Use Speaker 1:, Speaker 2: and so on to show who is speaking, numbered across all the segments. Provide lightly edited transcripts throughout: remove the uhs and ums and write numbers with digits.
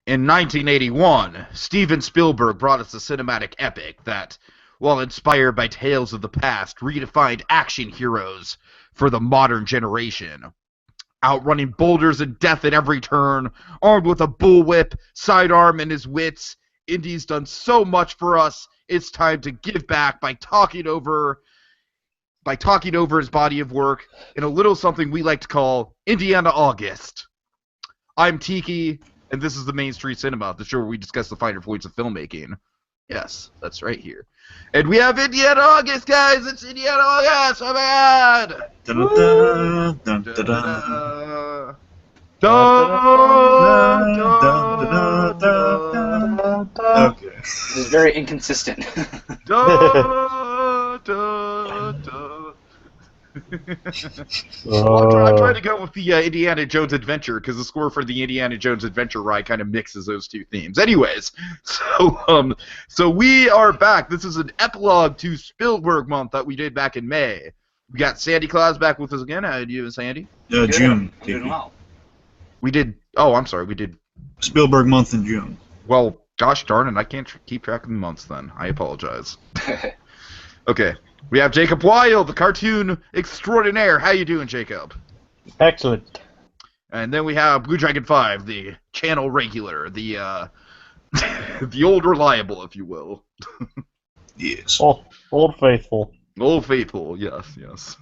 Speaker 1: In 1981, Steven Spielberg brought us a cinematic epic that, while inspired by tales of the past, redefined action heroes for the modern generation. Outrunning boulders and death at every turn, armed with a bullwhip, sidearm, and his wits, Indy's done so much for us. It's time to give back by talking over his body of work in a little something we like to call Indiana August. I'm Tiki, and this is the Main Street Cinema, the show where we discuss the finer points of filmmaking. Yes, that's right here. And we have Indiana August, guys! It's Indiana August! Oh my god!
Speaker 2: Okay.
Speaker 3: This is very inconsistent.
Speaker 1: I'm trying to go with the Indiana Jones Adventure, because the score for the Indiana Jones Adventure ride kind of mixes those two themes. Anyways, so we are back. This is an epilogue to Spielberg Month that we did back in May. We got SandyClaws back with us again. How are you doing, Sandy?
Speaker 2: June.
Speaker 3: Doing well.
Speaker 1: We did
Speaker 2: Spielberg Month in June.
Speaker 1: Well, gosh darn it, I can't keep track of the months then. I apologize. Okay. We have Jacob Wile, the cartoon extraordinaire. How you doing, Jacob?
Speaker 4: Excellent.
Speaker 1: And then we have BlueDragonFive, the channel regular, the the old reliable, if you will.
Speaker 2: Yes.
Speaker 4: Old faithful.
Speaker 1: Old faithful, yes.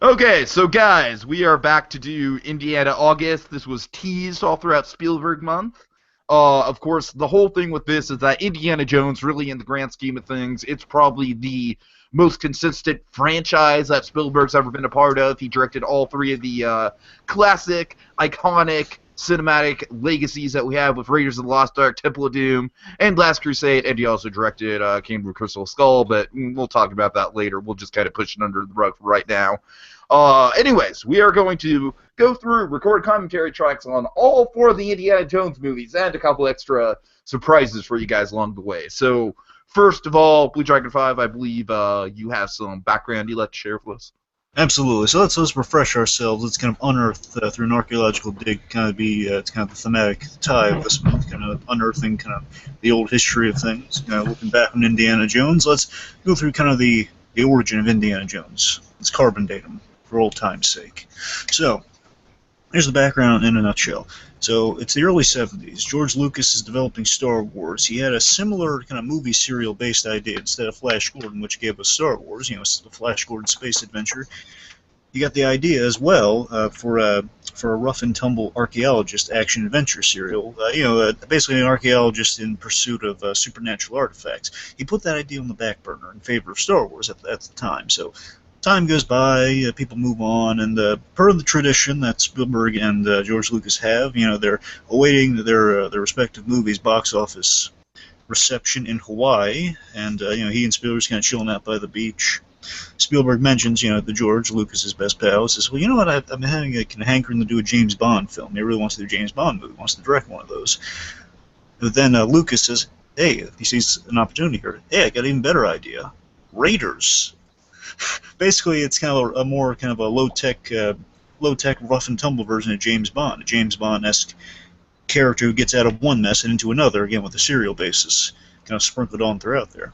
Speaker 1: Okay, so guys, we are back to do Indiana August. This was teased all throughout Spielberg Month. Of course, the whole thing with this is that Indiana Jones, really in the grand scheme of things, it's probably the most consistent franchise that Spielberg's ever been a part of. He directed all three of the classic, iconic, cinematic legacies that we have with Raiders of the Lost Ark, Temple of Doom, and Last Crusade, and he also directed Kingdom of Crystal Skull, but we'll talk about that later. We'll just kind of push it under the rug for right now. Anyways, we are going to go through, record commentary tracks on all four of the Indiana Jones movies, and a couple extra surprises for you guys along the way. So, first of all, BlueDragonFive, I believe you have some background you'd like to share with us.
Speaker 2: Absolutely. So let's refresh ourselves. Let's kind of unearth through an archaeological dig. It's kind of the thematic tie of this month. Kind of unearthing kind of the old history of things. Looking back on Indiana Jones. Let's go through kind of the origin of Indiana Jones. Let's carbon date him for old time's sake. So here's the background in a nutshell. So it's the early 70s. George Lucas is developing Star Wars. He had a similar kind of movie serial-based idea instead of Flash Gordon, which gave us Star Wars. The Flash Gordon space adventure. He got the idea as well for a rough and tumble archaeologist action adventure serial. Basically an archaeologist in pursuit of supernatural artifacts. He put that idea on the back burner in favor of Star Wars at the time. So time goes by, people move on, and per the tradition that Spielberg and George Lucas have, they're awaiting their respective movies' box office reception in Hawaii, and he and Spielberg's kind of chilling out by the beach. Spielberg mentions, the George Lucas's best pal, says, well, you know what, I've been having a kind of hankering to do a James Bond film. He really wants to do a James Bond movie, wants to direct one of those. But then Lucas says, hey, he sees an opportunity here. Hey, I got an even better idea. Raiders. Basically, it's kind of a more kind of a low-tech, rough and tumble version of James Bond, a James Bond-esque character who gets out of one mess and into another, again with a serial basis, kind of sprinkled on throughout there.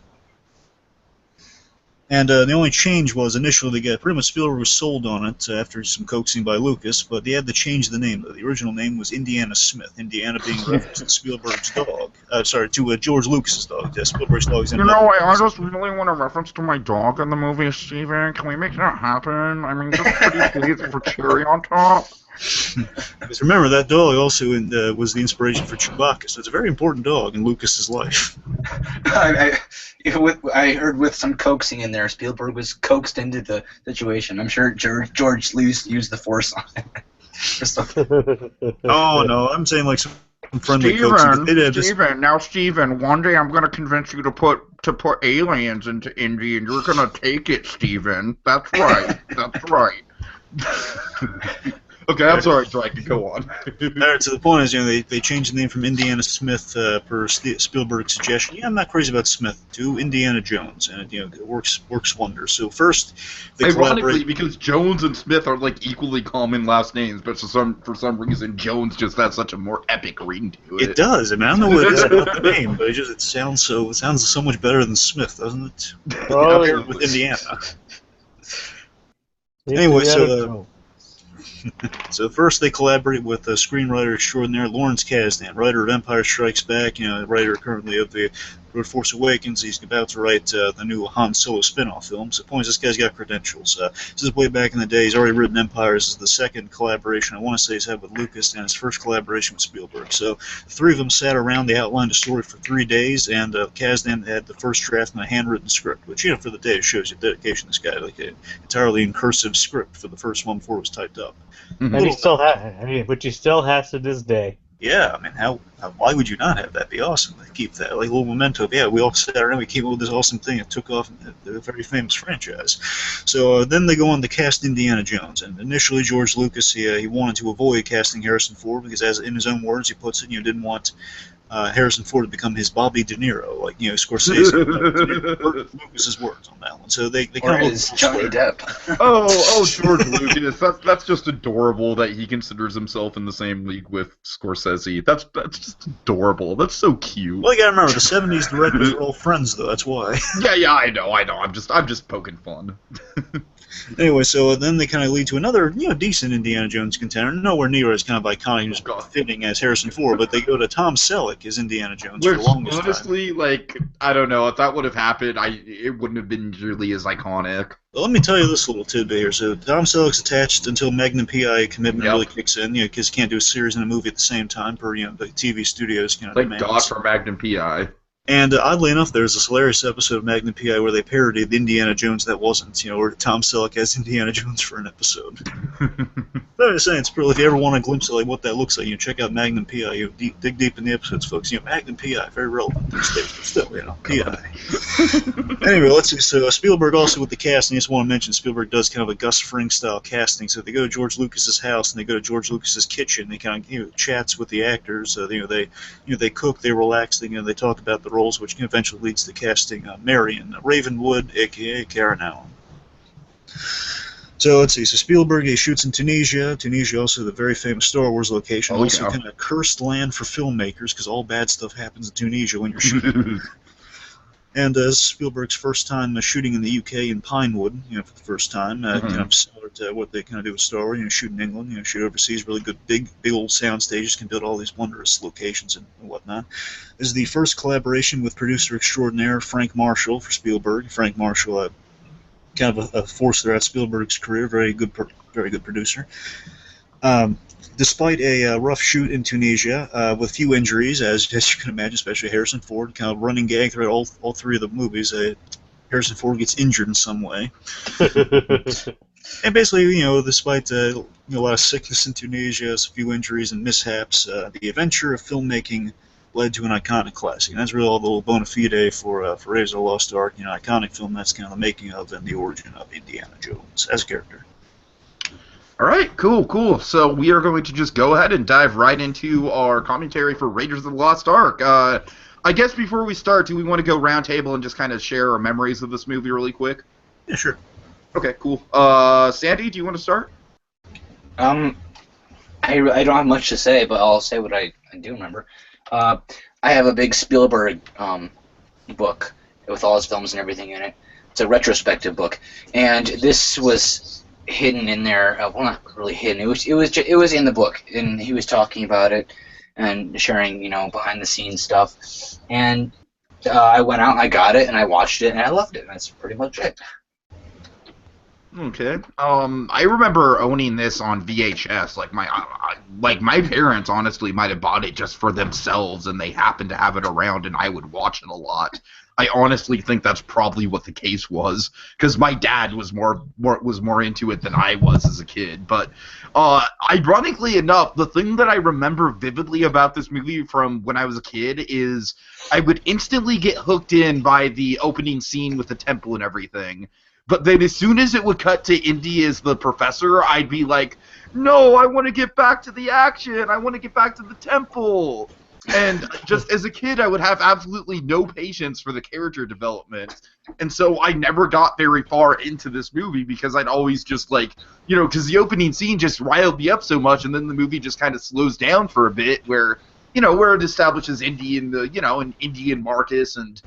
Speaker 2: And the only change was initially pretty much Spielberg was sold on it after some coaxing by Lucas, but they had to change the name. The original name was Indiana Smith. Indiana being reference to Spielberg's dog. To George Lucas's dog. Spielberg's dog.
Speaker 1: I just really want a reference to my dog in the movie, Steven. Can we make that happen? I mean, just pretty please for cherry on top.
Speaker 2: Because remember, that dog also was the inspiration for Chewbacca, so it's a very important dog in Lucas's life.
Speaker 3: I heard with some coaxing in there, Spielberg was coaxed into the situation. I'm sure George used the Force on it.
Speaker 2: Oh, no, I'm saying like some friendly coaxing.
Speaker 1: Steven, one day I'm going to convince you to put aliens into Indy, and you're going to take it, Steven. That's right. That's right. Okay, I'm sorry, Drake. Go on.
Speaker 2: All right, so the point is, they changed the name from Indiana Smith per Spielberg's suggestion. Yeah, I'm not crazy about Smith to Indiana Jones, and it works wonders. So first, they
Speaker 1: Ironically,
Speaker 2: collaborate.
Speaker 1: because Jones and Smith are like equally common last names, but for some reason Jones just has such a more epic ring to it.
Speaker 2: It does. I mean, I don't know what it is about the name, but it sounds so much better than Smith, doesn't it?
Speaker 4: Oh,
Speaker 2: Compared with Indiana. Anyway, so first they collaborate with screenwriter extraordinaire Lawrence Kasdan, writer of Empire Strikes Back, writer currently of The Force Awakens. He's about to write the new Han Solo spin-off film. So, point is, this guy's got credentials. This is way back in the day. He's already written Empire. This is the second collaboration, I want to say, he's had with Lucas, and his first collaboration with Spielberg. So, the three of them sat around, they outlined a story for 3 days, and Kasdan had the first draft in a handwritten script, which, for the day, shows you dedication. This guy, like an entirely in cursive script for the first one before it was typed up.
Speaker 4: And he still which he still has to this day.
Speaker 2: Yeah, I mean, why would you not have that? Be awesome. Keep that, like a little memento. Yeah, we all sat around, we came up with this awesome thing. It took off a very famous franchise. So then they go on to cast Indiana Jones. And initially, George Lucas, he wanted to avoid casting Harrison Ford because, as in his own words, he puts it, didn't want Harrison Ford to become his Bobby De Niro, like Scorsese. Lucas's words on that one. So they kind of
Speaker 3: his Johnny Depp.
Speaker 1: oh, George Lucas. That's just adorable that he considers himself in the same league with Scorsese. That's just adorable. That's so cute.
Speaker 2: Well, you gotta remember the '70s directors were all friends, though. That's why.
Speaker 1: Yeah, I know. I'm just poking fun.
Speaker 2: Anyway, so then they kind of lead to another, decent Indiana Jones contender. Nowhere near as kind of iconic and fitting as Harrison Ford, but they go to Tom Selleck as Indiana Jones for the longest time.
Speaker 1: Honestly, I don't know. If that would have happened, it wouldn't have been nearly as iconic.
Speaker 2: Well, let me tell you this little tidbit here. So Tom Selleck's attached until Magnum P.I. commitment really kicks in, because you can't do a series and a movie at the same time per, the TV studios
Speaker 1: demands. God for Magnum P.I.
Speaker 2: And oddly enough, there's this hilarious episode of Magnum P.I. where they parodied the Indiana Jones that wasn't, where Tom Selleck has Indiana Jones for an episode. But I'm just saying, if you ever want a glimpse of what that looks like, check out Magnum P.I. Dig deep in the episodes, folks. Magnum P.I. very relevant these days, but still, P.I. Anyway, let's see. So Spielberg also with the casting, I just want to mention Spielberg does kind of a Gus Fring style casting. So they go to George Lucas's house and they go to George Lucas's kitchen. They kind of chats with the actors. They cook, they relax, they talk about the roles, which eventually leads to casting Marion Ravenwood, a.k.a. Karen Allen. So let's see. So Spielberg, he shoots in Tunisia. Tunisia also the very famous Star Wars location. Also kind of cursed land for filmmakers because all bad stuff happens in Tunisia when you're shooting. And Spielberg's first time shooting in the UK in Pinewood, for the first time, kind of similar to what they kind of do with Star Wars, shoot in England, shoot overseas, really good, big old sound stages, can build all these wondrous locations and whatnot. This is the first collaboration with producer extraordinaire Frank Marshall for Spielberg. Frank Marshall, kind of a force throughout Spielberg's career, very good producer. Despite a rough shoot in Tunisia with few injuries, as you can imagine, especially Harrison Ford, kind of running gag throughout all three of the movies, Harrison Ford gets injured in some way. And basically, despite a lot of sickness in Tunisia, a few injuries and mishaps, the adventure of filmmaking led to an iconic classic. And that's really all the little bona fide for Raiders of the Lost Ark, iconic film that's kind of the making of and the origin of Indiana Jones as a character.
Speaker 1: All right, cool. So we are going to just go ahead and dive right into our commentary for Raiders of the Lost Ark. I guess before we start, do we want to go round table and just kind of share our memories of this movie really quick?
Speaker 2: Yeah, sure.
Speaker 1: Okay, cool. Sandy, do you want to start?
Speaker 3: I don't have much to say, but I'll say what I do remember. I have a big Spielberg book with all his films and everything in it. It's a retrospective book, and this was hidden in there. Well, not really hidden. It was in the book, and he was talking about it and sharing, behind the scenes stuff. And I went out, and I got it, and I watched it, and I loved it. That's pretty much it.
Speaker 1: Okay. I remember owning this on VHS. My parents honestly might have bought it just for themselves, and they happened to have it around, and I would watch it a lot. I honestly think that's probably what the case was, because my dad was more into it than I was as a kid. But ironically enough, the thing that I remember vividly about this movie from when I was a kid is I would instantly get hooked in by the opening scene with the temple and everything. But then as soon as it would cut to Indy as the professor, I'd be like, no, I want to get back to the action. I want to get back to the temple. And just as a kid, I would have absolutely no patience for the character development. And so I never got very far into this movie because I'd always just like, because the opening scene just riled me up so much, and then the movie just kind of slows down for a bit where it establishes Indy and and Indy and Marcus and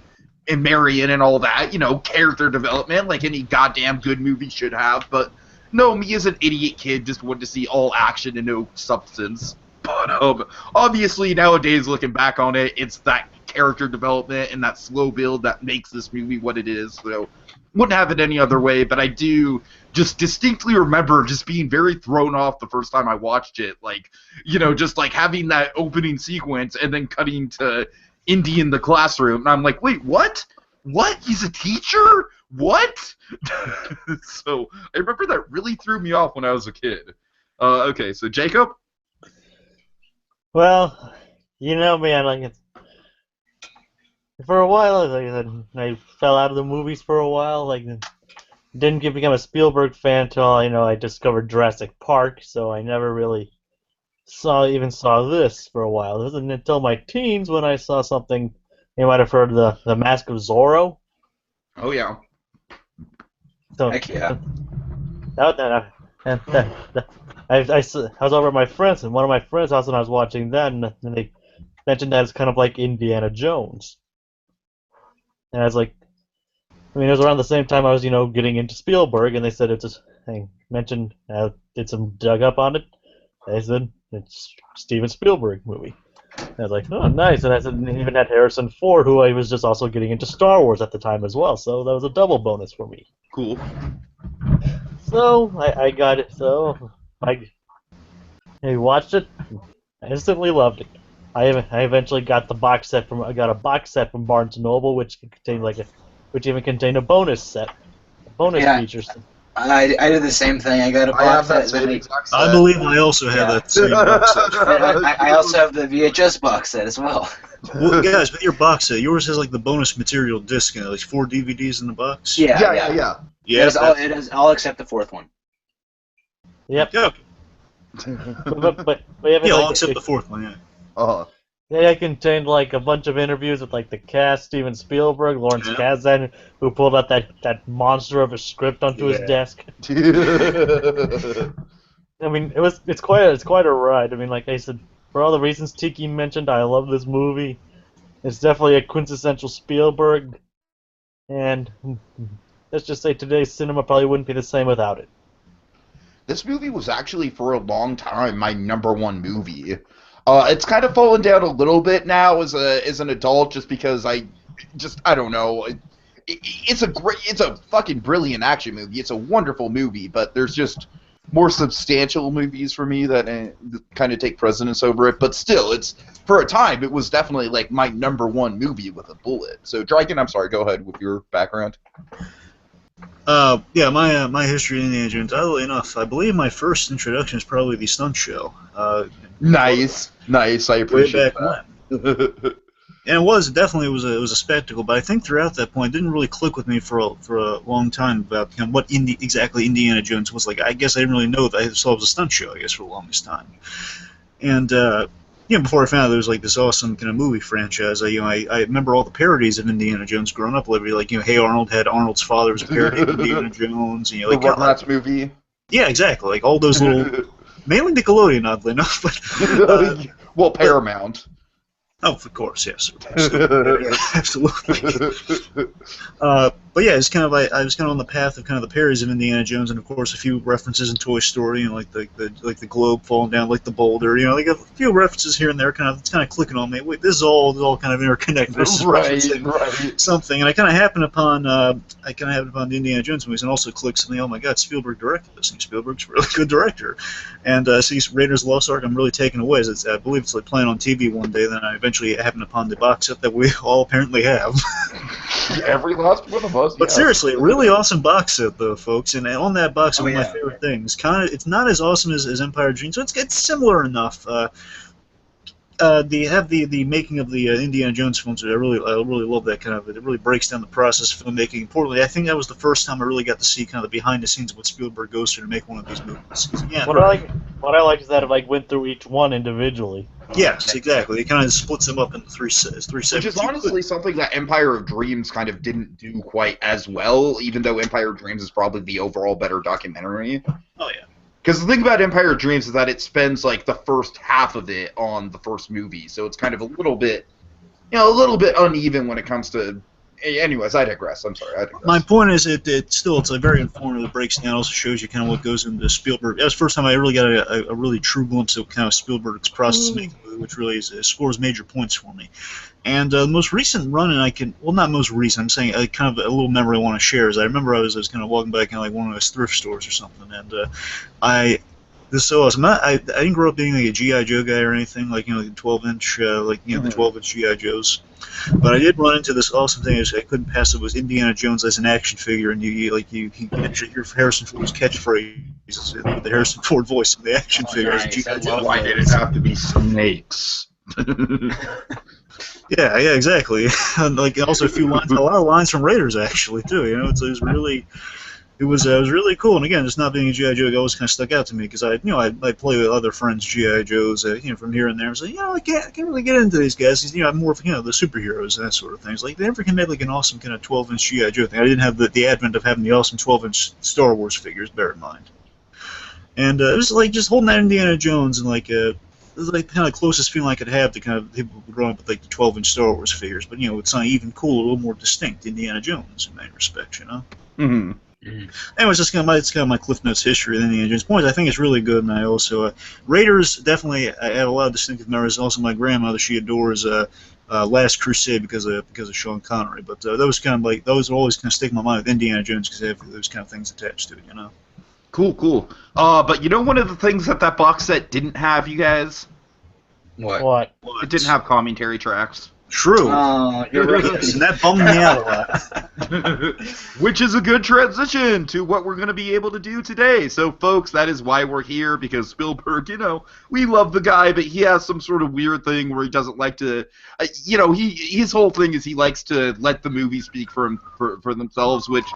Speaker 1: Marion and all that, character development like any goddamn good movie should have. But no, me as an idiot kid just wanted to see all action and no substance. But obviously nowadays, looking back on it, it's that character development and that slow build that makes this movie what it is. So wouldn't have it any other way. But I do just distinctly remember just being very thrown off the first time I watched it. Like, just like having that opening sequence and then cutting to Indy in the classroom, and I'm like, wait, what? What? He's a teacher? What? So I remember that really threw me off when I was a kid. Okay, so Jacob.
Speaker 4: Well, you know me, I like it. For a while, I fell out of the movies for a while. Like, didn't become a Spielberg fan until I discovered Jurassic Park. So I never really saw this for a while. It wasn't until my teens when I saw something. You might have heard of the Mask of Zorro.
Speaker 1: Oh yeah.
Speaker 4: So,
Speaker 3: Heck yeah.
Speaker 4: I was over at my friends, and one of my friends also when I was watching that, and they mentioned that it's kind of like Indiana Jones. And I was like, it was around the same time I was, getting into Spielberg, and they said they mentioned, did some dug up on it. They said it's Steven Spielberg movie. And I was like, oh, nice. And I said, and it even had Harrison Ford, who I was just also getting into Star Wars at the time as well, so that was a double bonus for me.
Speaker 1: Cool.
Speaker 4: So I got it. So I watched it. I instantly loved it. I eventually got a box set from Barnes & Noble, which even contained a bonus features.
Speaker 3: I did the same thing. I got a box set.
Speaker 2: I believe I also have that same box set.
Speaker 3: I also have the VHS box set as well.
Speaker 2: Well, guys, with your box set, yours has like the bonus material disc, like 4 DVDs in the box.
Speaker 3: Yeah. It is all except the fourth one.
Speaker 4: Yep.
Speaker 2: Yeah.
Speaker 4: but
Speaker 2: all except the fourth one. Yeah.
Speaker 4: Yeah, it contained like a bunch of interviews with like the cast, Steven Spielberg, Lawrence Kasdan, who pulled out that monster of a script onto his desk. It's quite a ride. Like I said, for all the reasons Tiki mentioned, I love this movie. It's definitely a quintessential Spielberg, and let's just say today's cinema probably wouldn't be the same without it.
Speaker 1: This movie was actually for a long time my #1 movie. It's kind of fallen down a little bit now as an adult, just because I don't know. It's a fucking brilliant action movie. It's a wonderful movie, but there's just more substantial movies for me that kind of take precedence over it. But still, for a time it was definitely like my #1 movie with a bullet. So Dragon, I'm sorry, go ahead with your background.
Speaker 2: My history in Indiana Jones. Oddly enough, I believe my first introduction is probably the stunt show.
Speaker 1: Nice. I appreciate
Speaker 2: way back
Speaker 1: that.
Speaker 2: when. And it was a spectacle, but I think throughout that point it didn't really click with me for a long time about what exactly Indiana Jones was like. I guess I didn't really know that I saw it was a stunt show. I guess for the longest time, and before I found out there was like this awesome kind of movie franchise. I remember all the parodies of Indiana Jones growing up. Like Hey Arnold had Arnold's father was a parody of Indiana Jones. And,
Speaker 1: the Rugrats movie.
Speaker 2: Yeah, exactly. Like all those little, mainly Nickelodeon, oddly enough, but
Speaker 1: well, Paramount.
Speaker 2: Oh, of course, yes. Absolutely. But yeah, it's kind of I was kind of on the path of kind of the parodies of Indiana Jones, and of course a few references in Toy Story, and like the globe falling down, like the boulder, like a few references here and there. It's kind of clicking on me. Wait, this is all kind of interconnected. This is
Speaker 1: right.
Speaker 2: Something, and I kind of happened upon the Indiana Jones movies, and also clicked something. Oh my God, Spielberg directed this thing. Spielberg's a really good director, and see Raiders of the Lost Ark. I'm really taken away. I believe it's like playing on TV one day. Then I eventually happened upon the box set that we all apparently have.
Speaker 1: Every last one of us.
Speaker 2: But seriously, really awesome box set though, folks. And on that box, one of my favorite things. It's not as awesome as Empire of Dreams, so it's similar enough. They have the making of the Indiana Jones films. I really love that kind of. It really breaks down the process of filmmaking. Importantly, I think that was the first time I really got to see kind of the behind the scenes of what Spielberg goes through to make one of these movies. 'Cause, again,
Speaker 4: What I like is that it like went through each one individually.
Speaker 2: yes, exactly. It kind of splits them up into three segments.
Speaker 1: Which is honestly something that Empire of Dreams kind of didn't do quite as well, even though Empire of Dreams is probably the overall better documentary.
Speaker 2: Oh yeah.
Speaker 1: Because the thing about Empire of Dreams is that it spends like the first half of it on the first movie, so it's kind of a little bit uneven when it comes to. Anyways, I digress. I'm sorry. I digress.
Speaker 2: My point is, it's a very informative. It breaks down, also shows you kind of what goes into Spielberg. That was the first time I really got a really true glimpse of kind of Spielberg's process of making a movie, which really scores major points for me. And the most recent run, and not most recent, I'm saying kind of a little memory I want to share is I remember I was kind of walking by kind of like one of those thrift stores or something, and I didn't grow up being like a G.I. Joe guy or anything, like, the 12-inch, the 12-inch G.I. Joes. But I did run into this awesome thing I couldn't pass. It was Indiana Jones as an action figure, and you actually hear Harrison Ford's catchphrases with the Harrison Ford voice in the action figure as a G.I. Joe.
Speaker 1: Why did it have to be snakes?
Speaker 2: Yeah, exactly. And also a lot of lines from Raiders actually too. It was really cool. And again, just not being a G.I. Joe, it always kind of stuck out to me because I play with other friends G.I. Joes, from here and there. And say, I can't really get into these guys. I'm more of the superheroes and that sort of things. Like they never can make like an awesome kind of 12-inch G.I. Joe thing. I didn't have the advent of having the awesome 12-inch Star Wars figures. Bear in mind. And it was like just holding that Indiana Jones and it was like kind of the closest feeling I could have to kind of people growing up with like the 12-inch Star Wars figures. But it's not even cool, a little more distinct Indiana Jones in many respects.
Speaker 1: Mm-hmm.
Speaker 2: Anyways, it's kind of my Cliff Notes history of Indiana Jones. Point, I think it's really good, and I also Raiders definitely. I have a lot of distinctive memories. Also, my grandmother, she adores Last Crusade because of Sean Connery. But those always kind of stick in my mind with Indiana Jones because they have those kind of things attached to it.
Speaker 1: Cool. But one of the things that box set didn't have, you guys?
Speaker 3: What?
Speaker 1: It didn't have commentary tracks.
Speaker 2: True.
Speaker 3: You're right.
Speaker 2: And that bummed me out a lot.
Speaker 1: Which is a good transition to what we're going to be able to do today. So, folks, that is why we're here, because Spielberg, we love the guy, but he has some sort of weird thing where he doesn't like to, his whole thing is he likes to let the movies speak for themselves, which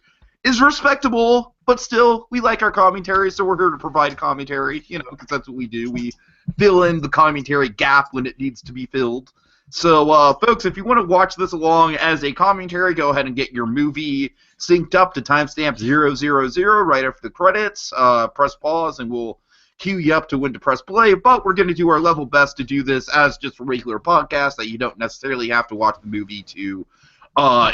Speaker 1: is respectable, but still, we like our commentary, so we're here to provide commentary, because that's what we do. We fill in the commentary gap when it needs to be filled. So, folks, if you want to watch this along as a commentary, go ahead and get your movie synced up to timestamp 000 right after the credits. Press pause, and we'll cue you up to when to press play. But we're going to do our level best to do this as just a regular podcast that you don't necessarily have to watch the movie to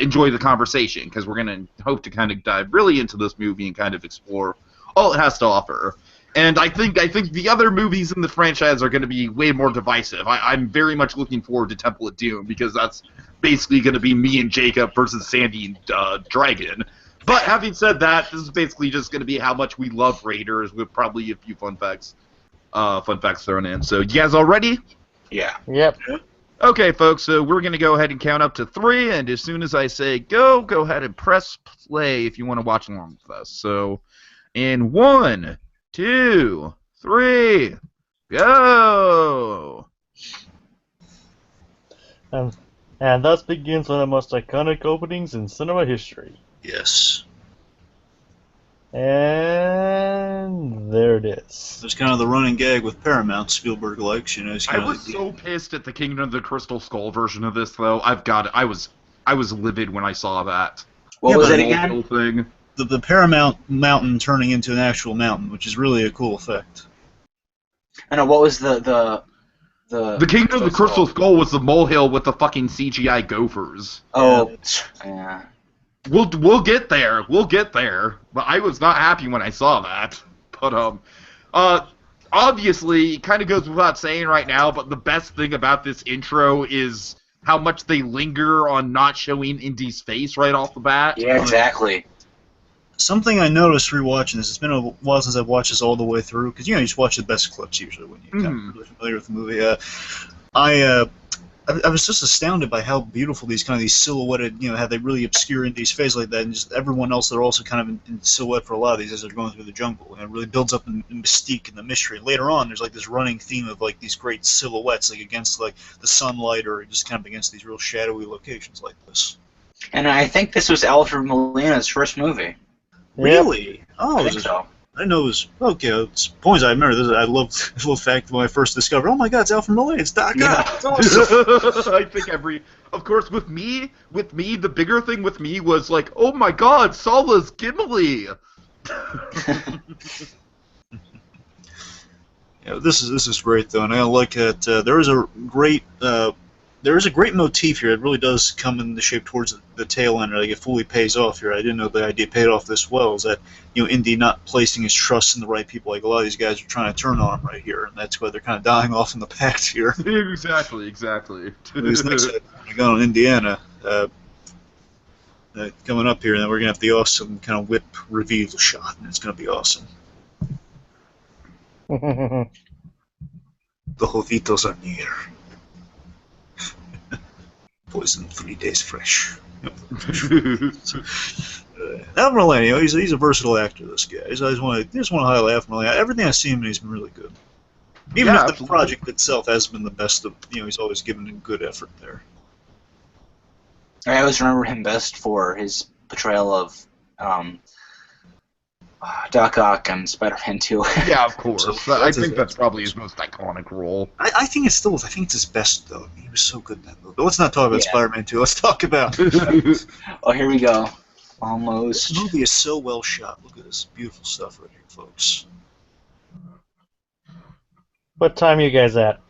Speaker 1: enjoy the conversation, because we're going to hope to kind of dive really into this movie and kind of explore all it has to offer. And I think the other movies in the franchise are going to be way more divisive. I'm very much looking forward to Temple of Doom, because that's basically going to be me and Jacob versus Sandy and Dragon. But having said that, this is basically just going to be how much we love Raiders, with probably a few fun facts thrown in. So, you guys all ready?
Speaker 3: Yeah.
Speaker 4: Yep.
Speaker 1: Okay, folks, so we're going to go ahead and count up to 3, and as soon as I say go ahead and press play if you want to watch along with us. So, in 1, 2, 3, go!
Speaker 4: And thus begins one of the most iconic openings in cinema history.
Speaker 2: Yes.
Speaker 4: And there it is.
Speaker 2: There's kind of the running gag with Paramount. Spielberg likes,
Speaker 1: I was so pissed at the Kingdom of the Crystal Skull version of this, though. I was livid when I saw that.
Speaker 3: What was it
Speaker 1: The
Speaker 3: again?
Speaker 1: whole thing.
Speaker 2: The Paramount mountain turning into an actual mountain, which is really a cool effect.
Speaker 3: I know. What was the
Speaker 1: Kingdom of the Crystal Skull was the molehill with the fucking CGI gophers.
Speaker 3: Oh, yeah.
Speaker 1: We'll get there. But I was not happy when I saw that. But obviously, it kind of goes without saying right now. But the best thing about this intro is how much they linger on not showing Indy's face right off the bat.
Speaker 3: Yeah, exactly.
Speaker 2: Something I noticed rewatching this, it's been a while since I've watched this all the way through, because you just watch the best clips usually when you're kind of really familiar with the movie. I was just astounded by how beautiful these silhouetted, how they really obscure Indy's face like that, and just everyone else they're also kind of in silhouette for a lot of these as they're going through the jungle, and it really builds up the mystique and the mystery. And later on, there's like this running theme of like these great silhouettes, like against like the sunlight or just kind of against these real shadowy locations like this.
Speaker 3: And I think this was Alfred Molina's first movie.
Speaker 2: Really? Oh,
Speaker 3: I think so.
Speaker 2: I didn't know it was okay. It's points I remember. This I love the little fact when I first discovered. Oh my God, it's Alfred Molina. It's Doc Ock. It's awesome.
Speaker 1: I think of course, with me, the bigger thing with me was like, oh my God, Sala's Gimli.
Speaker 2: Yeah, this is great though, and I like that there is a great motif here. It really does come in the shape towards the tail end. Like it fully pays off here. I didn't know the idea paid off this well. Is that Indy not placing his trust in the right people? Like a lot of these guys are trying to turn on him right here, and that's why they're kind of dying off in the past here.
Speaker 1: Exactly.
Speaker 2: This next I got on Indiana coming up here, and then we're gonna have the awesome kind of whip reveal shot, and it's gonna be awesome. The Jovitos are near. Poison 3 days fresh. Alfred Molina, he's a versatile actor. This guy. I just want to highlight Alfred Molina. Everything I've seen him in, he's been really good. Even if the project itself hasn't been the best of, he's always given a good effort there.
Speaker 3: I always remember him best for his portrayal of Doc Ock and Spider-Man 2.
Speaker 1: Yeah, of course. I think that's probably his most iconic role.
Speaker 2: I think it's still. I think it's his best though. He was so good in that movie. But let's not talk about Spider-Man 2. Let's talk about.
Speaker 3: Oh, here we go. Almost.
Speaker 2: This movie is so well shot. Look at this beautiful stuff right here, folks.
Speaker 4: What time are you guys at?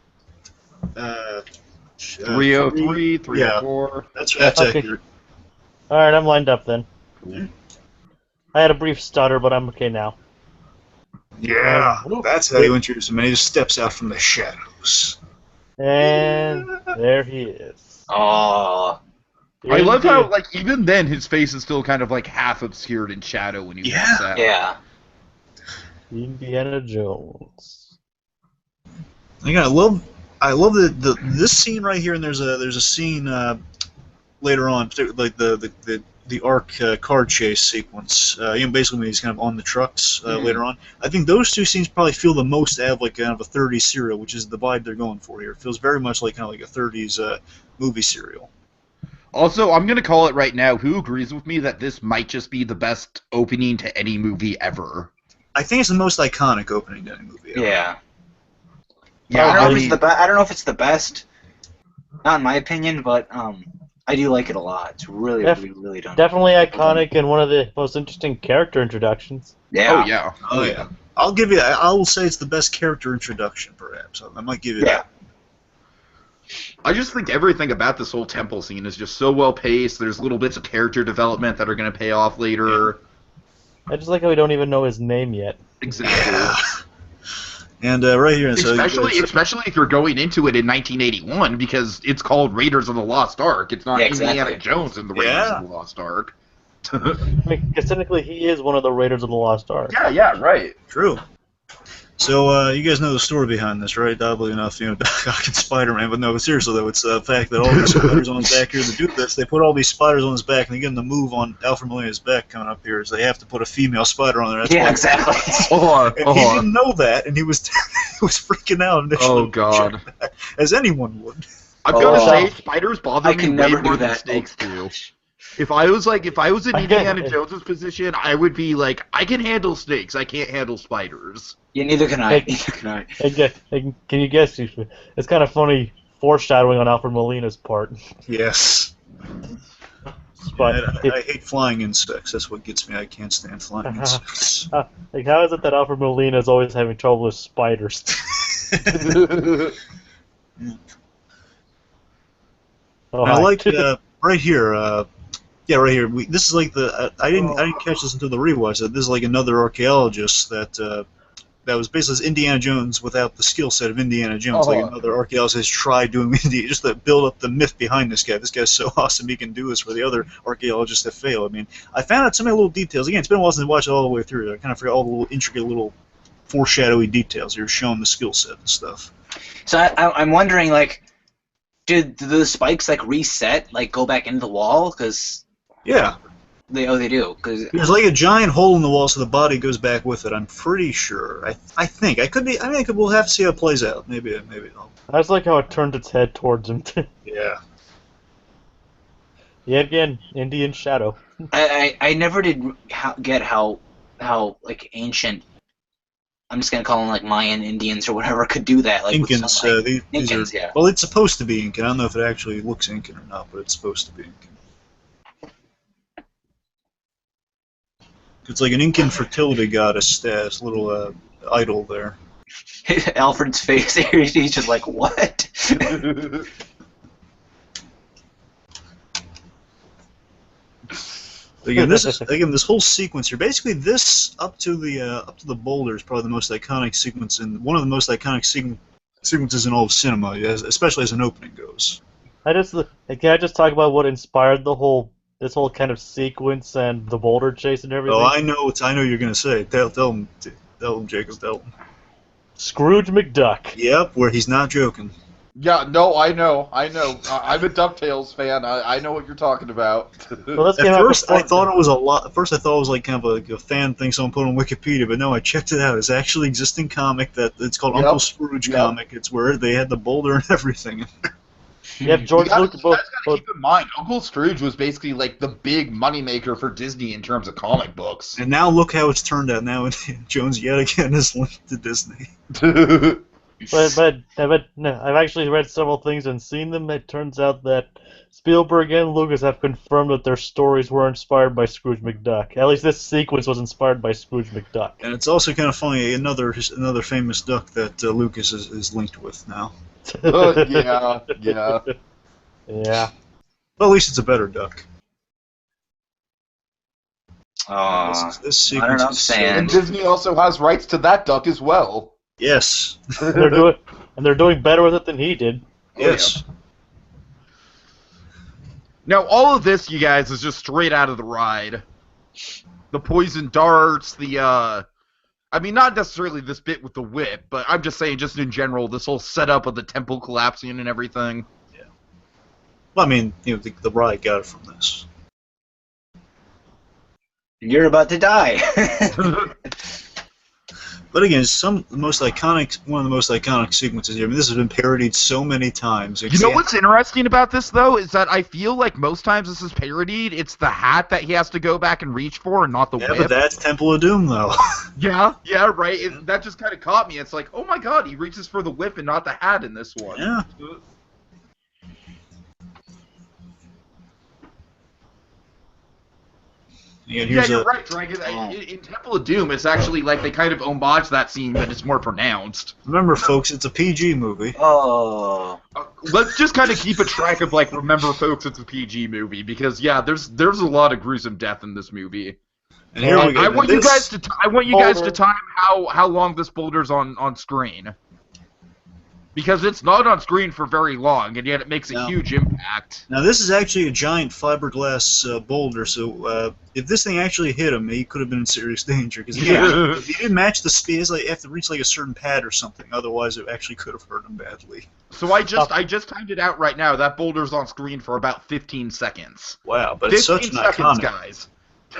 Speaker 1: 3:03, 3:04.
Speaker 2: That's
Speaker 4: Okay.
Speaker 2: accurate.
Speaker 4: All right, I'm lined up then.
Speaker 2: Cool.
Speaker 4: I had a brief stutter, but I'm okay now.
Speaker 2: Yeah, that's how you introduce him. And he just steps out from the shadows.
Speaker 4: And there he is.
Speaker 3: Oh.
Speaker 1: I love how, like, even then his face is still kind of like half obscured in shadow when he walks out.
Speaker 3: Yeah.
Speaker 4: Indiana Jones.
Speaker 2: I love this scene right here, and there's a scene later on, like the Ark car chase sequence. Basically when he's kind of on the trucks later on. I think those two scenes probably feel the most out of like kind of a 30s serial, which is the vibe they're going for here. It feels very much like kind of like a 30s movie serial.
Speaker 1: Also, I'm going to call it right now, who agrees with me that this might just be the best opening to any movie ever?
Speaker 2: I think it's the most iconic opening to any movie ever.
Speaker 3: Yeah.
Speaker 1: Yeah,
Speaker 3: I don't know if it's the best. Not in my opinion, but I do like it a lot. It's really done.
Speaker 4: Definitely iconic and one of the most interesting character introductions.
Speaker 3: Yeah.
Speaker 2: Oh yeah. I will say it's the best character introduction, perhaps. I might give you that.
Speaker 1: I just think everything about this whole temple scene is just so well paced. There's little bits of character development that are going to pay off later.
Speaker 4: I just like how we don't even know his name yet.
Speaker 1: Exactly.
Speaker 2: Yeah. And right here,
Speaker 1: especially if you're going into it in 1981, because it's called Raiders of the Lost Ark. It's not Indiana Jones and the Raiders of the Lost Ark.
Speaker 4: I mean, because technically he is one of the Raiders of the Lost Ark.
Speaker 1: Yeah, right.
Speaker 2: True. So you guys know the story behind this, right? Oddly enough, Doc Ock and Spider-Man. But no, seriously though, it's the fact that all these spiders on his back here to do this. They put all these spiders on his back, and they get him to move on Alfred Molina's back coming up here. Is they have to put a female spider on there. That's
Speaker 3: yeah, exactly.
Speaker 2: He didn't know that, and he was he was freaking out.
Speaker 1: Oh God!
Speaker 2: As anyone would.
Speaker 1: I've got to say, spiders bother me way more than
Speaker 3: that.
Speaker 1: snakes do. If I was in Indiana Jones's position, I would be like, I can handle snakes, I can't handle spiders.
Speaker 3: Yeah, neither can I.
Speaker 4: Can you guess? It's kind of funny foreshadowing on Alfred Molina's part.
Speaker 2: Yes. I hate flying insects. That's what gets me. I can't stand flying insects.
Speaker 4: Like, how is it that Alfred Molina is always having trouble with spiders?
Speaker 2: I like right here. Yeah, right here. This is like I didn't catch this until the rewatch. That this is like another archaeologist that was basically Indiana Jones without the skill set of Indiana Jones. Like another archaeologist has tried doing Indiana, just to build up the myth behind this guy. This guy's so awesome he can do this where the other archaeologists have failed. I mean, I found out so many little details. Again, it's been a while since I watched it all the way through. I kind of forgot all the little intricate little foreshadowy details. You're showing the skill set and stuff.
Speaker 3: So I'm wondering, like, Did the spikes like reset, like go back into the wall? Because
Speaker 2: Yeah.
Speaker 3: they do. Because
Speaker 2: There's like a giant hole in the wall, so the body goes back with it. I'm pretty sure. I think I could be. I mean, we'll have to see how it plays out. Maybe.
Speaker 4: I just like how it turned its head towards him.
Speaker 2: Yeah.
Speaker 4: Yet again, Indian shadow.
Speaker 3: I never did get how like ancient. I'm just gonna call them like Mayan Indians or whatever could do that. Like
Speaker 2: Incans.
Speaker 3: with some, like,
Speaker 2: These
Speaker 3: Incans,
Speaker 2: are.
Speaker 3: yeah.
Speaker 2: Well, it's supposed to be Incan. I don't know if it actually looks Incan or not, but it's supposed to be Incan. It's like an Incan fertility goddess little idol there.
Speaker 3: Alfred's face here, he's just like, what?
Speaker 2: Again, this whole sequence here. Basically, this up to the boulder is probably the most iconic sequence, and one of the most iconic sequences in all of cinema, especially as an opening goes.
Speaker 4: Can I just talk about what inspired this whole kind of sequence and the boulder chase and everything?
Speaker 2: Oh, I know you're gonna say. Tell him, Jacob, tell him.
Speaker 4: Scrooge McDuck.
Speaker 2: Yep, where he's not joking.
Speaker 1: Yeah, no, I know. I'm a DuckTales fan. I know what you're talking about.
Speaker 4: Well, this came
Speaker 2: At
Speaker 4: out
Speaker 2: first,
Speaker 4: before-
Speaker 2: I thought it was a lot. At first, I thought it was like kind of like a fan thing someone put on Wikipedia, but no, I checked it out. It's actually existing comic it's called Uncle Scrooge comic. It's where they had the boulder and everything.
Speaker 4: Yeah, George Lucas.
Speaker 1: You guys gotta keep in mind, Uncle Scrooge was basically like the big moneymaker for Disney in terms of comic books.
Speaker 2: And now look how it's turned out. Now Jones yet again is linked to Disney.
Speaker 4: But no, I've actually read several things and seen them. It turns out that Spielberg and Lucas have confirmed that their stories were inspired by Scrooge McDuck. At least this sequence was inspired by Scrooge McDuck.
Speaker 2: And it's also kind of funny, another famous duck that Lucas is linked with now.
Speaker 1: Yeah.
Speaker 4: Yeah.
Speaker 2: Well, at least it's a better duck. This
Speaker 3: I
Speaker 2: sequence
Speaker 3: don't know,
Speaker 2: is
Speaker 3: Sand.
Speaker 1: And Disney also has rights to that duck as well.
Speaker 2: Yes.
Speaker 4: They're doing better with it than he did.
Speaker 2: Yes.
Speaker 1: Now, all of this, you guys, is just straight out of the ride. The poison darts, I mean, not necessarily this bit with the whip, but I'm just saying, just in general, this whole setup of the temple collapsing and everything.
Speaker 2: Yeah. Well, I mean, the ride got it from this.
Speaker 3: You're about to die.
Speaker 2: But again, one of the most iconic sequences here. I mean, this has been parodied so many times.
Speaker 1: You know what's interesting about this, though, is that I feel like most times this is parodied, it's the hat that he has to go back and reach for and not the whip.
Speaker 2: Yeah, but that's Temple of Doom, though.
Speaker 1: Yeah, right. That just kind of caught me. It's like, oh my god, he reaches for the whip and not the hat in this one.
Speaker 2: Yeah.
Speaker 1: Yeah, you're right, Dragon. In Temple of Doom, it's actually like they kind of homage that scene, but it's more pronounced.
Speaker 2: Remember, folks, it's a PG movie.
Speaker 3: Oh.
Speaker 1: Let's just kind of keep a track of, like, remember, folks, it's a PG movie, because, yeah, there's a lot of gruesome death in this movie.
Speaker 2: And here we go.
Speaker 1: I want you guys to time how long this boulder's on screen. Because it's not on screen for very long, and yet it makes a huge impact.
Speaker 2: Now, this is actually a giant fiberglass boulder, so if this thing actually hit him, he could have been in serious danger. Because if he didn't match the speed, it's like you have to reach like a certain pad or something. Otherwise, it actually could have hurt him badly.
Speaker 1: So I just timed it out right now. That boulder's on screen for about 15 seconds.
Speaker 2: Wow, but it's such an
Speaker 1: 15 seconds,
Speaker 2: iconic.
Speaker 1: guys.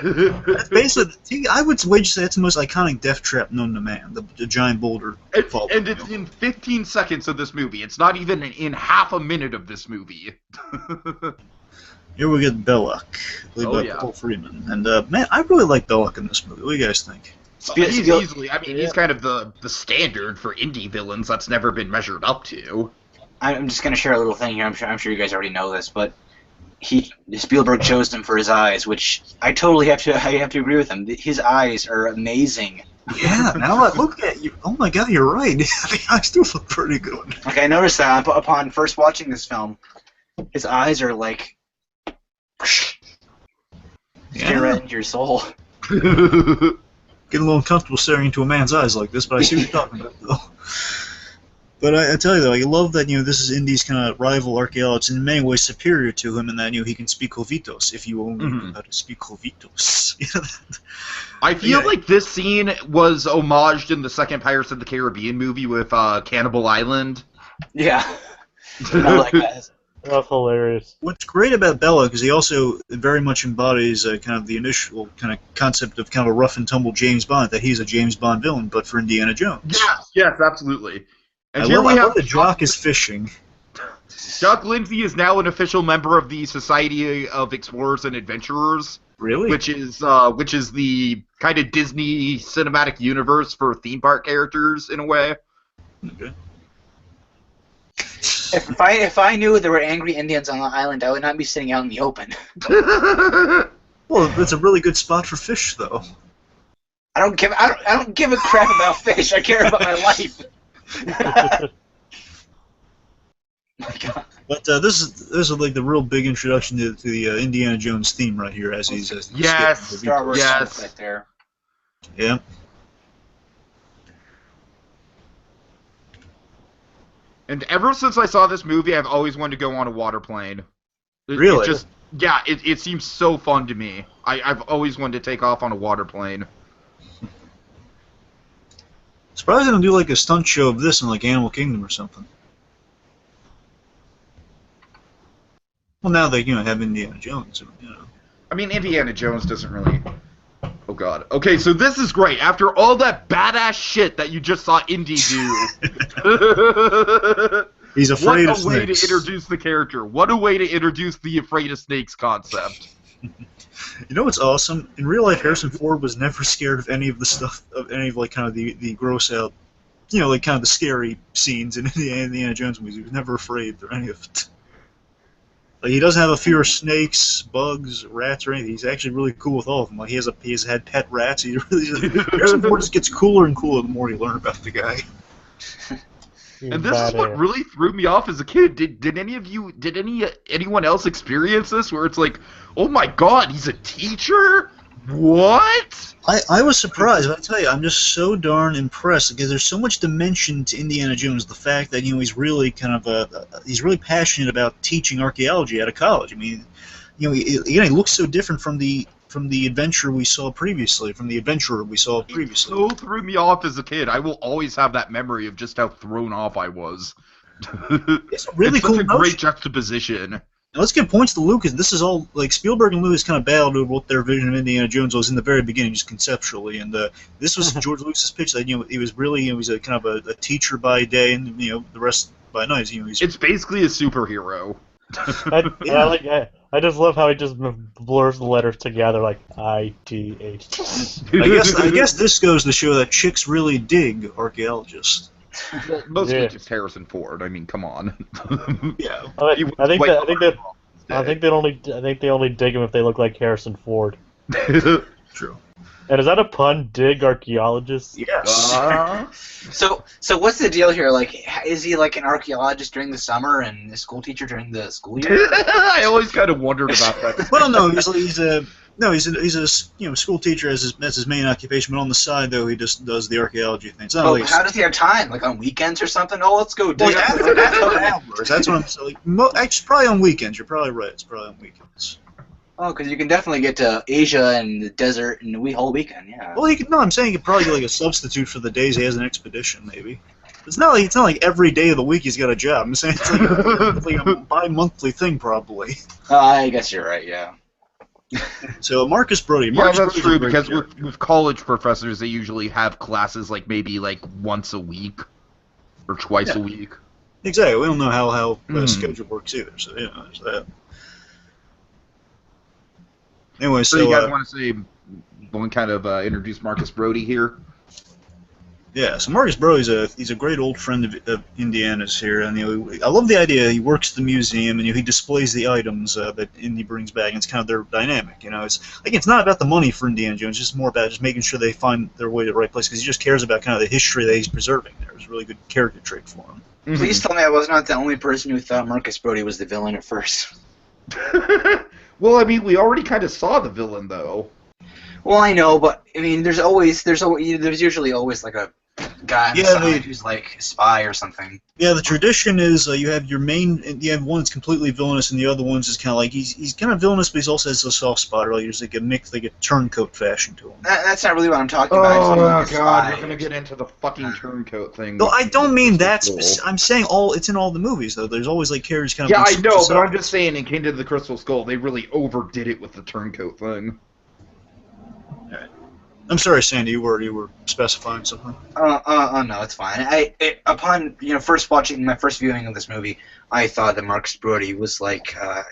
Speaker 2: That's basically, I would wager say that's the most iconic death trap known to man. The giant boulder.
Speaker 1: And it's in 15 seconds of this movie. It's not even in half a minute of this movie.
Speaker 2: Here we get Belloc, played by Paul Freeman. And man, I really like Belloc in this movie. What do you guys think?
Speaker 1: He's easily, I mean, he's kind of the standard for indie villains that's never been measured up to.
Speaker 3: I'm just gonna share a little thing here. I'm sure you guys already know this, but Spielberg chose him for his eyes, which I totally have to agree with him. His eyes are amazing.
Speaker 2: Yeah, now I look at you. Oh my god, you're right. The eyes do look pretty good.
Speaker 3: Like, I noticed that upon first watching this film, his eyes are like stare right into your soul.
Speaker 2: Getting a little uncomfortable staring into a man's eyes like this, but I see what you're talking about, though. But I tell you though, I love that this is Indy's kind of rival archaeologist, in many ways superior to him, in that he can speak Jovitos if you only know how to speak Jovitos.
Speaker 1: I feel like this scene was homaged in the second Pirates of the Caribbean movie with Cannibal Island.
Speaker 3: Yeah. I like that.
Speaker 4: That's hilarious.
Speaker 2: What's great about Belloc is he also very much embodies kind of the initial kind of concept of kind of a rough and tumble James Bond, that he's a James Bond villain, but for Indiana Jones.
Speaker 1: Yes, absolutely. And
Speaker 2: I
Speaker 1: here
Speaker 2: love,
Speaker 1: we
Speaker 2: I
Speaker 1: have
Speaker 2: love that Jock is fishing.
Speaker 1: Chuck Lindsay is now an official member of the Society of Explorers and Adventurers,
Speaker 2: Really?
Speaker 1: which is the kind of Disney cinematic universe for theme park characters in a way.
Speaker 2: Okay.
Speaker 3: If I knew there were angry Indians on the island, I would not be sitting out in the open.
Speaker 2: Well, that's a really good spot for fish, though.
Speaker 3: I don't give a crap about fish. I care about my life. My God.
Speaker 2: But this is like the real big introduction to the Indiana Jones theme right here, as he's
Speaker 1: Yes,
Speaker 3: Star Wars
Speaker 1: yes.
Speaker 3: stuff right there.
Speaker 2: Yeah.
Speaker 1: And ever since I saw this movie, I've always wanted to go on a water plane.
Speaker 2: Really?
Speaker 1: It seems so fun to me. I've always wanted to take off on a water plane.
Speaker 2: Surprised they don't do like a stunt show of this in like Animal Kingdom or something. Well, now they have Indiana Jones,
Speaker 1: I mean, Indiana Jones doesn't really... Oh, God. Okay, so this is great. After all that badass shit that you just saw Indy do...
Speaker 2: He's afraid of
Speaker 1: snakes. What a way to introduce the character. What a way to introduce the afraid of snakes concept.
Speaker 2: You know what's awesome? In real life, Harrison Ford was never scared of any of the stuff, of any of like kind of the gross out, like kind of the scary scenes in the Indiana Jones movies. He was never afraid of any of it. Like, he doesn't have a fear of snakes, bugs, rats, or anything. He's actually really cool with all of them. Like he has had pet rats. Harrison Ford just gets cooler and cooler the more you learn about the guy.
Speaker 1: And this is what really threw me off as a kid. Did anyone else experience this? Where it's like, oh my God, he's a teacher? What?
Speaker 2: I was surprised, but I tell you, I'm just so darn impressed because there's so much dimension to Indiana Jones. The fact that he's really kind of he's really passionate about teaching archaeology out of college. I mean, he looks so different from the adventurer we saw previously.
Speaker 1: It so threw me off as a kid. I will always have that memory of just how thrown off I was.
Speaker 2: It's really
Speaker 1: it's
Speaker 2: cool.
Speaker 1: Such a great juxtaposition.
Speaker 2: Now, let's give points to Lucas. This is all like Spielberg and Lucas kind of battled over what their vision of Indiana Jones was in the very beginning, just conceptually. And this was George Lucas's pitch that he was really he was a kind of a teacher by day, and the rest by night.
Speaker 1: It's basically a superhero.
Speaker 4: I just love how he just blurs the letters together like I-T-H.
Speaker 2: I guess this goes to show that chicks really dig archaeologists.
Speaker 1: Mostly just Harrison Ford. I mean, come on.
Speaker 2: Yeah.
Speaker 4: I think they only dig him if they look like Harrison Ford.
Speaker 2: True.
Speaker 4: And is that a pun? Dig archaeologists?
Speaker 2: Yes.
Speaker 3: So what's the deal here? Like, is he like an archaeologist during the summer and a school teacher during the school year?
Speaker 1: I always kind of wondered about that.
Speaker 2: Well, no, he's a school teacher as his main occupation, but on the side though he just does the archaeology thing. It's not like
Speaker 3: how does he have time? Like on weekends or something? Oh, let's go dig.
Speaker 2: That's what I'm saying. Like, actually, probably on weekends. You're probably right. It's probably on weekends.
Speaker 3: Oh, because you can definitely get to Asia and the desert in a whole weekend, yeah.
Speaker 2: Well, I'm saying you could probably get like a substitute for the days he has an expedition, maybe. It's not like every day of the week he's got a job. I'm saying it's like a bi-monthly thing, probably.
Speaker 3: I guess you're right, yeah.
Speaker 2: So Marcus Brody.
Speaker 1: That's true, because with college professors, they usually have classes maybe once a week or twice a week.
Speaker 2: Exactly. We don't know how the schedule works either, so there's that. Anyway,
Speaker 1: so you guys want to say one kind of introduce Marcus Brody here?
Speaker 2: Yeah, so Marcus Brody's he's a great old friend of Indiana's here, and I love the idea. He works at the museum, and he displays the items that Indy brings back, and it's kind of their dynamic. It's not about the money for Indiana Jones; it's just more about just making sure they find their way to the right place, because he just cares about kind of the history that he's preserving. There, it's a really good character trait for him.
Speaker 3: Mm-hmm. Please tell me I was not the only person who thought Marcus Brody was the villain at first.
Speaker 1: Well, I mean, we already kind of saw the villain, though.
Speaker 3: Well, I know, but I mean, there's usually always like a guy on the side who's like a spy or something.
Speaker 2: Yeah, the tradition is you have your main, you have one that's completely villainous, and the other one's is kind of like he's kind of villainous, but he also has a soft spot. Or there's like a mix, like a turncoat fashion to him.
Speaker 3: That's not really what I'm talking about.
Speaker 1: Oh God, we're gonna get into the fucking turncoat thing.
Speaker 2: No, I don't mean that. I'm saying it's in all the movies though. There's always like characters kind of.
Speaker 1: Yeah, I know, but I'm just saying in Kingdom of the Crystal Skull, they really overdid it with the turncoat thing.
Speaker 2: I'm sorry, Sandy. You were specifying something.
Speaker 3: No, it's fine. Upon first watching my first viewing of this movie, I thought that Marcus Brody was like I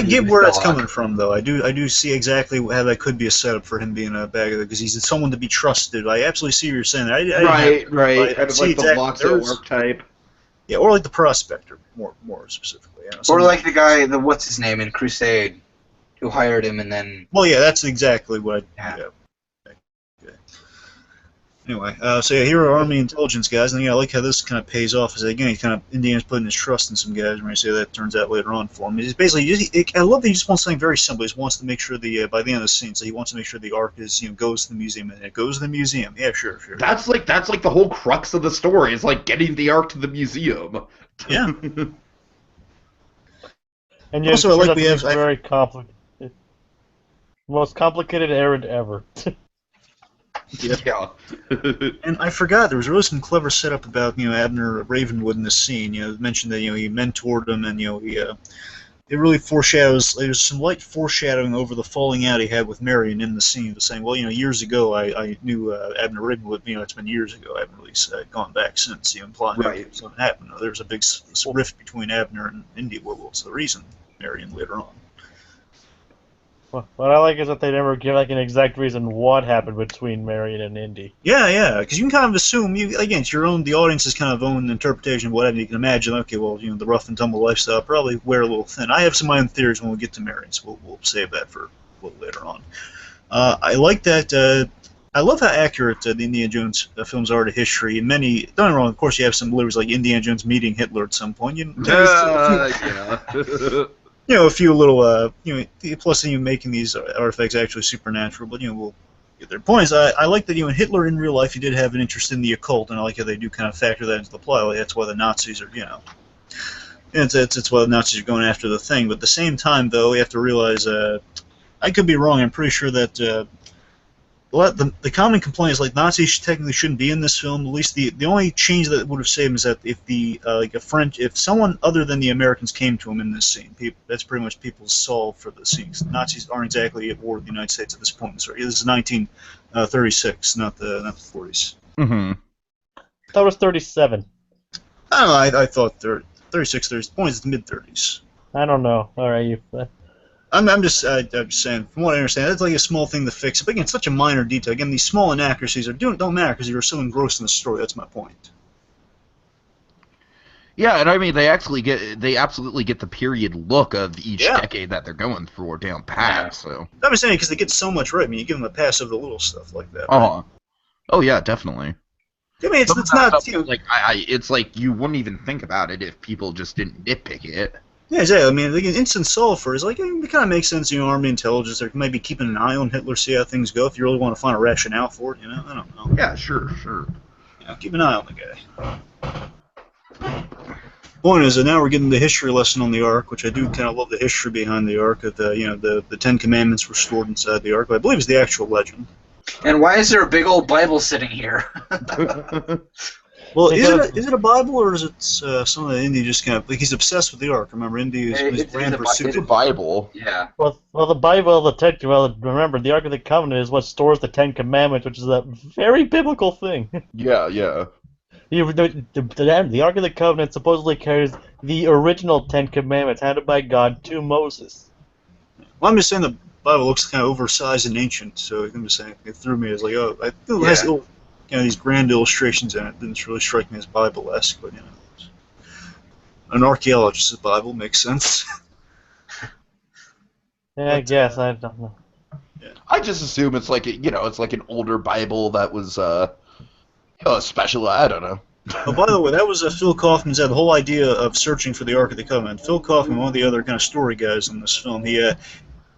Speaker 2: get where that's coming from, though. I do see exactly how that could be a setup for him being a bad guy, because he's someone to be trusted. I absolutely see what you're saying.
Speaker 1: Right. Kind of like the Lotso archetype.
Speaker 2: Yeah, or like the Prospector, more specifically. Yeah,
Speaker 3: or like the guy, what's his name in Crusade, who hired him and then...
Speaker 2: Well, yeah, that's exactly what I... Yeah. Okay. Anyway, so yeah, here are Army intelligence guys, and yeah, I like how this kind of pays off. Is that, again, Indiana's putting his trust in some guys, when I say that turns out later on for him. He's basically, I love that he just wants something very simple. He just wants to make sure by the end of the scene, so he wants to make sure the Ark is, goes to the museum, and it goes to the museum. Yeah, sure.
Speaker 1: That's like the whole crux of the story, is like getting the Ark to the museum.
Speaker 2: Yeah.
Speaker 4: And also, I like we have very complicated. Most complicated errand ever.
Speaker 1: Yeah.
Speaker 2: And I forgot there was really some clever setup about Abner Ravenwood in this scene. It mentioned that he mentored him, and it really foreshadows. There's some light foreshadowing over the falling out he had with Marion in the scene, saying, well, years ago I knew Abner Ravenwood. It's been years ago. I haven't really gone back since. Implying that something happened. There's a big rift between Abner and Indy. What was the reason? Marion later on.
Speaker 4: What I like is that they never give like an exact reason what happened between Marion and Indy.
Speaker 2: Yeah, because you can kind of assume, again, it's your own, the audience's kind of own interpretation of whatever. You can imagine, okay, well, the rough and tumble lifestyle probably wear a little thin. I have some of my own theories when we get to Marion, so we'll save that for a little later on. I like that. I love how accurate the Indiana Jones films are to history. And don't get me wrong, of course, you have some lyrics like Indiana Jones meeting Hitler at some point. A few little, plus you making these artifacts actually supernatural, but, we'll get their points. I like that, Hitler in real life, he did have an interest in the occult, and I like how they do kind of factor that into the plot. Like, that's why the Nazis are, it's why the Nazis are going after the thing. But at the same time, though, we have to realize, I could be wrong, I'm pretty sure that, the common complaint is like Nazis technically shouldn't be in this film. At least the only change that would have saved him is that if if someone other than the Americans came to him in this scene, that's pretty much people's solve for the scene. Nazis aren't exactly at war with the United States at this point. Sorry, this is 1936, not the 40s.
Speaker 1: Mm-hmm.
Speaker 4: That was 37.
Speaker 2: I don't know. I thought 36, 30 points. It's the mid 30s.
Speaker 4: I don't know. All right, you.
Speaker 2: I'm just saying, from what I understand, that's like a small thing to fix. But again, it's such a minor detail. Again, these small inaccuracies don't matter because you're so engrossed in the story. That's my point.
Speaker 1: Yeah, and I mean, they absolutely get the period look of each decade that they're going for down pat. Yeah. So
Speaker 2: I'm just saying because they get so much right. I mean, you give them a pass over the little stuff like that.
Speaker 1: Right? Oh yeah, definitely.
Speaker 2: I mean, it's not
Speaker 1: it's like you wouldn't even think about it if people just didn't nitpick it.
Speaker 2: Yeah, exactly. I mean, the instant solve for it is like, it kind of makes sense, Army intelligence. They're maybe keeping an eye on Hitler, see how things go. If you really want to find a rationale for it, I don't know.
Speaker 1: Yeah, sure.
Speaker 2: Keep an eye on the guy. Point is, now we're getting the history lesson on the Ark, which I do kind of love the history behind the Ark. That the Ten Commandments were stored inside the Ark, but I believe it's the actual legend.
Speaker 3: And why is there a big old Bible sitting here?
Speaker 2: Well, is it a Bible or is it something that Indy just kind of like he's obsessed with the Ark? Remember, Indy is brand pursuit.
Speaker 1: It's a Bible.
Speaker 3: Yeah.
Speaker 4: Well, the Bible, remember, the Ark of the Covenant is what stores the Ten Commandments, which is a very biblical thing.
Speaker 1: Yeah.
Speaker 4: The Ark of the Covenant supposedly carries the original Ten Commandments handed by God to Moses.
Speaker 2: Well, I'm just saying the Bible looks kind of oversized and ancient, so I'm just saying it threw me as like, oh, it has these grand illustrations in it. Didn't really strike me as Bible-esque, but an archaeologist's Bible makes sense.
Speaker 4: Yeah, I guess I don't know.
Speaker 1: Yeah. I just assume it's like it's like an older Bible that was special. I don't know.
Speaker 2: Oh, by the way, that was Phil Kaufman's the whole idea of searching for the Ark of the Covenant. Phil Kaufman, one of the other kind of story guys in this film, he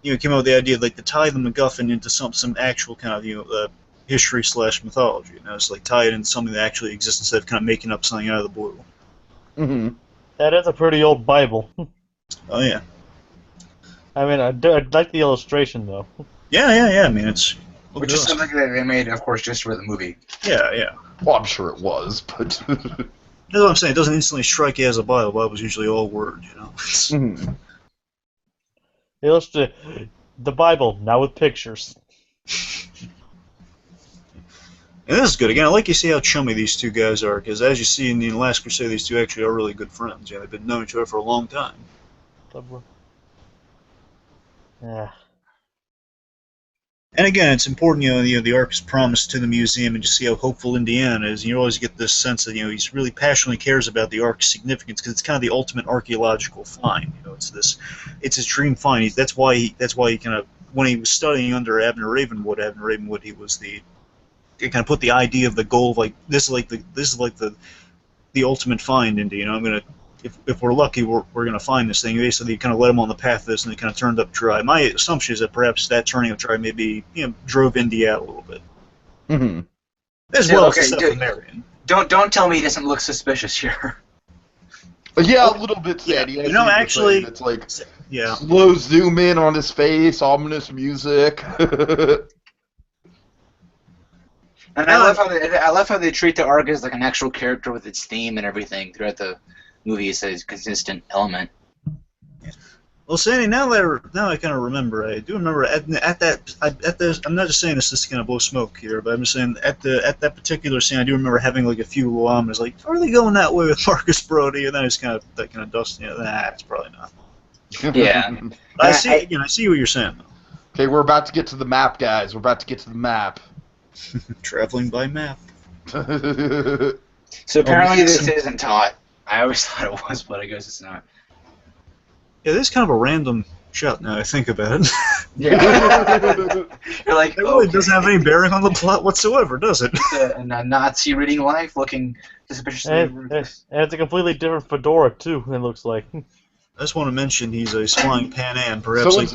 Speaker 2: came up with the idea like to tie the MacGuffin into some actual kind of history / mythology. You know, it's like tie it into something that actually exists instead of kind of making up something out of the blue.
Speaker 1: Mm-hmm.
Speaker 4: That is a pretty old Bible.
Speaker 2: Oh yeah.
Speaker 4: I mean, I like the illustration though.
Speaker 2: Yeah. I mean, it's
Speaker 3: Which is something that they made, of course, just for the movie.
Speaker 2: Yeah.
Speaker 1: Well, I'm sure it was, but
Speaker 2: That's what I'm saying. It doesn't instantly strike you as a Bible. The Bible's usually all word, you know.
Speaker 1: Mhm.
Speaker 4: The Bible now with pictures.
Speaker 2: And this is good. Again, I like you see how chummy these two guys are, because as you see in the Last Crusade, these two actually are really good friends. Yeah, they've been knowing each other for a long time.
Speaker 4: Yeah.
Speaker 2: And again, it's important, the Ark is promised to the museum, and just see how hopeful Indiana is. And you always get this sense that, he's really passionately cares about the Ark's significance, because it's kind of the ultimate archaeological find. It's his dream find. That's why he kind of, when he was studying under Abner Ravenwood, he was he kind of put the idea of the goal of this is like the ultimate find, Indy. I'm gonna. If we're lucky, we're going to find this thing. Basically, you kind of led him on the path of this, and it kind of turned up dry. My assumption is that perhaps that turning up dry maybe drove Indy out a little bit.
Speaker 1: Mm-hmm.
Speaker 2: As well as the Marion.
Speaker 3: Don't tell me he doesn't look suspicious here.
Speaker 1: Yeah, a little bit sad.
Speaker 2: Yeah, actually,
Speaker 1: it's like
Speaker 2: yeah,
Speaker 1: slow zoom in on his face, ominous music.
Speaker 3: And I love how they treat the Ark as like an actual character with its theme and everything throughout the movie. It's a consistent element.
Speaker 2: Well, Sandy, now I kind of remember. I do remember at this. I'm not just saying this to kind of blow smoke here, but I'm just saying at that particular scene, I do remember having like a few alarms. Like, are they going that way with Marcus Brody? And then it's kind of dusting. It's probably not.
Speaker 3: Yeah.
Speaker 2: I see what you're saying though.
Speaker 1: Okay, we're about to get to the map, guys. We're about to get to the map.
Speaker 2: Traveling by map.
Speaker 3: So apparently this isn't taught. I always thought it was, but I guess it's not.
Speaker 2: Yeah, this is kind of a random shot now I think about it.
Speaker 3: Yeah. You're like,
Speaker 2: it really doesn't have any bearing on the plot whatsoever, does it?
Speaker 3: A Nazi reading life looking suspiciously.
Speaker 4: And it's a completely different fedora too. It looks like.
Speaker 2: I just want to mention he's a flying Pan Am, perhaps.
Speaker 1: So in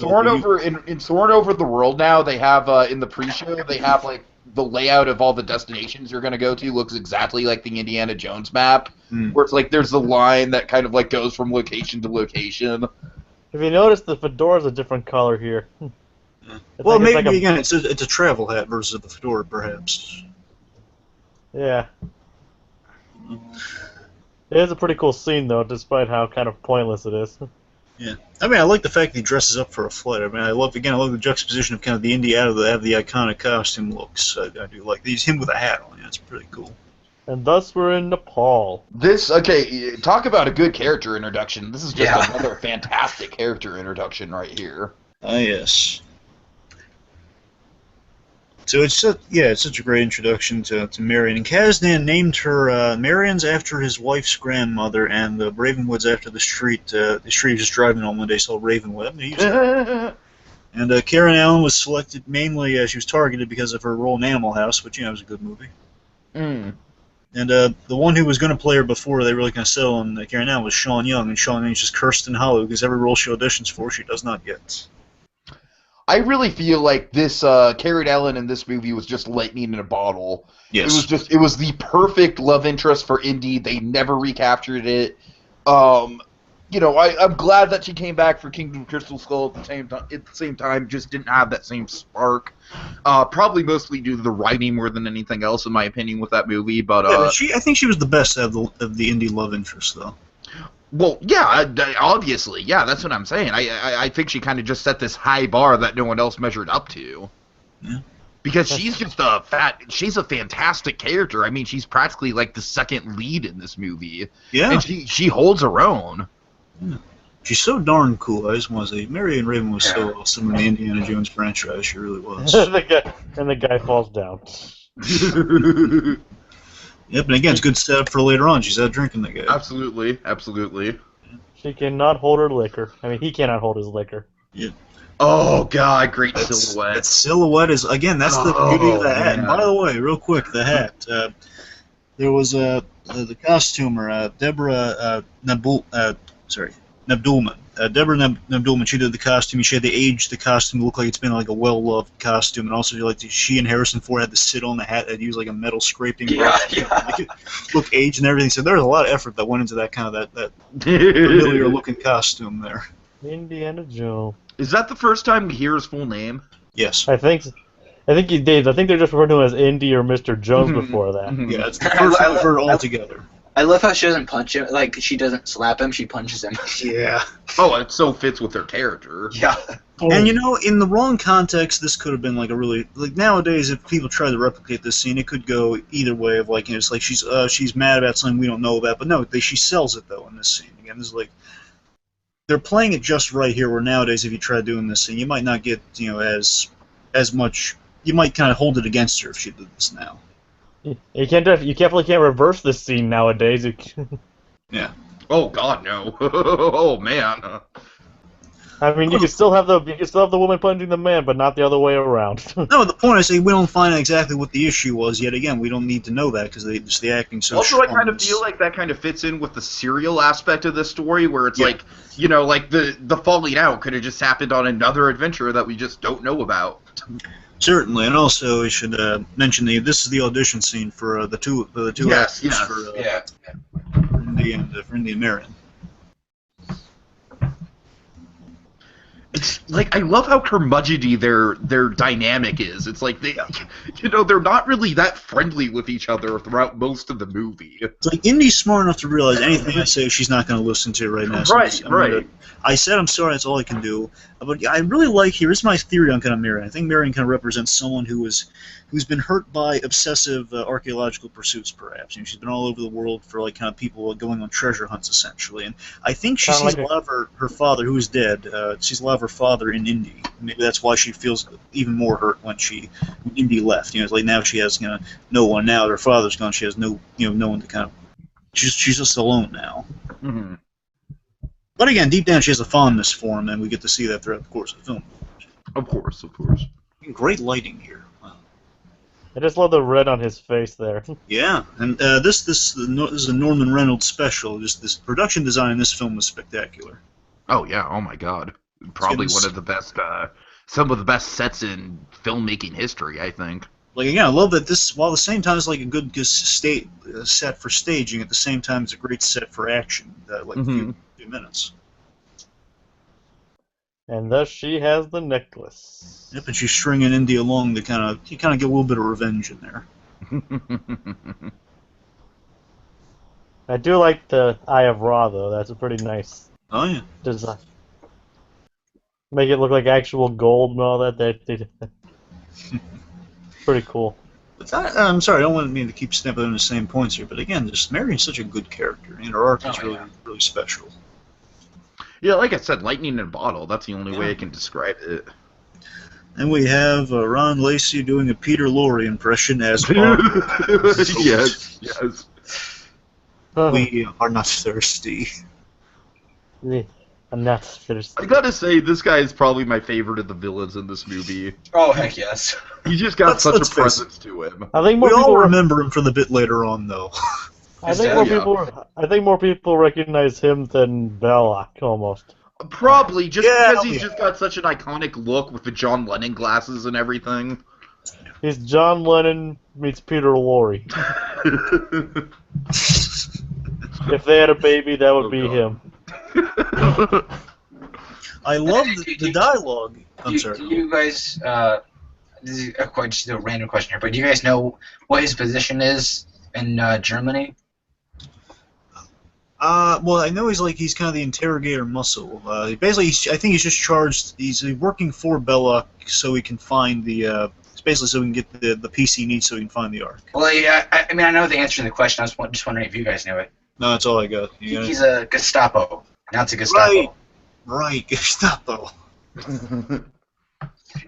Speaker 1: Soaring Over the World now, they have in the pre-show they have like the layout of all the destinations you're going to go to looks exactly like the Indiana Jones map, where it's like there's the line that kind of like goes from location to location.
Speaker 4: If you notice, the fedora's a different color here.
Speaker 2: Well, maybe again, it's a travel hat versus the fedora, perhaps.
Speaker 4: Yeah. It is a pretty cool scene, though, despite how kind of pointless it is.
Speaker 2: Yeah, I mean, I like the fact that he dresses up for a flight. I mean, I love the juxtaposition of kind of the Indy out of the iconic costume looks. I do like these him with a hat on. Yeah, it's pretty cool.
Speaker 4: And thus we're in Nepal.
Speaker 1: Talk about a good character introduction. This is just another fantastic character introduction right here.
Speaker 2: Ah, yes. So it's such a great introduction to Marion. And Kazdan named her Marion's after his wife's grandmother, and the Ravenwood's after the street he was just driving on one day, saw Ravenwood. I mean, and Karen Allen was selected mainly, she was targeted because of her role in Animal House, which, was a good movie.
Speaker 1: Mm.
Speaker 2: And the one who was going to play her before they really kind of settled on Karen Allen was Sean Young, and Sean Young's just cursed in hollow because every role she auditions for, she does not get.
Speaker 1: I really feel like this Karen Allen in this movie was just lightning in a bottle.
Speaker 2: Yes.
Speaker 1: It was the perfect love interest for Indy. They never recaptured it. I'm glad that she came back for Kingdom of Crystal Skull at the same time, just didn't have that same spark. Probably mostly due to the writing more than anything else, in my opinion, with that movie. But
Speaker 2: I think she was the best of the Indy love interest, though.
Speaker 1: Well, yeah, obviously, yeah, that's what I'm saying. I think she kind of just set this high bar that no one else measured up to.
Speaker 2: Yeah.
Speaker 1: Because she's just she's a fantastic character. I mean, she's practically like the second lead in this movie.
Speaker 2: Yeah.
Speaker 1: And she holds her own.
Speaker 2: Yeah. She's so darn cool. I just want to say, Marion Raven was so awesome in the Indiana Jones franchise. She really was.
Speaker 4: the guy falls down.
Speaker 2: Yep, and again, it's good setup for later on. She's out drinking that guy.
Speaker 1: Absolutely, absolutely.
Speaker 4: She cannot hold her liquor. I mean, he cannot hold his liquor.
Speaker 2: Yeah.
Speaker 1: Oh, God, great silhouette.
Speaker 2: That silhouette is, again, that's the beauty of the hat. And by the way, real quick, the hat. There was the costumer, Deborah Nabdulman. Deborah Abdul, when she did the costume, she had to age the costume to look like it's been like a well-loved costume, and also like she and Harrison Ford had to sit on the hat and use like a metal scraping brush to make it look aged and everything. So there was a lot of effort that went into that kind of that familiar-looking costume there.
Speaker 4: Indiana Jones.
Speaker 1: Is that the first time we hear his full name?
Speaker 2: Yes.
Speaker 4: I think he did. I think they're just referring to him as Indy or Mr. Jones before that.
Speaker 2: Yeah, it's the first time I've heard it all together.
Speaker 3: I love how she doesn't punch him. Like, she doesn't slap him, she punches him.
Speaker 2: Yeah.
Speaker 1: Oh, it so fits with their character.
Speaker 3: Yeah.
Speaker 2: And you know, in the wrong context, this could have been like a really like nowadays. If people try to replicate this scene, it could go either way. Of like, you know, it's like she's mad about something we don't know about, but no, she sells it though in this scene. Again, this is like they're playing it just right here. Where nowadays, if you try doing this scene, you might not get as much. You might kind of hold it against her if she did this now.
Speaker 4: You definitely can't reverse this scene nowadays.
Speaker 2: Yeah.
Speaker 1: Oh God, no. Oh man.
Speaker 4: I mean, you can still have the woman punching the man, but not the other way around.
Speaker 2: No, the point is, we don't find out exactly what the issue was yet. Again, we don't need to know that because just the acting so.
Speaker 1: Also, I kind of feel like that kind of fits in with the serial aspect of this story, where it's like, you know, like the falling out could have just happened on another adventure that we just don't know about.
Speaker 2: Certainly, and also we should mention this is the audition scene for the two actors for Indy and Marion.
Speaker 1: It's like I love how curmudgeony their dynamic is. It's like they're not really that friendly with each other throughout most of the movie.
Speaker 2: It's like Indy's smart enough to realize anything I say she's not going to listen to right now. So
Speaker 1: Right.
Speaker 2: I said I'm sorry. That's all I can do. But I really like here's my theory on kind of Marion. I think Marion kind of represents someone who's been hurt by obsessive archaeological pursuits, perhaps. You know, she's been all over the world for like kind of people going on treasure hunts, essentially. And I think she sees a lot of her father, who is dead. Sees a lot of her father in Indy. Maybe that's why she feels even more hurt when Indy left. You know, it's like now she has no one. Now that her father's gone, she has no one to kind of. She's just alone now.
Speaker 1: Mm-hmm.
Speaker 2: But again, deep down, she has a fondness for him, and we get to see that throughout the course of the film.
Speaker 1: Of course.
Speaker 2: Great lighting here. Wow.
Speaker 4: I just love the red on his face there.
Speaker 2: Yeah, and this is a Norman Reynolds special. Just this production design in this film was spectacular.
Speaker 1: Oh yeah. Oh my God. Probably one of the best, some of the best sets in filmmaking history, I think.
Speaker 2: Like again, I love that this, while at the same time it's like a good set for staging, at the same time it's a great set for action. Like a few minutes.
Speaker 4: And thus she has the necklace.
Speaker 2: Yep, and she's stringing Indy along to you kind of get a little bit of revenge in there.
Speaker 4: I do like the Eye of Ra though. That's a pretty nice design. Make it look like actual gold and all that. Pretty cool.
Speaker 2: But I'm sorry, I don't want me to keep snapping on the same points here, but again, just Marion's such a good character, and her arc is really special.
Speaker 1: Yeah, like I said, lightning in a bottle. That's the only way I can describe it.
Speaker 2: And we have Ron Lacey doing a Peter Lorre impression as Mark.
Speaker 1: Yes.
Speaker 2: We are not thirsty.
Speaker 4: I'm not thirsty.
Speaker 1: I gotta say, this guy is probably my favorite of the villains in this movie.
Speaker 3: Oh, heck yes.
Speaker 1: He just got such a presence to him.
Speaker 4: I think
Speaker 2: we all remember him from the bit later on, though.
Speaker 4: I think more people recognize him than Belloc, almost.
Speaker 1: Probably, just because he's just got such an iconic look with the John Lennon glasses and everything.
Speaker 4: He's John Lennon meets Peter Lorre. If they had a baby, that would be him.
Speaker 2: I love the dialogue. I'm sorry.
Speaker 3: Do you guys, this is just a random question here, but do you guys know what his position is in Germany?
Speaker 2: Well, I know he's kind of the interrogator muscle. Basically, I think he's just charged. He's working for Belloc so he can find the. Basically, so we can get the piece he needs so he can find the Ark.
Speaker 3: Well, yeah, I mean, I know the answer to the question. I was just wondering if you guys knew it.
Speaker 2: No, that's all I got.
Speaker 3: He's a Gestapo. Now it's a Gestapo.
Speaker 2: Right, Gestapo.
Speaker 3: And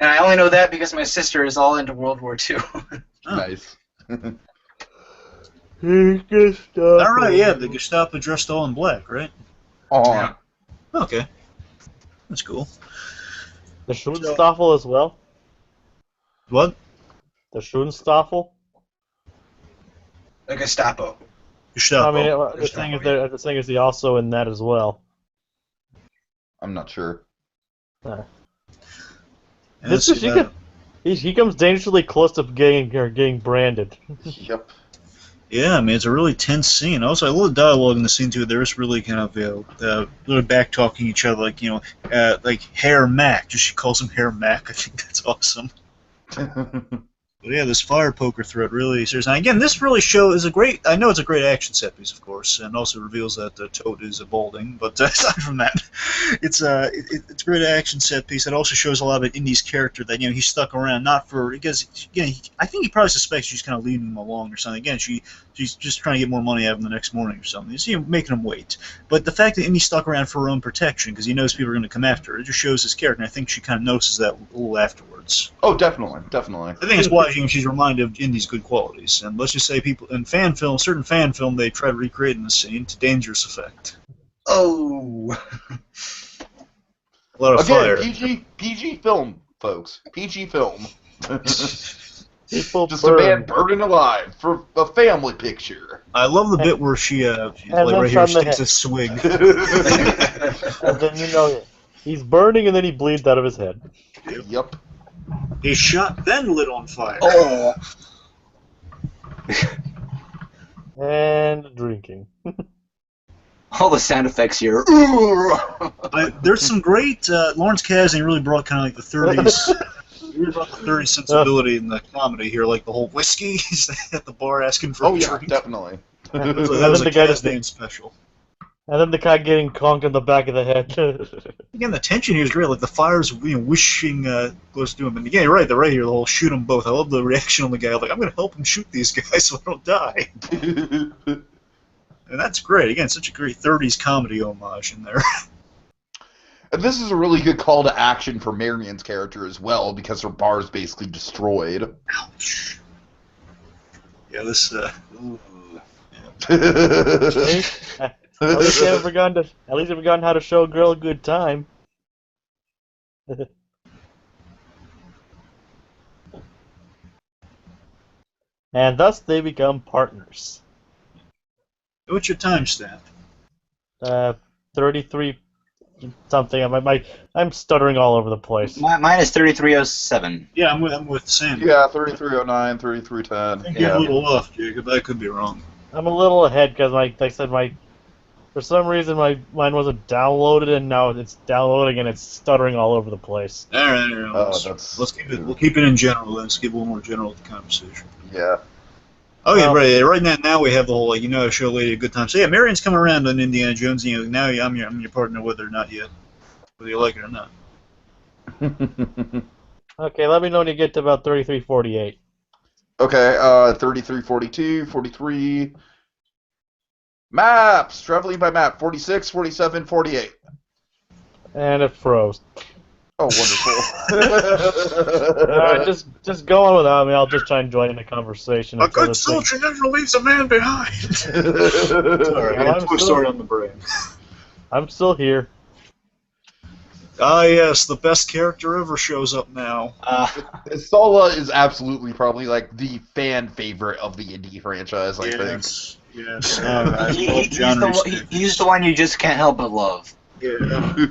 Speaker 3: I only know that because my sister is all into World War II.
Speaker 1: Nice.
Speaker 2: All right, yeah, the Gestapo dressed all in black, right?
Speaker 1: Yeah.
Speaker 2: Okay, that's cool.
Speaker 4: The Schoenstaffel as well.
Speaker 2: What?
Speaker 4: The Schoenstaffel.
Speaker 3: The Gestapo.
Speaker 2: Gestapo.
Speaker 4: I mean, the thing is, he also in that as well.
Speaker 1: I'm not sure.
Speaker 4: This is he comes dangerously close to getting branded.
Speaker 1: Yep.
Speaker 2: Yeah, I mean, it's a really tense scene. Also, I love the dialogue in the scene, too. There's really kind of, really back-talking each other, like, like Hair Mac. Just she calls him Hair Mac. I think that's awesome. But yeah, this fire poker threat really seriously. And again, this really is a great. I know it's a great action set piece, of course, and also reveals that Toad is balding. But aside from that, it's a great action set piece. It also shows a lot of Indy's character that he's stuck around not for because I think he probably suspects she's kind of leading him along or something. Again, she's just trying to get more money out of him the next morning or something. He's making him wait. But the fact that Indy's stuck around for her own protection because he knows people are going to come after her, it just shows his character. And I think she kind of notices that a little afterwards.
Speaker 1: Oh, definitely. I
Speaker 2: think it's why she's reminded of Indy's good qualities. And let's just say people in certain fan film, they try to recreate in the scene to dangerous effect.
Speaker 1: Oh.
Speaker 2: A lot of fire.
Speaker 1: PG film, folks. PG film. Just
Speaker 4: burn.
Speaker 1: a man burning alive for a family picture.
Speaker 2: I love the bit where she's like right here, she takes a swig.
Speaker 4: And then he's burning and then he bleeds out of his head.
Speaker 1: Yep.
Speaker 2: He's shot, then lit on fire.
Speaker 3: Oh.
Speaker 4: And drinking.
Speaker 3: All the sound effects here.
Speaker 2: There's some great Lawrence Kasdan really brought kind of like the 30s. He really brought the 30s sensibility in the comedy here, like the whole whiskey. He's at the bar asking for a drink.
Speaker 1: Definitely.
Speaker 2: That was a Kasdan special.
Speaker 4: And then the guy getting conked in the back of the head.
Speaker 2: Again, the tension here is great. Like the fire's wishing close to him. And again, you're right. They're right here. The whole shoot them both. I love the reaction on the guy. Like, I'm going to help him shoot these guys so I don't die. And that's great. Again, such a great 30s comedy homage in there.
Speaker 1: And this is a really good call to action for Marion's character as well, because her bar is basically destroyed.
Speaker 2: Ouch. Yeah, this.
Speaker 4: At least they've forgotten how to show a girl a good time. And thus they become partners.
Speaker 2: What's your timestamp?
Speaker 4: 33 something. I'm stuttering all over the place.
Speaker 3: Mine is 3307.
Speaker 2: Yeah, I'm with Sandy.
Speaker 1: Yeah, 3309, 3310.
Speaker 2: I think you're a little off, Jacob. I could be wrong.
Speaker 4: I'm a little ahead because, like I said, for some reason mine wasn't downloaded, and now it's downloading and it's stuttering all over the place.
Speaker 2: All right. Let's keep it. We'll keep it in general. Let's give a little more general conversation.
Speaker 1: Yeah.
Speaker 2: Okay, right now we have the whole show lady a good time. So yeah, Marion's coming around on Indiana Jones. Now I'm your partner, whether or not yet, whether you like it or not.
Speaker 4: Okay, let me know when you get to about 3348.
Speaker 1: Okay, 3342, 43. Maps! Traveling by map. 46, 47, 48.
Speaker 4: And it froze.
Speaker 1: Oh, wonderful.
Speaker 4: Alright, just go on without me. I'll just try and join in the conversation.
Speaker 2: A good soldier never leaves a man behind. Sorry, I got Toy Story on the brain.
Speaker 4: I'm still here.
Speaker 2: Ah, yes, the best character ever shows up now.
Speaker 1: Sala is absolutely probably like the fan favorite of the Indy franchise, I think.
Speaker 2: Yes.
Speaker 3: He's the one you just can't help but love.
Speaker 2: Yeah.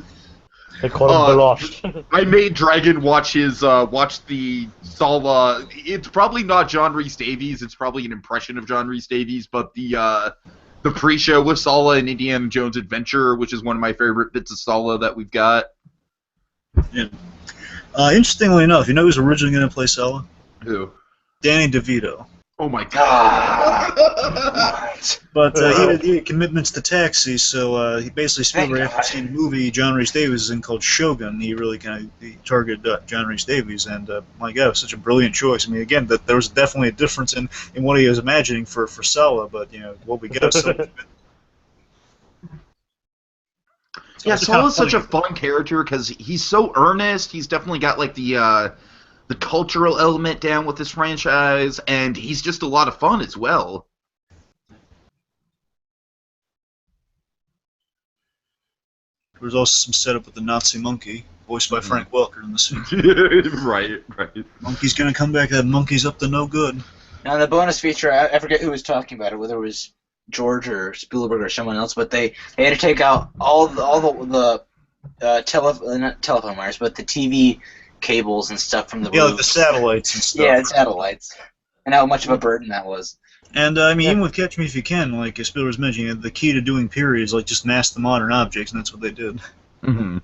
Speaker 4: They call him Lost.
Speaker 1: I made Dragon watch the Sala. It's probably not John Rhys Davies. It's probably an impression of John Rhys Davies, but the pre-show with Sala and Indiana Jones Adventure, which is one of my favorite bits of Sala that we've got.
Speaker 2: Yeah. Interestingly enough, you know who's originally going to play Sala?
Speaker 1: Who?
Speaker 2: Danny DeVito.
Speaker 1: Oh my god!
Speaker 2: But he had commitments to Taxi, so he basically Spielberg, after seeing the movie John Rhys Davies is in called Shogun, he really targeted John Rhys Davies, and my God, it was such a brilliant choice. I mean, again, there was definitely a difference in what he was imagining for Sala, but what we got.
Speaker 1: Yeah, Sala's such a fun character because he's so earnest. He's definitely got like the cultural element down with this franchise, and he's just a lot of fun as well.
Speaker 2: There's also some setup with the Nazi monkey, voiced by Frank Welker in the scene.
Speaker 1: Right.
Speaker 2: Monkey's gonna come back. That monkey's up to no good.
Speaker 3: Now, in the bonus feature, I forget who was talking about it, whether it was George or Spielberg or someone else, but they had to take out all the not telephone wires, but the TV cables and stuff from the
Speaker 2: Yeah, like the
Speaker 3: roofs.
Speaker 2: satellites and stuff.
Speaker 3: Yeah, satellites. And how much of a burden that was.
Speaker 2: And I mean, even with Catch Me If You Can, like Spielberg's mentioning, the key to doing period is like just mask the modern objects, and that's what they did.
Speaker 1: Mm-hmm.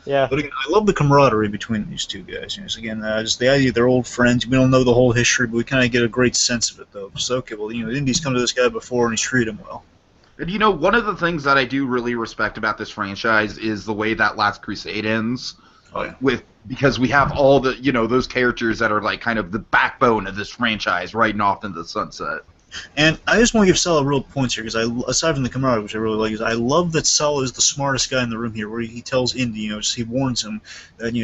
Speaker 4: Yeah.
Speaker 2: But again, I love the camaraderie between these two guys. You know, so again, just the idea they're old friends. We don't know the whole history, but we kind of get a great sense of it, though. So okay, well, Indy's come to this guy before, and he's treated him well.
Speaker 1: And one of the things that I do really respect about this franchise is the way that Last Crusade ends.
Speaker 2: Oh yeah.
Speaker 1: Because we have all the those characters that are like kind of the backbone of this franchise riding off into the sunset.
Speaker 2: And I just want to give Sal real points here, because aside from the camaraderie, which I really like, is I love that Sal is the smartest guy in the room here, where he tells Indy, he warns him that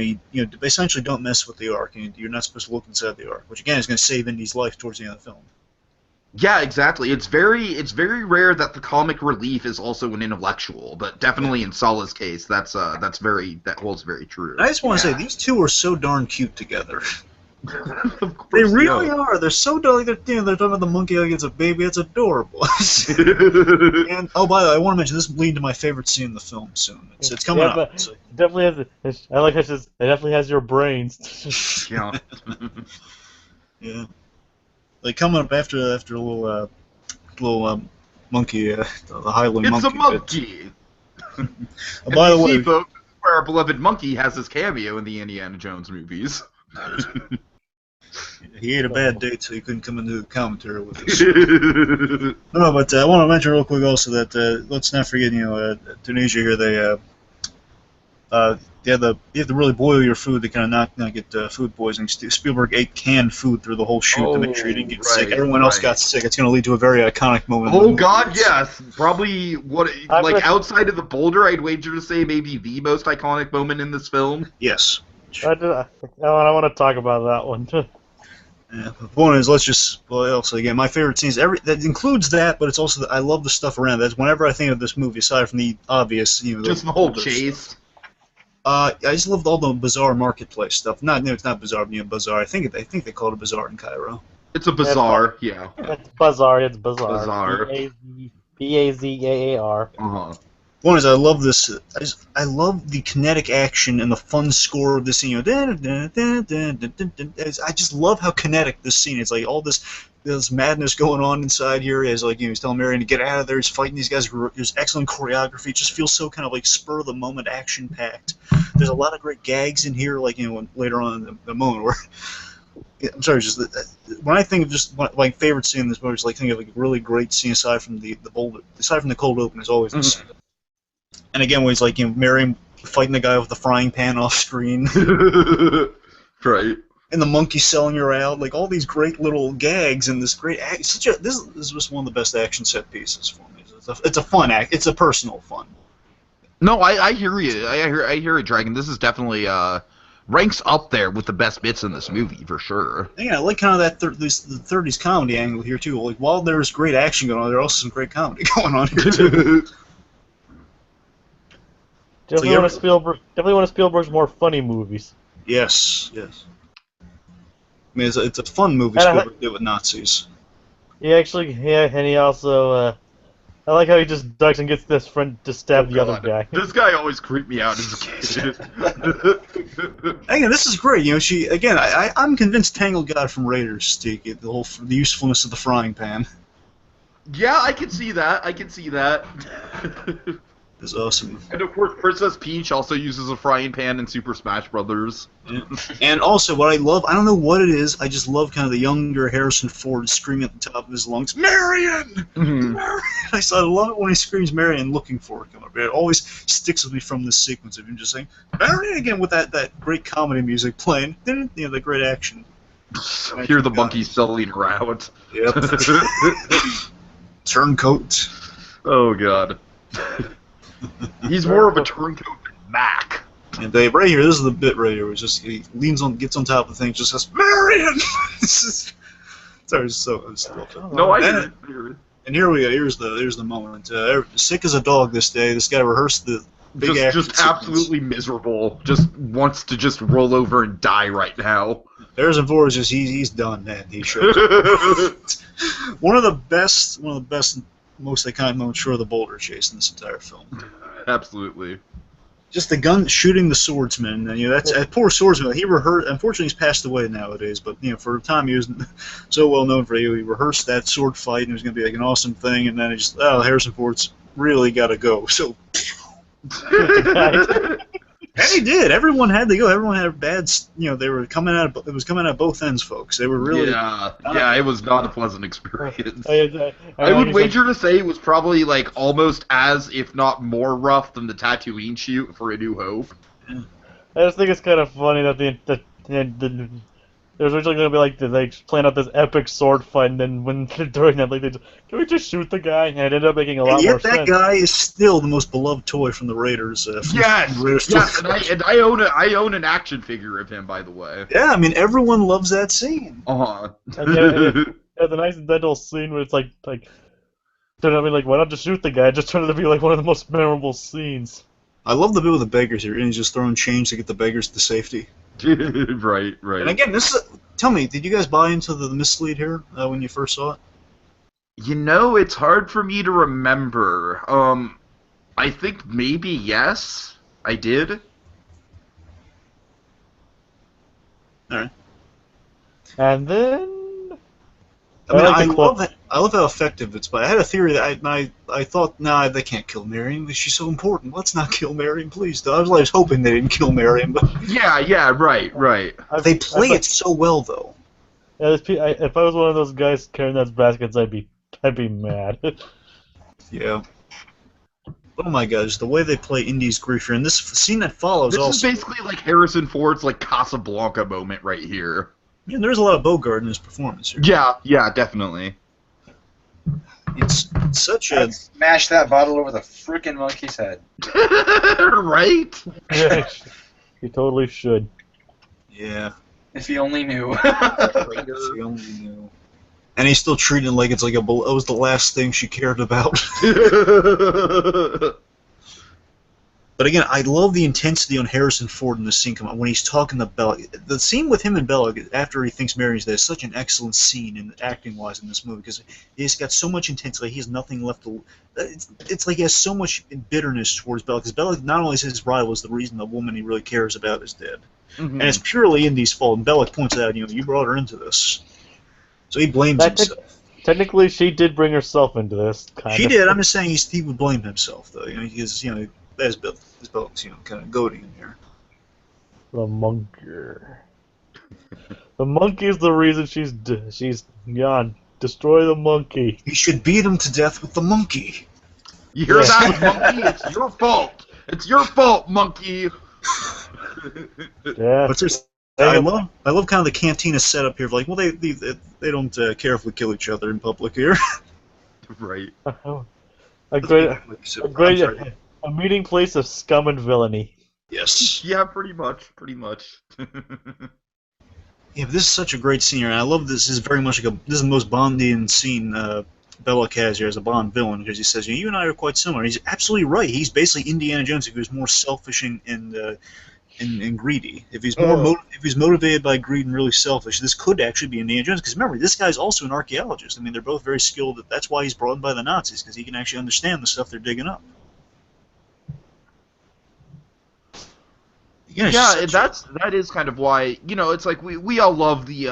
Speaker 2: essentially don't mess with the Ark. You're not supposed to look inside the Ark, which again is going to save Indy's life towards the end of the film.
Speaker 1: Yeah, exactly. It's very rare that the comic relief is also an intellectual, but definitely in Sal's case, that holds very true.
Speaker 2: I just want to say these two are so darn cute together.
Speaker 1: Of course,
Speaker 2: They really are. They're so darn. They're talking about the monkey like it's a baby. It's adorable. And by the way, I want to mention this leading to my favorite scene in the film soon. It's coming up.
Speaker 4: But it definitely has. I like how it says, it definitely has your brains.
Speaker 1: Yeah.
Speaker 2: Yeah. Like coming up after a little monkey, the Highland
Speaker 1: It's
Speaker 2: monkey.
Speaker 1: a monkey.
Speaker 2: By the way,
Speaker 1: folks, where our beloved monkey has his cameo in the Indiana Jones movies.
Speaker 2: he ate a bad date, so he couldn't come into the commentary with us. No, but I want to mention real quick also that let's not forget, Tunisia here. You have to really boil your food to kind of not get food poisoning. Spielberg ate canned food through the whole shoot to make sure he didn't get sick. Everyone else got sick. It's going to lead to a very iconic moment.
Speaker 1: Oh God, yes! Probably outside of the boulder, I'd wager to say maybe the most iconic moment in this film.
Speaker 2: Yes.
Speaker 4: I want to talk about that one.
Speaker 2: Yeah, the point is, also again, my favorite scenes, that includes that, but it's also I love the stuff around that. Whenever I think of this movie, aside from the obvious,
Speaker 1: just the whole chase.
Speaker 2: I just loved all the bizarre marketplace stuff. It's not bizarre, bazaar. I think they call it a bazaar in Cairo.
Speaker 1: It's a bazaar, yeah.
Speaker 4: It's bazaar. It's bazaar.
Speaker 1: Bazaar.
Speaker 4: B-A-Z-A-A-R.
Speaker 1: Uh-huh.
Speaker 2: One is I love this. I love the kinetic action and the fun score of this scene. I just love how kinetic this scene is. Like all this madness going on inside here. As he's telling Marion to get out of there. He's fighting these guys. There's excellent choreography. It just feels so kind of like spur of the moment, action packed. There's a lot of great gags in here. Later on in the moment where. I'm sorry, when I think of just my favorite scene in this movie, is think of a really great scene aside from the boulder, aside from the cold open, is always this scene. And again, when he's Mary fighting the guy with the frying pan off screen.
Speaker 1: Right.
Speaker 2: And the monkey selling her out, all these great little gags and this great act. This is just one of the best action set pieces for me. It's a fun act. It's a personal fun.
Speaker 1: No, I hear you. I hear it, Dragon. This is definitely ranks up there with the best bits in this movie for sure.
Speaker 2: Yeah, I like kind of that the 30s comedy angle here too. While there's great action going on, there's also some great comedy going on here too.
Speaker 4: Definitely one of Spielberg's more funny movies.
Speaker 2: Yes. I mean, it's a fun movie Spielberg did with Nazis.
Speaker 4: And he also, I like how he just ducks and gets this friend to stab the other guy.
Speaker 1: This guy always creeped me out as a kid.
Speaker 2: Again, this is great. I'm convinced Tangle got it from Raiders, Tiki, the usefulness of the frying pan.
Speaker 1: Yeah, I can see that.
Speaker 2: It's awesome.
Speaker 1: And of course, Princess Peach also uses a frying pan in Super Smash Brothers.
Speaker 2: Yeah. And also, what I love, I don't know what it is, I just love kind of the younger Harrison Ford screaming at the top of his lungs, Marion!
Speaker 1: Mm-hmm.
Speaker 2: Marion! I love it when he screams Marion looking for her. It always sticks with me from this sequence of him just saying, Marion! Again, with that great comedy music playing, the great action.
Speaker 1: Hear the monkey selling around.
Speaker 2: Yep. Turncoat.
Speaker 1: Oh, God. He's more of a turncoat than Mac.
Speaker 2: And Dave, right here, this is the bit right here, where he gets on top of the thing, just says, Marion! Sorry, it's so
Speaker 1: No, I hear it.
Speaker 2: And here we go. Here's the moment. Sick as a dog this day. This guy rehearsed the big action
Speaker 1: just absolutely miserable. Just wants to just roll over and die right now.
Speaker 2: Harrison Ford is he's done, man. He shows one of the best, most iconic moments, sure, the boulder chase in this entire film.
Speaker 1: Absolutely.
Speaker 2: Just the gun shooting the swordsman. And, that's that poor swordsman. He rehearsed. Unfortunately, he's passed away nowadays. But for a time, he was so well known for. He rehearsed that sword fight, and it was going to be like an awesome thing. And then Harrison Ford's really got to go. So. And he did. Everyone had to go. Everyone had bad. They were coming out. It was coming out both ends, folks. They were really.
Speaker 1: Yeah. It was not a pleasant experience.
Speaker 4: I
Speaker 1: would wager to say it was probably like almost as, if not more, rough than the Tatooine shoot for A New Hope.
Speaker 2: Yeah.
Speaker 4: I just think it's kind of funny that there's originally going to be like they plan out this epic sword fight, and then when during that, like, can we just shoot the guy? And it ended up making a lot more sense.
Speaker 2: And yet that guy is still the most beloved toy from the Raiders.
Speaker 1: Yes, and I own an action figure of him, by the way.
Speaker 2: Yeah, I mean everyone loves that scene.
Speaker 1: And
Speaker 4: the nice incidental scene where it's like turned out to be like, why not just shoot the guy? It just turned out to be like one of the most memorable scenes.
Speaker 2: I love the bit with the beggars here, and he's just throwing change to get the beggars to safety.
Speaker 1: Right.
Speaker 2: And again, tell me, did you guys buy into the mislead here when you first saw it?
Speaker 1: It's hard for me to remember. I think maybe yes, I did.
Speaker 2: All right.
Speaker 4: And then
Speaker 2: I love how effective it's. But I had a theory that I thought, nah, they can't kill Marion. She's so important. Let's not kill Marion, please. I was hoping they didn't kill Marion, but
Speaker 1: yeah, right.
Speaker 2: They play it so well, though.
Speaker 4: Yeah, if I was one of those guys carrying those baskets, I'd be mad.
Speaker 2: Yeah. Oh my gosh, the way they play Indy's grief here, and this scene that follows.
Speaker 1: This is basically like Harrison Ford's like Casablanca moment right here.
Speaker 2: Yeah, there's a lot of Bogart in his performance here.
Speaker 1: Yeah, definitely.
Speaker 2: It's such a...
Speaker 3: Smash that bottle over the frickin' monkey's head.
Speaker 1: Right?
Speaker 4: Yeah, you totally should.
Speaker 2: Yeah.
Speaker 3: If he only knew.
Speaker 2: If he only knew. And he's still treating it like it's like it was the last thing she cared about. But again, I love the intensity on Harrison Ford in this scene. Come on, when he's talking to Bella, the scene with him and Bella after he thinks Mary's there is such an excellent scene in acting-wise in this movie because he's got so much intensity. He has nothing left to. It's like he has so much bitterness towards Bella because Bella not only is his rival, is the reason the woman he really cares about is dead, and it's purely Indy's fault. And Bella points out, you brought her into this, so he blames himself.
Speaker 4: Technically, she did bring herself into this.
Speaker 2: She did. I'm just saying he would blame himself though. Because as Bill's kind of goading him here.
Speaker 4: The monkey. The monkey is the reason she's gone. Destroy the monkey.
Speaker 2: You should beat him to death with the monkey.
Speaker 1: You hear that, monkey? It's your fault. It's your fault, monkey.
Speaker 4: Yeah.
Speaker 2: But I love kind of the cantina setup here. Like, well, they don't care if we kill each other in public here.
Speaker 1: Right.
Speaker 4: A meeting place of scum and villainy.
Speaker 2: Yes.
Speaker 1: Yeah, pretty much.
Speaker 2: Yeah, but this is such a great scene, and I love this. This is very much like this is the most Bondian scene Belloc has here as a Bond villain because he says, "You and I are quite similar." He's absolutely right. He's basically Indiana Jones if he was more selfish and greedy. If he's if he's motivated by greed and really selfish, this could actually be Indiana Jones. Because remember, this guy's also an archaeologist. I mean, they're both very skilled. That's why he's brought in by the Nazis because he can actually understand the stuff they're digging up.
Speaker 1: Yeah, that is kind of why it's like we all love the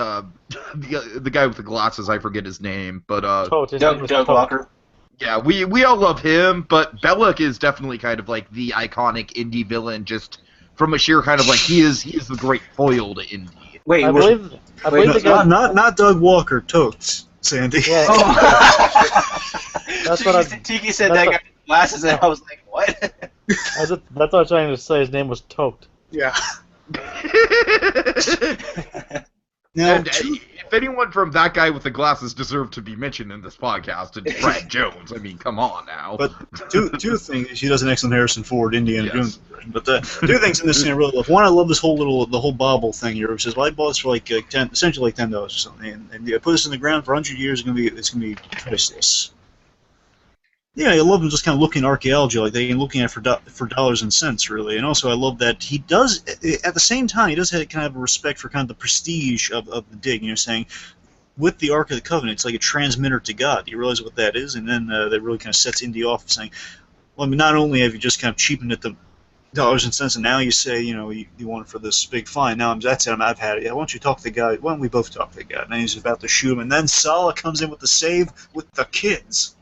Speaker 1: guy with the glasses. I forget his name, but
Speaker 3: Doug Walker.
Speaker 1: Yeah, we all love him, but Belloc is definitely kind of like the iconic indie villain, just from a sheer kind of like he is the great foil to indie.
Speaker 3: Wait,
Speaker 4: I believe the guy,
Speaker 2: not Doug Walker, Totes, Sandy.
Speaker 4: Yeah.
Speaker 3: That's what Tiki said that guy with glasses, and I was like, what?
Speaker 4: that's what I was trying to say. His name was Tote.
Speaker 2: Yeah.
Speaker 1: And if anyone from that guy with the glasses deserved to be mentioned in this podcast, it's Brad Jones. I mean, come on now.
Speaker 2: But two things. He does an excellent Harrison Ford Indiana Jones impression. But two things in this scene I really love. One, I love this the whole bauble thing here. It says, "Well, I bought this for essentially $10 or something, and I put this in the ground for 100 years. It's gonna be priceless." Yeah, I love him just kind of looking at archaeology, like they're looking at for dollars and cents, really. And also, I love that he does, at the same time, he does have kind of a respect for kind of the prestige of the dig. Saying, with the Ark of the Covenant, it's like a transmitter to God. You realize what that is? And then that really kind of sets Indy off, saying, well, I mean, not only have you just kind of cheapened it dollars and cents, and now you say, you want it for this big fine. Now that's it. I've had it. Yeah, why don't you talk to the guy? Why don't we both talk to the guy? And he's about to shoot him, and then Sala comes in with the save with the kids.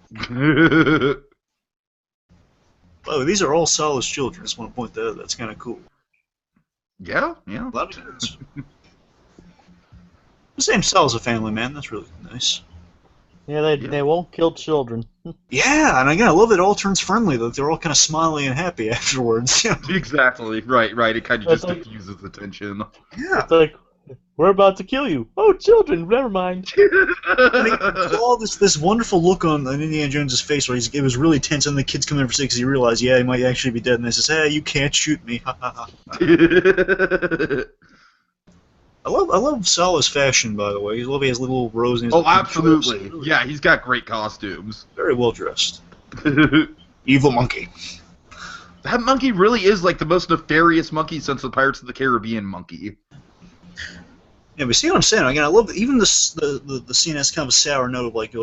Speaker 2: Oh, these are all Sala's children. I just want to point that out. That's kind of cool.
Speaker 1: Yeah.
Speaker 2: A lot of kids. The same Sala's a family man. That's really nice.
Speaker 4: Yeah, they won't kill children.
Speaker 2: Yeah, and again, I love that it all turns friendly. That they're all kind of smiley and happy afterwards.
Speaker 1: Exactly. Right. It kind of just diffuses the tension.
Speaker 2: Yeah.
Speaker 4: It's like, we're about to kill you. Oh, children, never mind.
Speaker 2: There's all this wonderful look on Indiana Jones's face where it was really tense, and the kids come in for six. He realized, he might actually be dead, and they says, "Hey, you can't shoot me." Ha ha ha. I love Sala's fashion, by the way. I love he has little rose in his.
Speaker 1: Oh, absolutely. Yeah, he's got great costumes.
Speaker 2: Very well dressed. Evil monkey.
Speaker 1: That monkey really is like the most nefarious monkey since the Pirates of the Caribbean monkey.
Speaker 2: Yeah, but see what I'm saying? Again, I love even the scene has kind of a sour note of like,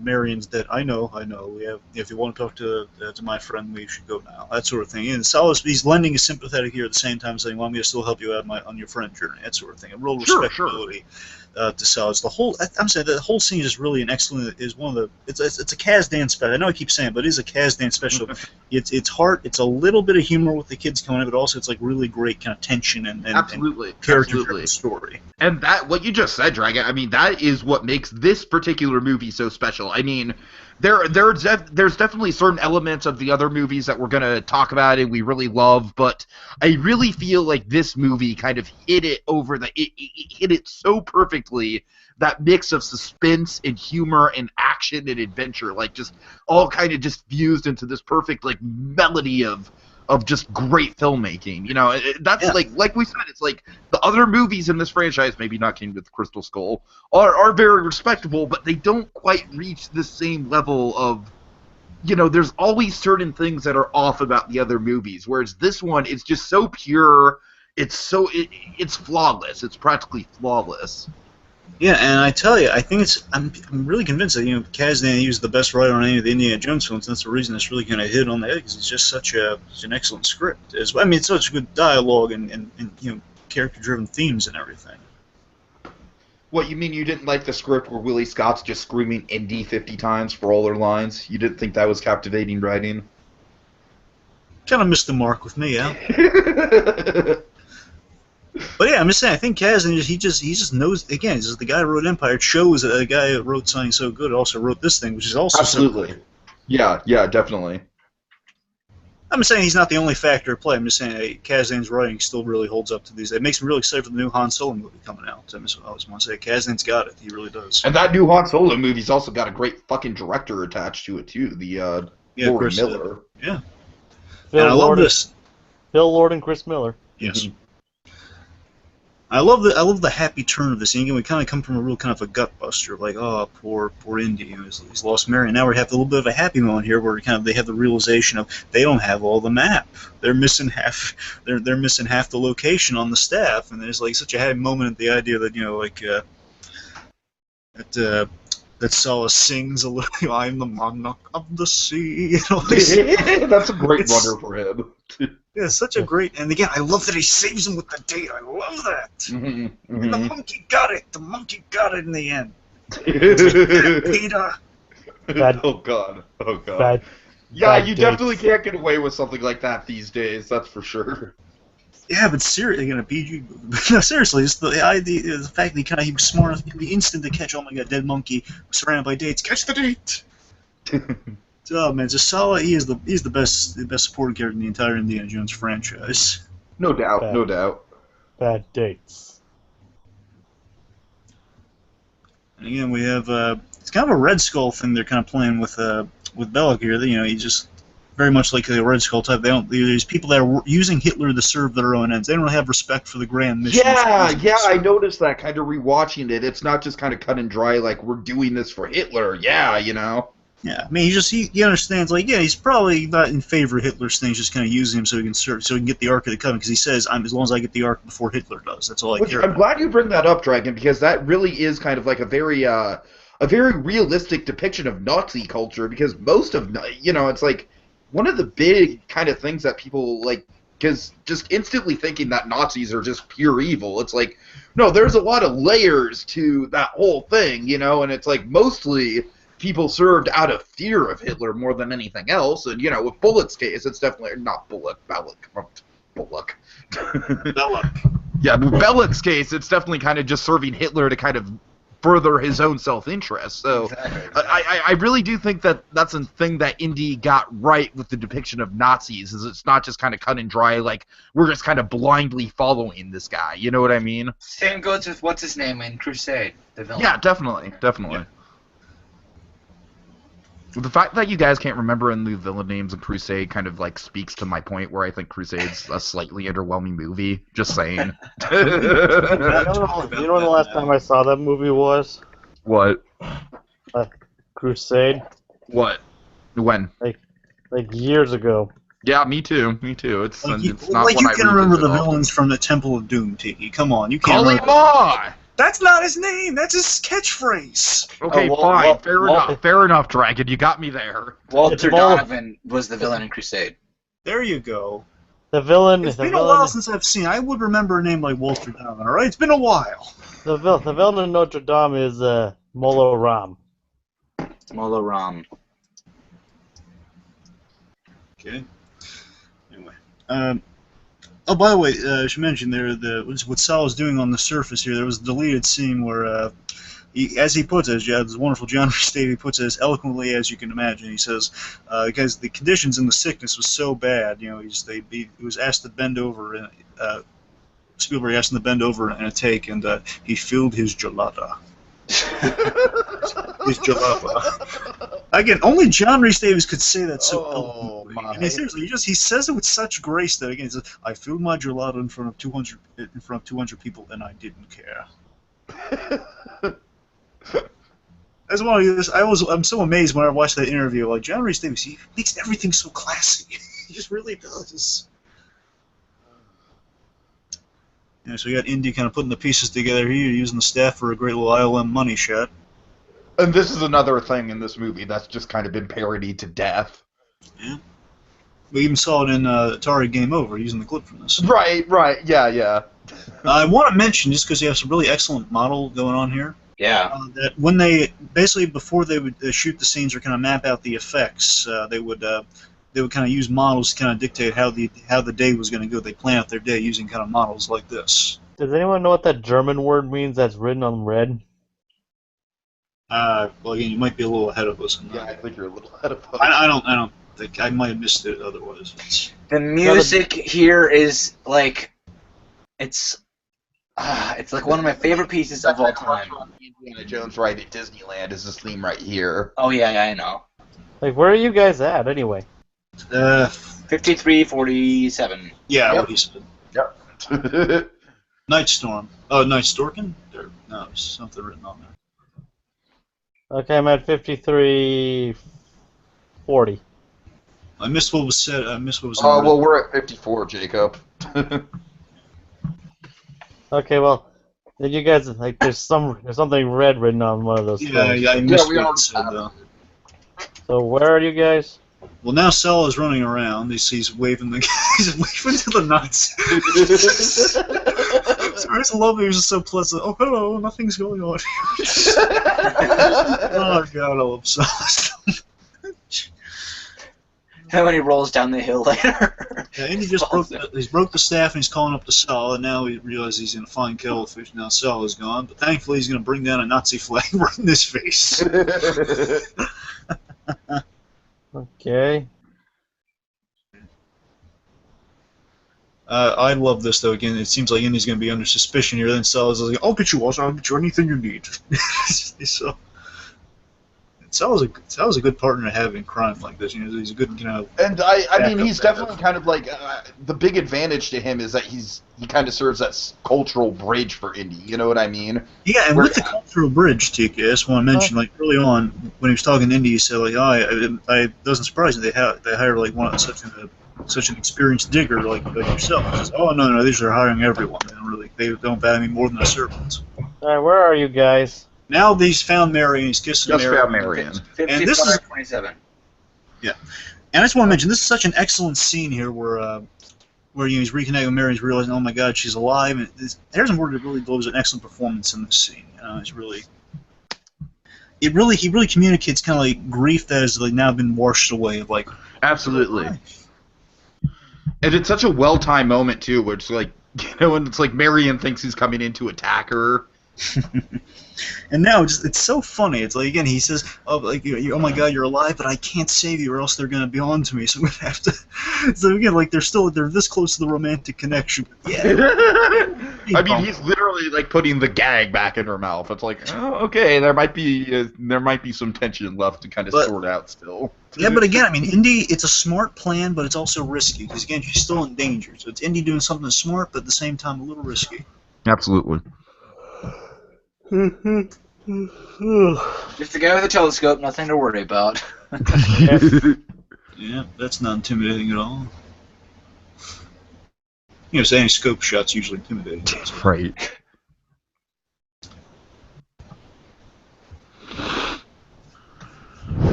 Speaker 2: Marion's dead. I know. We have. If you want to talk to my friend, we should go now. That sort of thing. And Sala's he's lending his sympathetic ear at the same time, saying, "Want me to still help you out on your friend journey?" That sort of thing. A real respectability to Sala's. I'm saying the whole scene is really an excellent. Is one of the. It's a Kazdan special. I know I keep saying, but it is a Kazdan special. It's hard. It's a little bit of humor with the kids coming in, but also it's like really great kind of tension and character-driven story.
Speaker 1: And that, what you just said, Dragon, I mean, that is what makes this particular movie so special. I mean, there's definitely certain elements of the other movies that we're going to talk about and we really love, but I really feel like this movie kind of hit it hit it so perfectly, that mix of suspense and humor and action and adventure, like just all kind of just fused into this perfect like melody of just great filmmaking. That's like we said, it's like the other movies in this franchise, maybe not King with Crystal Skull, are very respectable, but they don't quite reach the same level of, there's always certain things that are off about the other movies, whereas this one is just so pure, it's flawless, it's practically flawless.
Speaker 2: Yeah, and I tell you, I think I'm really convinced that Kazdan used the best writer on any of the Indiana Jones films, and that's the reason it's really kind of hit on the head, because it's just such an excellent script. It's such good dialogue and character-driven themes and everything.
Speaker 1: What, you mean you didn't like the script where Willie Scott's just screaming Indy 50 times for all their lines? You didn't think that was captivating writing?
Speaker 2: Kind of missed the mark with me, yeah. But yeah, I'm just saying, I think Kazdan, he just knows, again, the guy who wrote Empire. It shows that a guy who wrote something so good also wrote this thing, which is also
Speaker 1: absolutely.
Speaker 2: So good.
Speaker 1: Yeah, definitely.
Speaker 2: I'm just saying he's not the only factor at play. I'm just saying Kazdan's writing still really holds up to these. It makes me really excited for the new Han Solo movie coming out. I just want to say Kazdan's got it. He really does.
Speaker 1: And that new Han Solo movie's also got a great fucking director attached to it too. Lord Miller.
Speaker 2: Yeah.
Speaker 4: Phil
Speaker 2: and I love this.
Speaker 4: Phil Lord and Chris Miller.
Speaker 2: Yes. Mm-hmm. I love the happy turn of this. And again, we kind of come from a real kind of a gut buster, like, oh, poor Indy, he's lost Marion. Now we have a little bit of a happy moment here, where they have the realization of they don't have all the map. They're missing half. They're missing half the location on the staff, and there's like such a happy moment at the idea that that Sala sings a little. I'm the monarch of the sea.
Speaker 1: That's a great wonder for him.
Speaker 2: Yeah, such a great, and again, I love that he saves him with the date. I love that.
Speaker 1: Mm-hmm.
Speaker 2: And the monkey got it. The monkey got it in the end. Peter.
Speaker 1: Oh god.
Speaker 4: Bad
Speaker 1: you definitely can't get away with something like that these days. That's for sure.
Speaker 2: Yeah, but seriously, a PG. No, seriously, it's the idea, the fact that he was smart enough to be instant to catch. Oh my god, dead monkey surrounded by dates. Catch the date. Oh man, just Sala. He's the best supporting character in the entire Indiana Jones franchise.
Speaker 1: No doubt.
Speaker 4: Bad dates.
Speaker 2: And again, we have it's kind of a Red Skull thing they're kind of playing with Belloc here. He's just very much like the Red Skull type. There's people that are using Hitler to serve their own ends. They don't have respect for the grand mission.
Speaker 1: Yeah, I noticed that kind of rewatching it. It's not just kind of cut and dry like we're doing this for Hitler. Yeah,
Speaker 2: Yeah, I mean, he understands, like, yeah, he's probably not in favor of Hitler's things, just kind of using him so he can serve, so he can get the Ark of the Covenant, because he says, as long as I get the Ark before Hitler does, that's all I care about.
Speaker 1: I'm glad you bring that up, Dragon, because that really is kind of like a very realistic depiction of Nazi culture, because most of, it's like, one of the big kind of things that people, like, Because just instantly thinking that Nazis are just pure evil, it's like, no, there's a lot of layers to that whole thing, you know, and it's like mostly people served out of fear of Hitler more than anything else, and, you know, with Bullock's case, it's definitely, not Bullock, Bullock.
Speaker 2: Belloc.
Speaker 1: Yeah, with Bellock's case, it's definitely kind of just serving Hitler to kind of further his own self-interest. So
Speaker 3: Exactly.
Speaker 1: I really do think that that's a thing that Indy got right with the depiction of Nazis, is it's not just kind of cut and dry, like, we're just kind of blindly following this guy, you know what I mean?
Speaker 3: Same goes with what's his name in Crusade, the villain.
Speaker 1: Yeah, definitely.
Speaker 2: Yeah.
Speaker 1: The fact that you guys can't remember any of the villain names in Crusade kind of, like, speaks to my point where I think Crusade's a slightly underwhelming movie. Just saying.
Speaker 4: You know when the last time I saw that movie was?
Speaker 1: What?
Speaker 4: Crusade.
Speaker 1: What? When?
Speaker 4: Like years ago.
Speaker 1: Yeah, me too. It's
Speaker 2: Like,
Speaker 1: it's not
Speaker 2: like
Speaker 1: one
Speaker 2: you
Speaker 1: I
Speaker 2: can remember
Speaker 1: revisit
Speaker 2: the
Speaker 1: often.
Speaker 2: villains from the Temple of Doom, Tiki. Come on, you can't
Speaker 1: Kali
Speaker 2: remember.
Speaker 1: Ma!
Speaker 2: That's not his name. That's his catchphrase.
Speaker 1: Okay,
Speaker 3: Oh,
Speaker 1: fine.
Speaker 3: Wal-
Speaker 1: Fair enough, Dragon. You got me there.
Speaker 3: Walter
Speaker 4: Wal-
Speaker 3: Donovan was the villain in Crusade.
Speaker 2: There you go.
Speaker 4: The villain.
Speaker 2: It's
Speaker 4: the
Speaker 2: been a
Speaker 4: villain,
Speaker 2: while since I've seen. I would remember a name like Walter Donovan. All right, it's been a while.
Speaker 4: The villain in Notre Dame is Molo Ram.
Speaker 3: Molo Ram.
Speaker 2: Okay. Anyway. Oh, by the way, I should mention there what Sal was doing on the surface here. There was a deleted scene where, as he puts it, this wonderful John Rhys Davies puts it as eloquently as you can imagine. He says, because the conditions and the sickness was so bad, you know, he was asked to bend over, and Spielberg asked him to bend over in a take, and he filled his gelata. His jalapa. Again, only John Rhys Davies could say that so eloquently.
Speaker 1: my.
Speaker 2: I mean, seriously, he says it with such grace that again, he says, "I filled my gelato in front of 200 people, and I didn't care." That's one of these. I'm so amazed when I watch that interview. Like John Rhys Davies, he makes everything so classy. He just really does. Yeah, so you got Indy kind of putting the pieces together here, using the staff for a great little ILM money shot.
Speaker 1: And this is another thing in this movie that's just kind of been parodied to death.
Speaker 2: Yeah. We even saw it in Atari Game Over, using the clip from this.
Speaker 1: Right, yeah.
Speaker 2: I want to mention, just because you have some really excellent model going on here,
Speaker 3: Yeah.
Speaker 2: that when they, basically before they would shoot the scenes or kind of map out the effects, they would kind of use models to kind of dictate how the day was going to go. They plan out their day using kind of models like this.
Speaker 4: Does anyone know what that German word means that's written on red?
Speaker 2: Well, again, you might be a little ahead of us.
Speaker 1: Yeah, I think you're a little ahead of us.
Speaker 2: I don't think I might have missed it otherwise.
Speaker 3: The music here is like, it's like one of my favorite pieces of all time.
Speaker 1: Indiana Jones right at Disneyland is this theme right here.
Speaker 3: Oh yeah, I know.
Speaker 4: Like, where are you guys at anyway?
Speaker 3: 5347.
Speaker 2: Yeah,
Speaker 1: Yep.
Speaker 2: what he said.
Speaker 1: Yep.
Speaker 2: Night Storm. Oh, Night Storkin? No, there's something written on there.
Speaker 4: Okay, I'm at 5340.
Speaker 2: I missed what was said. I missed what was.
Speaker 1: Oh, well, we're at 54, Jacob.
Speaker 4: Okay, well, then you guys, like, there's something red written on one of those
Speaker 2: Yeah,
Speaker 4: things.
Speaker 2: yeah, I missed
Speaker 1: we
Speaker 2: what
Speaker 1: all
Speaker 2: it said though.
Speaker 4: So where are you guys?
Speaker 2: Well, now Sal is running around. He's waving he's waving to the nuts. So it's lovely. He was just so pleasant. Oh, hello. Nothing's going on. Oh God, I love Sal.
Speaker 3: And when he rolls down the hill later.
Speaker 2: Yeah, and he just broke the staff and he's calling up to Sal, and now he realizes he's going to find Kettlefish. Now Sal is gone, but thankfully he's going to bring down a Nazi flag right in his face.
Speaker 4: Okay.
Speaker 2: I love this though. Again, it seems like Indy's going to be under suspicion here. Then Sal is like, "I'll get you also. I'll get you anything you need." So. Sal's a good partner to have in crime like this. You know, he's a good, you know.
Speaker 1: And I mean, he's
Speaker 2: backup.
Speaker 1: definitely kind of like the big advantage to him is that he kind of serves that cultural bridge for Indy. You know what I mean?
Speaker 2: Yeah, and with the cultural bridge, Tiki, I just want to mention, like early on when he was talking to Indy, he said like, "I doesn't surprise me they hire like such an experienced digger like yourself." He says, "Oh no, these are hiring everyone. They don't bat me more than the servants."
Speaker 4: All right, where are you guys?
Speaker 2: Now he's found Mary and he's kissing
Speaker 1: Just
Speaker 2: Mary.
Speaker 1: found Marion.
Speaker 3: 5527.
Speaker 2: Yeah, and I just want to mention this is such an excellent scene here where where he's reconnecting with Mary, he's realizing, oh my God, she's alive. And Harrison Ford really delivers an excellent performance in this scene. It's really, he really communicates kind of like grief that has like now been washed away. Of like,
Speaker 1: absolutely. And it's such a well-timed moment too, where it's like, when it's like Marion thinks he's coming in to attack her.
Speaker 2: And now it's so funny. It's like, again, he says, "Oh, like, oh my God, you're alive, but I can't save you, or else they're gonna be on to me. So we have to." So again, like they're this close to the romantic connection. Yeah.
Speaker 1: I mean, he's literally like putting the gag back in her mouth. It's like, oh, okay, there might be some tension left to kind of sort out still.
Speaker 2: Yeah, but again, I mean, Indy, it's a smart plan, but it's also risky because again, she's still in danger. So it's Indy doing something smart, but at the same time a little risky.
Speaker 1: Absolutely.
Speaker 3: Just the guy with the telescope, nothing to worry about.
Speaker 2: Yeah, that's not intimidating at all. You know, saying scope shots usually intimidating.
Speaker 1: Right.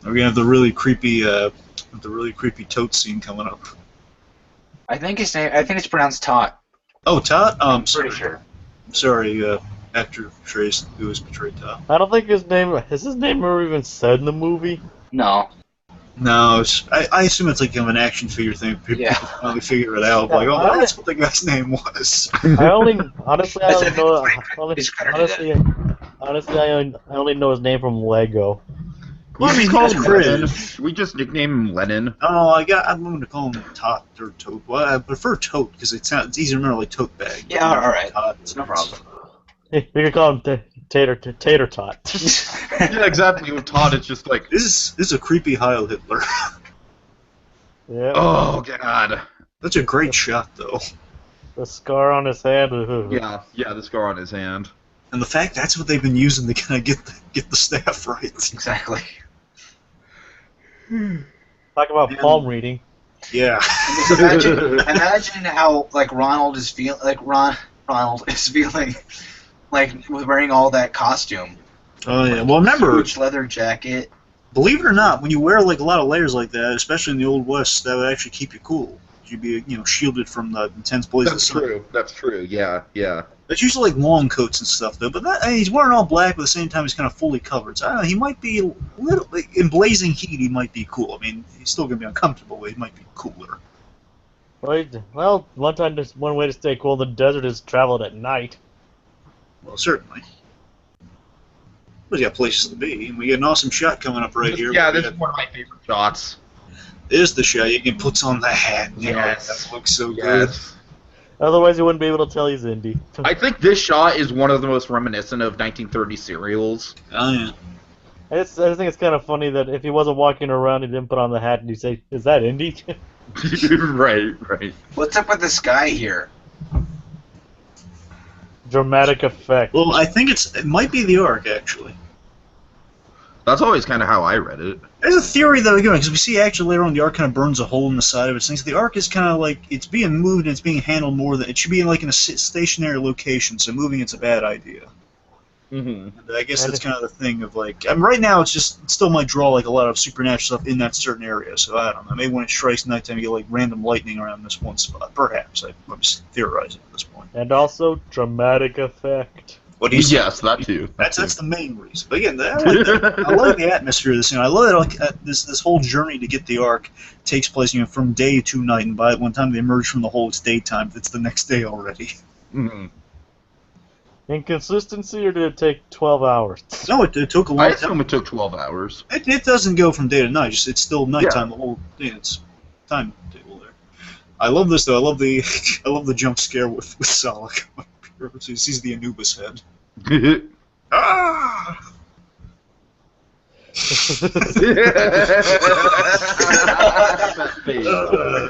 Speaker 2: We're gonna have the really creepy tote scene coming up.
Speaker 3: I think it's pronounced Tot.
Speaker 2: Oh, Tot?
Speaker 3: I'm pretty sure.
Speaker 2: Sorry, actor Trace, who has portrayed Tot.
Speaker 4: I don't think his name ever even said in the movie.
Speaker 3: No.
Speaker 2: No, I assume it's like an action figure thing. People finally figure it out. Like, oh, that's what the guy's name was.
Speaker 4: I only know his name from Lego.
Speaker 2: Well, I mean,
Speaker 1: we just nickname him Lennon.
Speaker 2: Oh, I'm going to call him Tot or Tote. Well, I prefer Tote because it's easy to remember, like Tote Bag.
Speaker 3: Yeah, all right.
Speaker 2: Tot,
Speaker 3: no problem.
Speaker 4: We could call him Tater Tot.
Speaker 1: Yeah, exactly. With Todd, it's just like
Speaker 2: this is a creepy Heil Hitler.
Speaker 4: Yeah.
Speaker 1: Oh God.
Speaker 2: That's a great shot, though.
Speaker 4: The scar on his hand.
Speaker 1: Yeah, the scar on his hand.
Speaker 2: And the fact that's what they've been using to kind of get the staff right.
Speaker 3: Exactly.
Speaker 4: Talk about palm reading.
Speaker 2: Yeah.
Speaker 3: Imagine how like Ronald is feeling. Like with wearing all that costume.
Speaker 2: Oh yeah. Well, remember,
Speaker 3: huge leather jacket.
Speaker 2: Believe it or not, when you wear like a lot of layers like that, especially in the Old West, that would actually keep you cool. You'd be, shielded from the intense blaze of the sun.
Speaker 1: True. That's true. Yeah.
Speaker 2: It's usually like long coats and stuff, though. But he's wearing all black, but at the same time he's kind of fully covered. So I don't know. He might be a little in blazing heat. He might be cool. I mean, he's still gonna be uncomfortable, but he might be cooler.
Speaker 4: Well, one way to stay cool in the desert is travel at night.
Speaker 2: Well, certainly. But he's got places to be. And we get an awesome shot coming up right here.
Speaker 1: Yeah, this is one of my favorite shots.
Speaker 2: Is the shot. He puts on the hat.
Speaker 1: Yes.
Speaker 2: That looks so good.
Speaker 4: Otherwise, you wouldn't be able to tell he's indie.
Speaker 1: I think this shot is one of the most reminiscent of 1930 serials.
Speaker 2: Oh, yeah.
Speaker 4: I just think it's kind of funny that if he wasn't walking around, he didn't put on the hat, and you say, "Is that indie?" Right.
Speaker 3: What's up with this guy here?
Speaker 4: Dramatic effect.
Speaker 2: Well, I think it might be the Ark, actually.
Speaker 1: That's always kind of how I read it.
Speaker 2: There's a theory, though, because we see actually later on the Ark kind of burns a hole in the side of it. So the Ark is kind of like, it's being moved and it's being handled more than, it should be like in a stationary location, so moving it's a bad idea.
Speaker 1: Mm-hmm.
Speaker 2: And I guess that's kind of the thing of like, I mean, right now it still might draw like a lot of supernatural stuff in that certain area, so I don't know. Maybe when it strikes nighttime you get like random lightning around this one spot. Perhaps. I'm just theorizing at this point.
Speaker 4: And also, dramatic effect.
Speaker 2: What do you say?
Speaker 1: Yes, that too.
Speaker 2: That's the main reason. But again, I like the atmosphere of this. I love that this whole journey to get the Ark takes place from day to night, and by one time they emerge from the hole, it's daytime. It's the next day already.
Speaker 1: Mm-hmm.
Speaker 4: Inconsistency, or did it take 12 hours?
Speaker 2: No, it took a long time.
Speaker 1: I assume it took 12 hours.
Speaker 2: It doesn't go from day to night. It's still nighttime the whole day. It's timetable there. I love this though. I love the jump scare with Solak. He sees the Anubis head. Ah!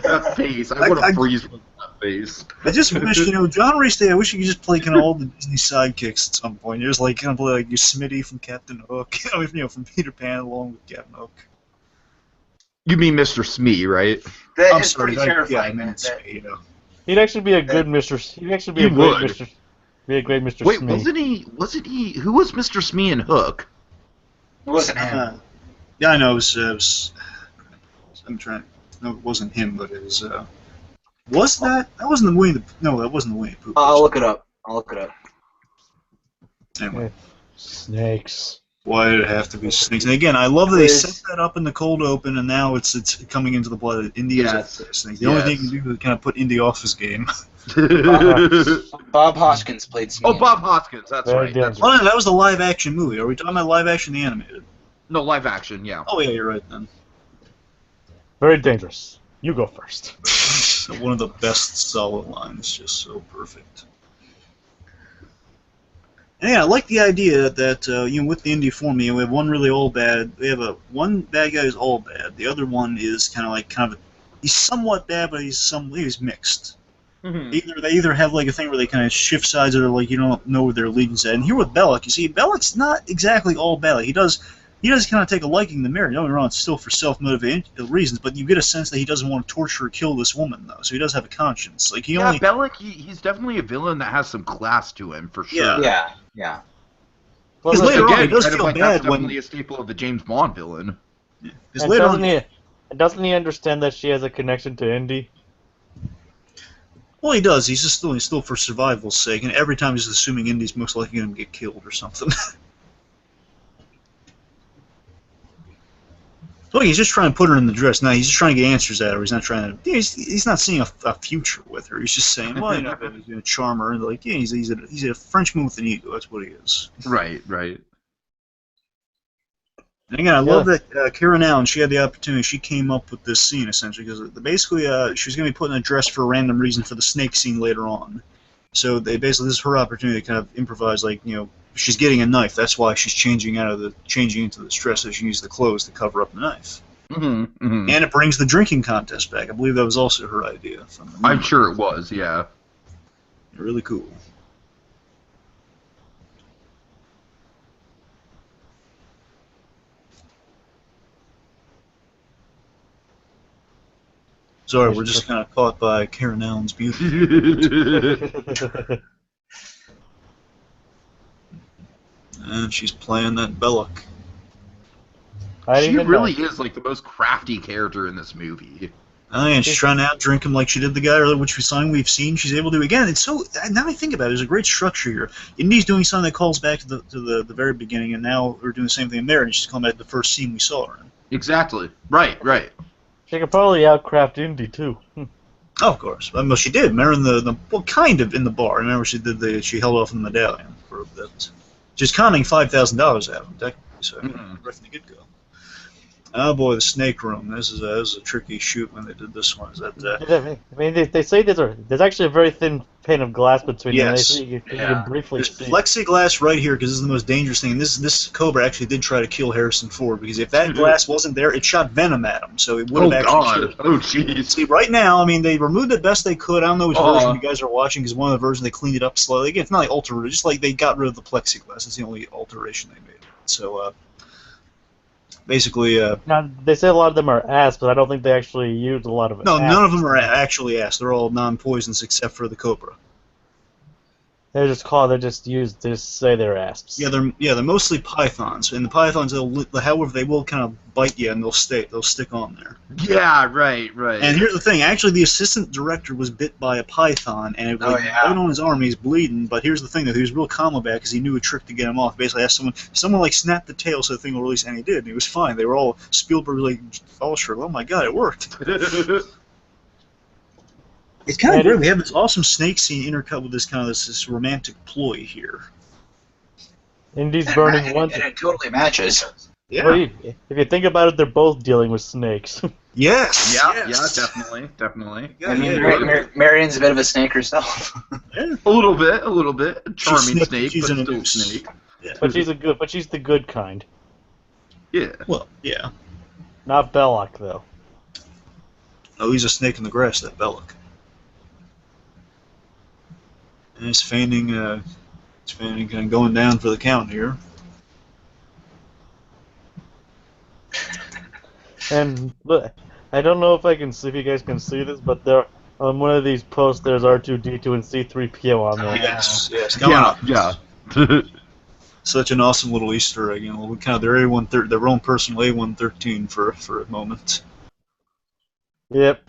Speaker 1: That face. I want to freeze with that face.
Speaker 2: I just wish, John Rhys Day, I wish you could just play kind of all the Disney sidekicks at some point. Just like kind of play like your Smitty from Captain Hook, from Peter Pan along with Captain Hook.
Speaker 1: You mean Mr. Smee, right?
Speaker 3: That is pretty terrifying, man.
Speaker 4: He'd actually be a good Mr. He'd actually be a great Mr.
Speaker 1: Wait,
Speaker 4: Smee.
Speaker 1: wasn't he? Who was Mr. Smee in Hook?
Speaker 3: It wasn't him.
Speaker 2: Yeah, I know. It was I'm trying. No, it wasn't him, but it was. Was that? That wasn't the Winnie the. No, that wasn't the Winnie the Pooh.
Speaker 3: I'll look it up.
Speaker 2: Anyway.
Speaker 4: Snakes.
Speaker 2: Why did it have to be snakes? And again, I love that they set that up in the cold open, and now it's coming into the blood. Indy is a snake. The only thing you can do is kind of put Indy off his game.
Speaker 3: Bob Hoskins played Snake.
Speaker 1: Oh, Bob Hoskins. That's right. That's
Speaker 2: Oh,
Speaker 1: right.
Speaker 2: no, that was the live action movie. Are we talking about live action, the animated?
Speaker 1: No, live action. Yeah.
Speaker 2: Oh yeah, you're right then.
Speaker 4: Very dangerous. You go first.
Speaker 2: One of the best solid lines, just so perfect. And yeah, I like the idea that with the indie formula, we have one really all bad. We have one bad guy who's all bad. The other one is he's somewhat bad, but he's mixed.
Speaker 1: Mm-hmm.
Speaker 2: They either have like a thing where they kind of shift sides, or like you don't know where their allegiance at. And here with Belloc, you see, Belloc's not exactly all bad. Like, he does kind of take a liking to Mary. Don't get me wrong, it's still for self-motivated reasons, but you get a sense that he doesn't want to torture or kill this woman, though. So he does have a conscience. Like
Speaker 1: Belloc, he's definitely a villain that has some class to him, for sure.
Speaker 3: Yeah.
Speaker 2: Because later on, he does
Speaker 1: kind of
Speaker 2: feel
Speaker 1: like
Speaker 2: bad
Speaker 1: that's definitely a staple of the James Bond villain.
Speaker 2: Because later on,
Speaker 4: doesn't he understand that she has a connection to Indy?
Speaker 2: well, he does. He's still for survival's sake, and every time he's assuming Indy's most likely going to get killed or something. So he's just trying to put her in the dress. Now he's just trying to get answers out of her. He's not trying to. He's not seeing a future with her. He's just saying, well, he's going to charm her, and like, he's a Frenchman with an ego. That's what he is.
Speaker 1: Right.
Speaker 2: And again, I love that Karen Allen. She had the opportunity. She came up with this scene essentially because basically she was going to be put in a dress for a random reason for the snake scene later on. So this is her opportunity to kind of improvise, like, she's getting a knife. That's why she's changing into this dress, so she needs the clothes to cover up the knife.
Speaker 1: Mm-hmm.
Speaker 2: And it brings the drinking contest back. I believe that was also her idea.
Speaker 1: I'm sure it was. Yeah.
Speaker 2: Really cool. Sorry, we're just kind of caught by Karen Allen's beauty. And she's playing that Belloc.
Speaker 1: She really is like the most crafty character in this movie.
Speaker 2: Oh, yeah, and she's trying to outdrink him like she did the guy earlier, which we've seen. She's able to again. It's so now I think about it, there's a great structure here. Indy's doing something that calls back to the very beginning, and now we're doing the same thing in there, and she's calling back to the first scene we saw her in.
Speaker 1: Exactly. Right.
Speaker 4: She could probably outcraft Indy too.
Speaker 2: Oh, of course. Well, she did. Remember kind of in the bar. Remember she held off the medallion for a bit. She's conning $5,000 out of him, technically, so right from the get-go. Oh boy, the snake room. This is a tricky shoot when they did this one. Is that?
Speaker 4: I mean, they say there's actually a very thin pane of glass between them.
Speaker 2: Yes.
Speaker 4: You can briefly see.
Speaker 2: There's plexiglass right here because this is the most dangerous thing. And this Cobra actually did try to kill Harrison Ford because if that glass wasn't there, it shot venom at him. So it would have actually killed him.
Speaker 1: Oh jeez.
Speaker 2: See, right now, I mean, they removed it best they could. I don't know which version you guys are watching because one of the versions they cleaned it up slightly. Again, it's not like altered, just like they got rid of the plexiglass. That's the only alteration they made. So. Basically,
Speaker 4: now, they say a lot of them are ass, but I don't think they actually use a lot of it.
Speaker 2: No, none of them are actually ass. They're all non-poisonous except for the Cobra.
Speaker 4: They just say they're asps.
Speaker 2: Yeah, they're mostly pythons, and the pythons, however, they will kind of bite you and they'll stick on there.
Speaker 1: Yeah, right.
Speaker 2: And here's the thing: actually, the assistant director was bit by a python, and it was right on his arm. He's bleeding, but here's the thing: that he was real calm about it because he knew a trick to get him off. Basically, asked someone like snap the tail so the thing will release, and he did. And he was fine. They were all Spielberg like, oh sure, oh my god, it worked. It's kind of weird. We have this awesome snake scene intercut with this romantic ploy here.
Speaker 4: Indy's burning one.
Speaker 3: And it totally matches.
Speaker 2: Yeah.
Speaker 4: Well, if you think about it, they're both dealing with snakes.
Speaker 2: Yes.
Speaker 1: Yeah, definitely.
Speaker 2: Yeah,
Speaker 3: I mean, Marion's a bit of a snake herself.
Speaker 2: Yeah.
Speaker 1: A little bit. A charming snake,
Speaker 2: she's
Speaker 1: but
Speaker 2: a
Speaker 1: still snake.
Speaker 2: Yeah.
Speaker 4: But she's the good kind.
Speaker 1: Yeah.
Speaker 2: Well, yeah.
Speaker 4: Not Belloc, though.
Speaker 2: Oh, he's a snake in the grass, that Belloc. And it's feigning kind of going down for the count here.
Speaker 4: And look, I don't know if if you guys can see this, but there on one of these posts there's R2D2 and C3PO on there.
Speaker 2: Yes.
Speaker 1: Yeah.
Speaker 2: Such an awesome little Easter egg, kind of their own personal A113 for a moment.
Speaker 4: Yep.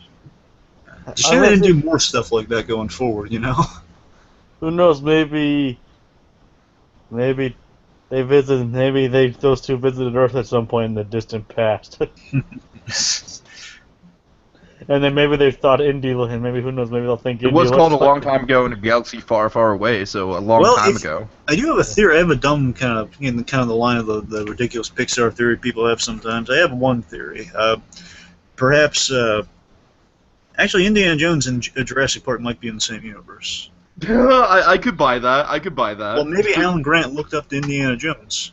Speaker 2: Just shame they didn't do more stuff like that going forward, you know?
Speaker 4: Who knows? Maybe those two visited Earth at some point in the distant past. And then maybe they thought Indy, and maybe who knows? Maybe they'll think
Speaker 1: It
Speaker 4: Indy
Speaker 1: was called a
Speaker 4: looks
Speaker 1: long
Speaker 4: like-
Speaker 1: time ago in a galaxy far, far away, so a long time ago.
Speaker 2: I do have a theory. I have a dumb kind of in the line of the ridiculous Pixar theory people have sometimes. I have one theory. Perhaps, actually, Indiana Jones and Jurassic Park might be in the same universe.
Speaker 1: I could buy that.
Speaker 2: Well, maybe Alan Grant looked up to Indiana Jones.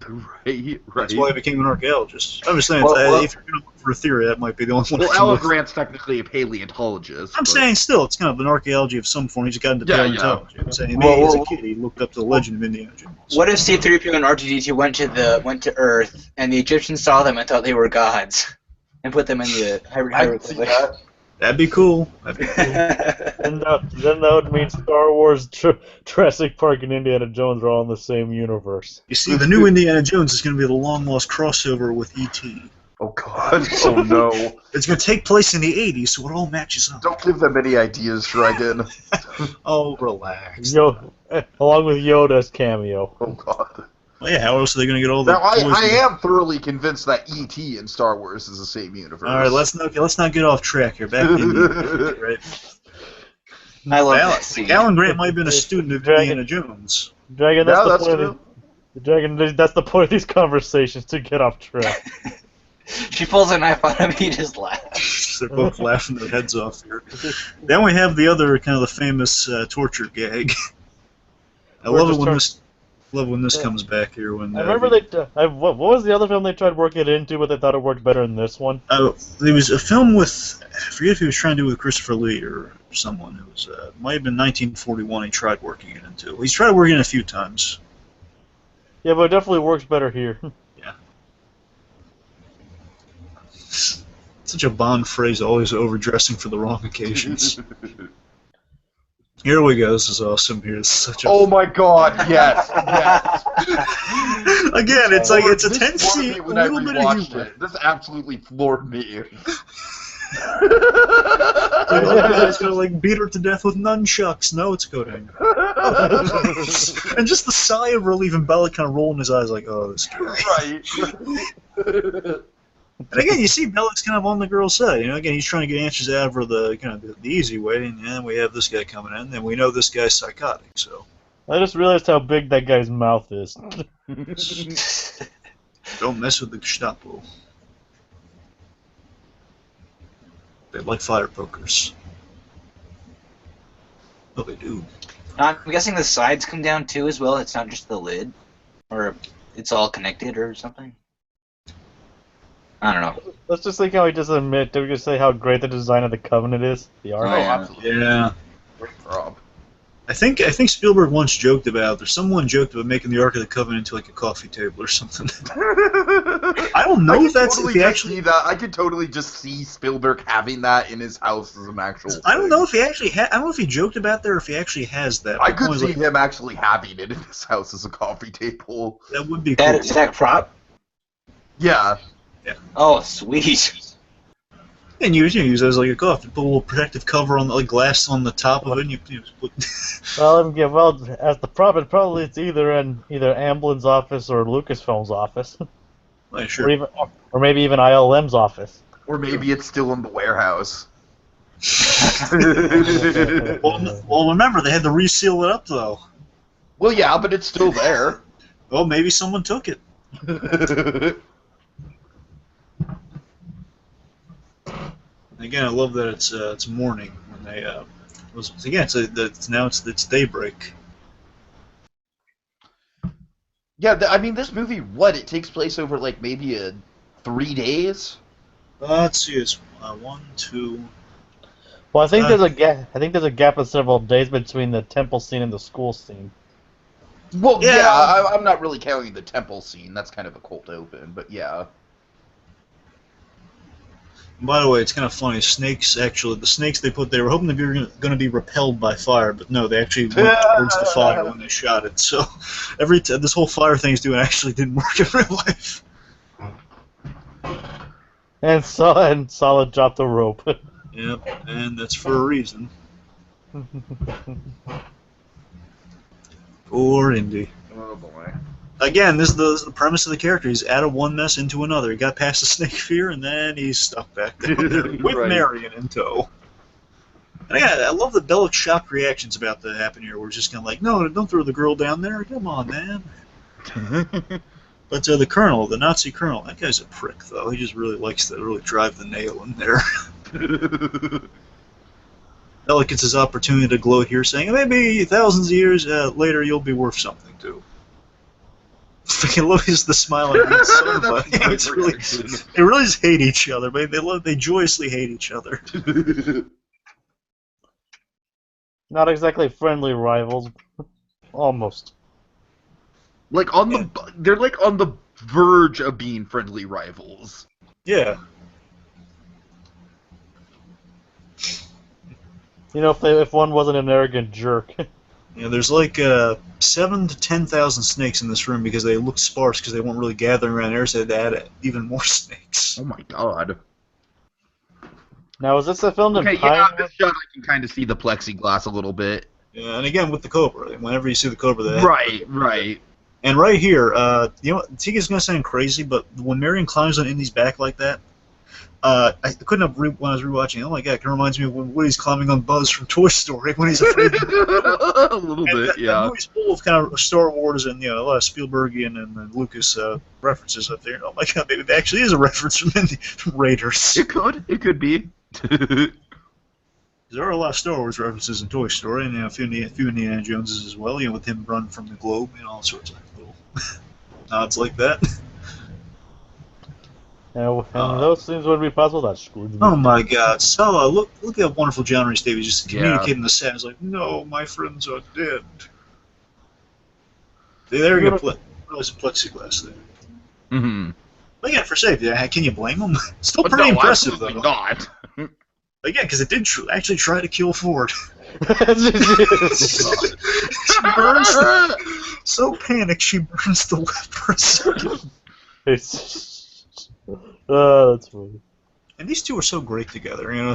Speaker 1: Right.
Speaker 2: That's why he became an archaeologist. I'm just saying, if you're going to look for a theory, that might be the only one.
Speaker 1: Well, Alan Grant's technically a paleontologist.
Speaker 2: I'm saying still, it's kind of an archaeology of some form. He's got into paleontology. I'm saying maybe as a kid he looked up to the legend of Indiana Jones.
Speaker 3: What if C-3PO and R2-D2 went to Earth and the Egyptians saw them and thought they were gods and put them in the hieroglyphic?
Speaker 2: That'd be cool.
Speaker 4: And then that would mean Star Wars, Jurassic Park, and Indiana Jones are all in the same universe.
Speaker 2: You see, the new Indiana Jones is going to be the long-lost crossover with E.T.
Speaker 1: Oh, God. Oh, no.
Speaker 2: It's going to take place in the 80s, so it all matches up.
Speaker 1: Don't give them any ideas, Dragon.
Speaker 2: Oh, relax.
Speaker 4: Along with Yoda's cameo.
Speaker 1: Oh, God.
Speaker 2: Well, yeah, how else are they going to get all the
Speaker 1: Now,
Speaker 2: toys?
Speaker 1: I am thoroughly convinced that E.T. and Star Wars is the same universe.
Speaker 2: All right, let's not get off track here. Back to Indiana, right?
Speaker 3: I love that scene.
Speaker 2: Alan Grant might have been a student of Indiana Jones.
Speaker 4: Dragon,
Speaker 1: that's true.
Speaker 4: Dragon, that's the point of these conversations, to get off track.
Speaker 3: She pulls a knife on him, he just laughs.
Speaker 2: They're both laughing their heads off here. Then we have the other kind of the famous torture gag. I love it when this comes back here. When
Speaker 4: I remember what was the other film they tried working it into, but they thought it worked better than this one?
Speaker 2: There was a film with, I forget if he was trying to do it with Christopher Lee or someone. It was might have been 1941. He tried working it into. He's tried working it a few times.
Speaker 4: Yeah, but it definitely works better here.
Speaker 2: Yeah. Such a Bond phrase, always overdressing for the wrong occasions. Here we go. This is awesome. Here, it's such a.
Speaker 1: Oh my God! Yes, yes.
Speaker 2: Again, it's like it's a tense
Speaker 1: floored
Speaker 2: scene.
Speaker 1: me
Speaker 2: A
Speaker 1: when I
Speaker 2: little bit of
Speaker 1: rewatched
Speaker 2: humor.
Speaker 1: it. This absolutely floored me.
Speaker 2: It's gonna like beat her to death with nunchucks. No, it's coding. And just the sigh of relief and Bellic kind of rolling his eyes like, oh, this guy.
Speaker 1: Right.
Speaker 2: And again, you see Bellic's kind of on the girl's side. You know, again, he's trying to get answers out of her the kind of the easy way, and then we have this guy coming in, and we know this guy's psychotic. So
Speaker 4: I just realized how big that guy's mouth is.
Speaker 2: don't mess with the Gestapo. They like fire pokers. Oh, they do.
Speaker 3: I'm guessing the sides come down too as well. It's not just the lid, or it's all connected or something. I don't know.
Speaker 4: Let's just think how he doesn't admit. Did we just say how great the design of the Covenant is? The art.
Speaker 1: Oh, absolutely.
Speaker 2: Yeah.
Speaker 1: Great job.
Speaker 2: I think Spielberg once joked about, or someone joked about making the Ark of the Covenant into like a coffee table or something. I don't know if that's
Speaker 1: totally
Speaker 2: if he actually.
Speaker 1: see that. I could totally just see Spielberg having that in his house as an actual.
Speaker 2: I don't
Speaker 1: thing.
Speaker 2: know if he actually I don't know if he joked about that or if he actually has that.
Speaker 1: I
Speaker 2: The
Speaker 1: could
Speaker 2: point is,
Speaker 1: see
Speaker 2: like,
Speaker 1: him actually having it in his house as a coffee table.
Speaker 2: that would be cool.
Speaker 3: Is that prop?
Speaker 1: Yeah.
Speaker 3: Oh, sweet.
Speaker 2: And you use it as like a coffee. Put a little protective cover on the like glass on the top of it. And you just put.
Speaker 4: Well, as the prop, it's either in Amblin's office or Lucasfilm's office,
Speaker 2: Right, sure.
Speaker 4: or maybe even ILM's office.
Speaker 1: Or maybe it's still in the warehouse.
Speaker 2: Well, remember they had to reseal it up though.
Speaker 1: Well, yeah, but it's still there.
Speaker 2: Well, maybe someone took it. Again, I love that it's morning when they it's daybreak.
Speaker 1: Yeah, I mean, this movie, it takes place over like maybe 3 days.
Speaker 2: Let's see, it's 1, 2.
Speaker 4: Well, I think there's a gap. I think there's a gap of several days between the temple scene and the school scene.
Speaker 1: Well,
Speaker 2: Yeah.
Speaker 1: I'm not really counting the temple scene. That's kind of a cold open, but yeah.
Speaker 2: By the way, it's kind of funny. The snakes they put there were hoping they were going to be repelled by fire, but no, they actually went towards the fire when they shot it. So this whole fire thing is doing actually didn't work in real life.
Speaker 4: And Solid dropped the rope.
Speaker 2: Yep, and that's for a reason. Poor Indy.
Speaker 1: Oh boy.
Speaker 2: Again, this is the premise of the character. He's out of one mess into another. He got past the snake fear, and then he's stuck back down there with
Speaker 1: Right.
Speaker 2: Marion in tow. And again, I love the Bellic shocked reactions about that happen here. We're just kind of like, no, don't throw the girl down there. Come on, man. But the colonel, the Nazi colonel, that guy's a prick, though. He just really likes to really drive the nail in there. Bellic gets his opportunity to gloat here, saying, maybe thousands of years later you'll be worth something, too. I love the smile on his son, but it's really, they really just hate each other. But they joyously hate each other.
Speaker 4: Not exactly friendly rivals. Almost.
Speaker 1: Like they're like on the verge of being friendly rivals.
Speaker 2: Yeah.
Speaker 4: You know, if one wasn't an arrogant jerk.
Speaker 2: Yeah, there's like 7,000 to 10,000 snakes in this room because they look sparse because they weren't really gathering around there, so they had to add even more snakes.
Speaker 1: Oh my god.
Speaker 4: Now, is this a film in
Speaker 1: Okay, yeah,
Speaker 4: Pine?
Speaker 1: this shot I can kind of see the plexiglass a little bit.
Speaker 2: Yeah, and again with the cobra, whenever you see the cobra, that.
Speaker 1: Right.
Speaker 2: And right here, you know, Tiki's gonna sound crazy, but when Marion climbs on Indy's back like that, I couldn't have when I was rewatching. Oh my god, it reminds me of when Woody's climbing on Buzz from Toy Story when he's afraid.
Speaker 1: A little bit,
Speaker 2: That
Speaker 1: yeah.
Speaker 2: movie's full of kind of Star Wars and a lot of Spielbergian and Lucas references up there. Oh my god, maybe that actually is a reference from Raiders.
Speaker 1: It could be.
Speaker 2: There are a lot of Star Wars references in Toy Story, and a few Indiana Joneses as well. With him running from the globe, all sorts of little nods like that.
Speaker 4: And those things wouldn't be possible. That's Scrooge.
Speaker 2: Oh my God, Sala! Look at that wonderful John Rhys Davies just
Speaker 1: Yeah.
Speaker 2: communicating the sound. He's like, "No, my friends are dead." There you go. There's a plexiglass there.
Speaker 1: Mm-hmm.
Speaker 2: But yeah, for safety, can you blame him? Still pretty impressive
Speaker 1: absolutely
Speaker 2: though.
Speaker 1: not.
Speaker 2: Again, because it did actually try to kill Ford.
Speaker 4: That's
Speaker 2: She burns. So panicked, she burns the leper.
Speaker 4: that's funny.
Speaker 2: And these two are so great together, in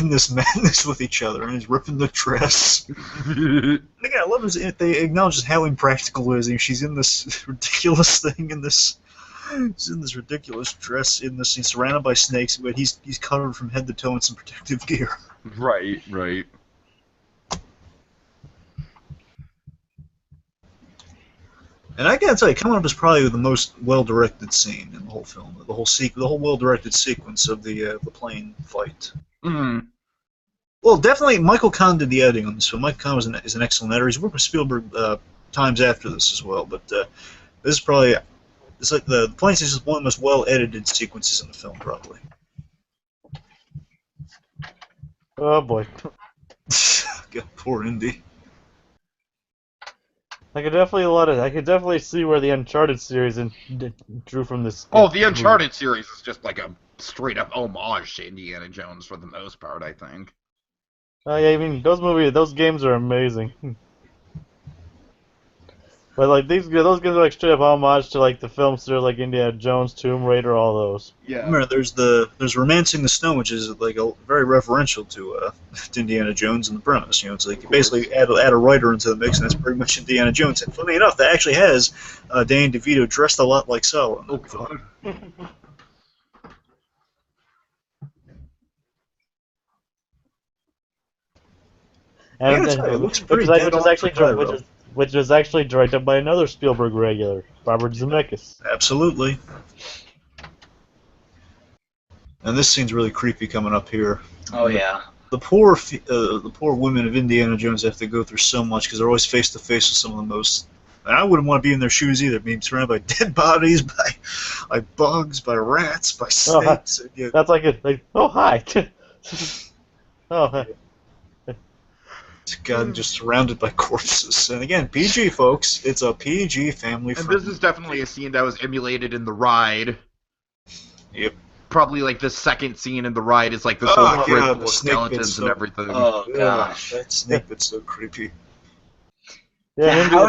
Speaker 2: this madness with each other, and he's ripping the dress. And again, I love it. They acknowledge how impractical it is. She's in this ridiculous thing, she's in this ridiculous dress, he's surrounded by snakes, but he's covered from head to toe in some protective gear.
Speaker 1: Right.
Speaker 2: And I gotta tell you, coming up is probably the most well-directed scene in the whole film. The whole well-directed sequence of the plane fight.
Speaker 1: Mm-hmm.
Speaker 2: Well, definitely, Michael Kahn did the editing on this film. Michael Kahn is an excellent editor. He's worked with Spielberg times after this as well, but this is probably like the plane scene is one of the most well-edited sequences in the film, probably.
Speaker 4: Oh boy.
Speaker 2: God, poor Indy.
Speaker 4: I could definitely see where the Uncharted series drew from this.
Speaker 1: Oh, the Uncharted series is just like a straight-up homage to Indiana Jones for the most part, I think.
Speaker 4: Yeah, I mean those games are amazing. But like those games are like straight up homage to like the films that are like Indiana Jones, Tomb Raider, all those.
Speaker 1: Yeah.
Speaker 2: Remember, there's Romancing the Stone, which is like very referential to Indiana Jones and the premise. It's like you basically add a writer into the mix, and that's pretty much Indiana Jones. And funny enough, that actually has Danny DeVito dressed a lot like Sala.
Speaker 1: Oh god.
Speaker 4: And
Speaker 2: Yeah, it looks pretty dead on for Cairo.
Speaker 4: which was actually directed by another Spielberg regular, Robert Zemeckis.
Speaker 2: Absolutely. And this scene's really creepy coming up here.
Speaker 3: Oh yeah.
Speaker 2: The poor women of Indiana Jones have to go through so much because they're always face to face with some of the most. And I wouldn't want to be in their shoes either, being surrounded by dead bodies, by bugs, by rats, by snakes.
Speaker 4: That's like oh hi. Oh.
Speaker 2: God, just surrounded by corpses. And again, PG, folks. It's a PG family
Speaker 1: And
Speaker 2: film.
Speaker 1: this is definitely a scene that was emulated in The Ride.
Speaker 2: Yep.
Speaker 1: Probably like the second scene in The Ride is like this
Speaker 2: Oh,
Speaker 1: whole crypt
Speaker 2: God,
Speaker 1: full
Speaker 2: the
Speaker 1: of
Speaker 2: snake
Speaker 1: skeletons
Speaker 2: bit's
Speaker 1: and
Speaker 2: so-
Speaker 1: everything.
Speaker 3: Oh gosh.
Speaker 2: That snake bit's so creepy.
Speaker 4: Yeah,
Speaker 3: How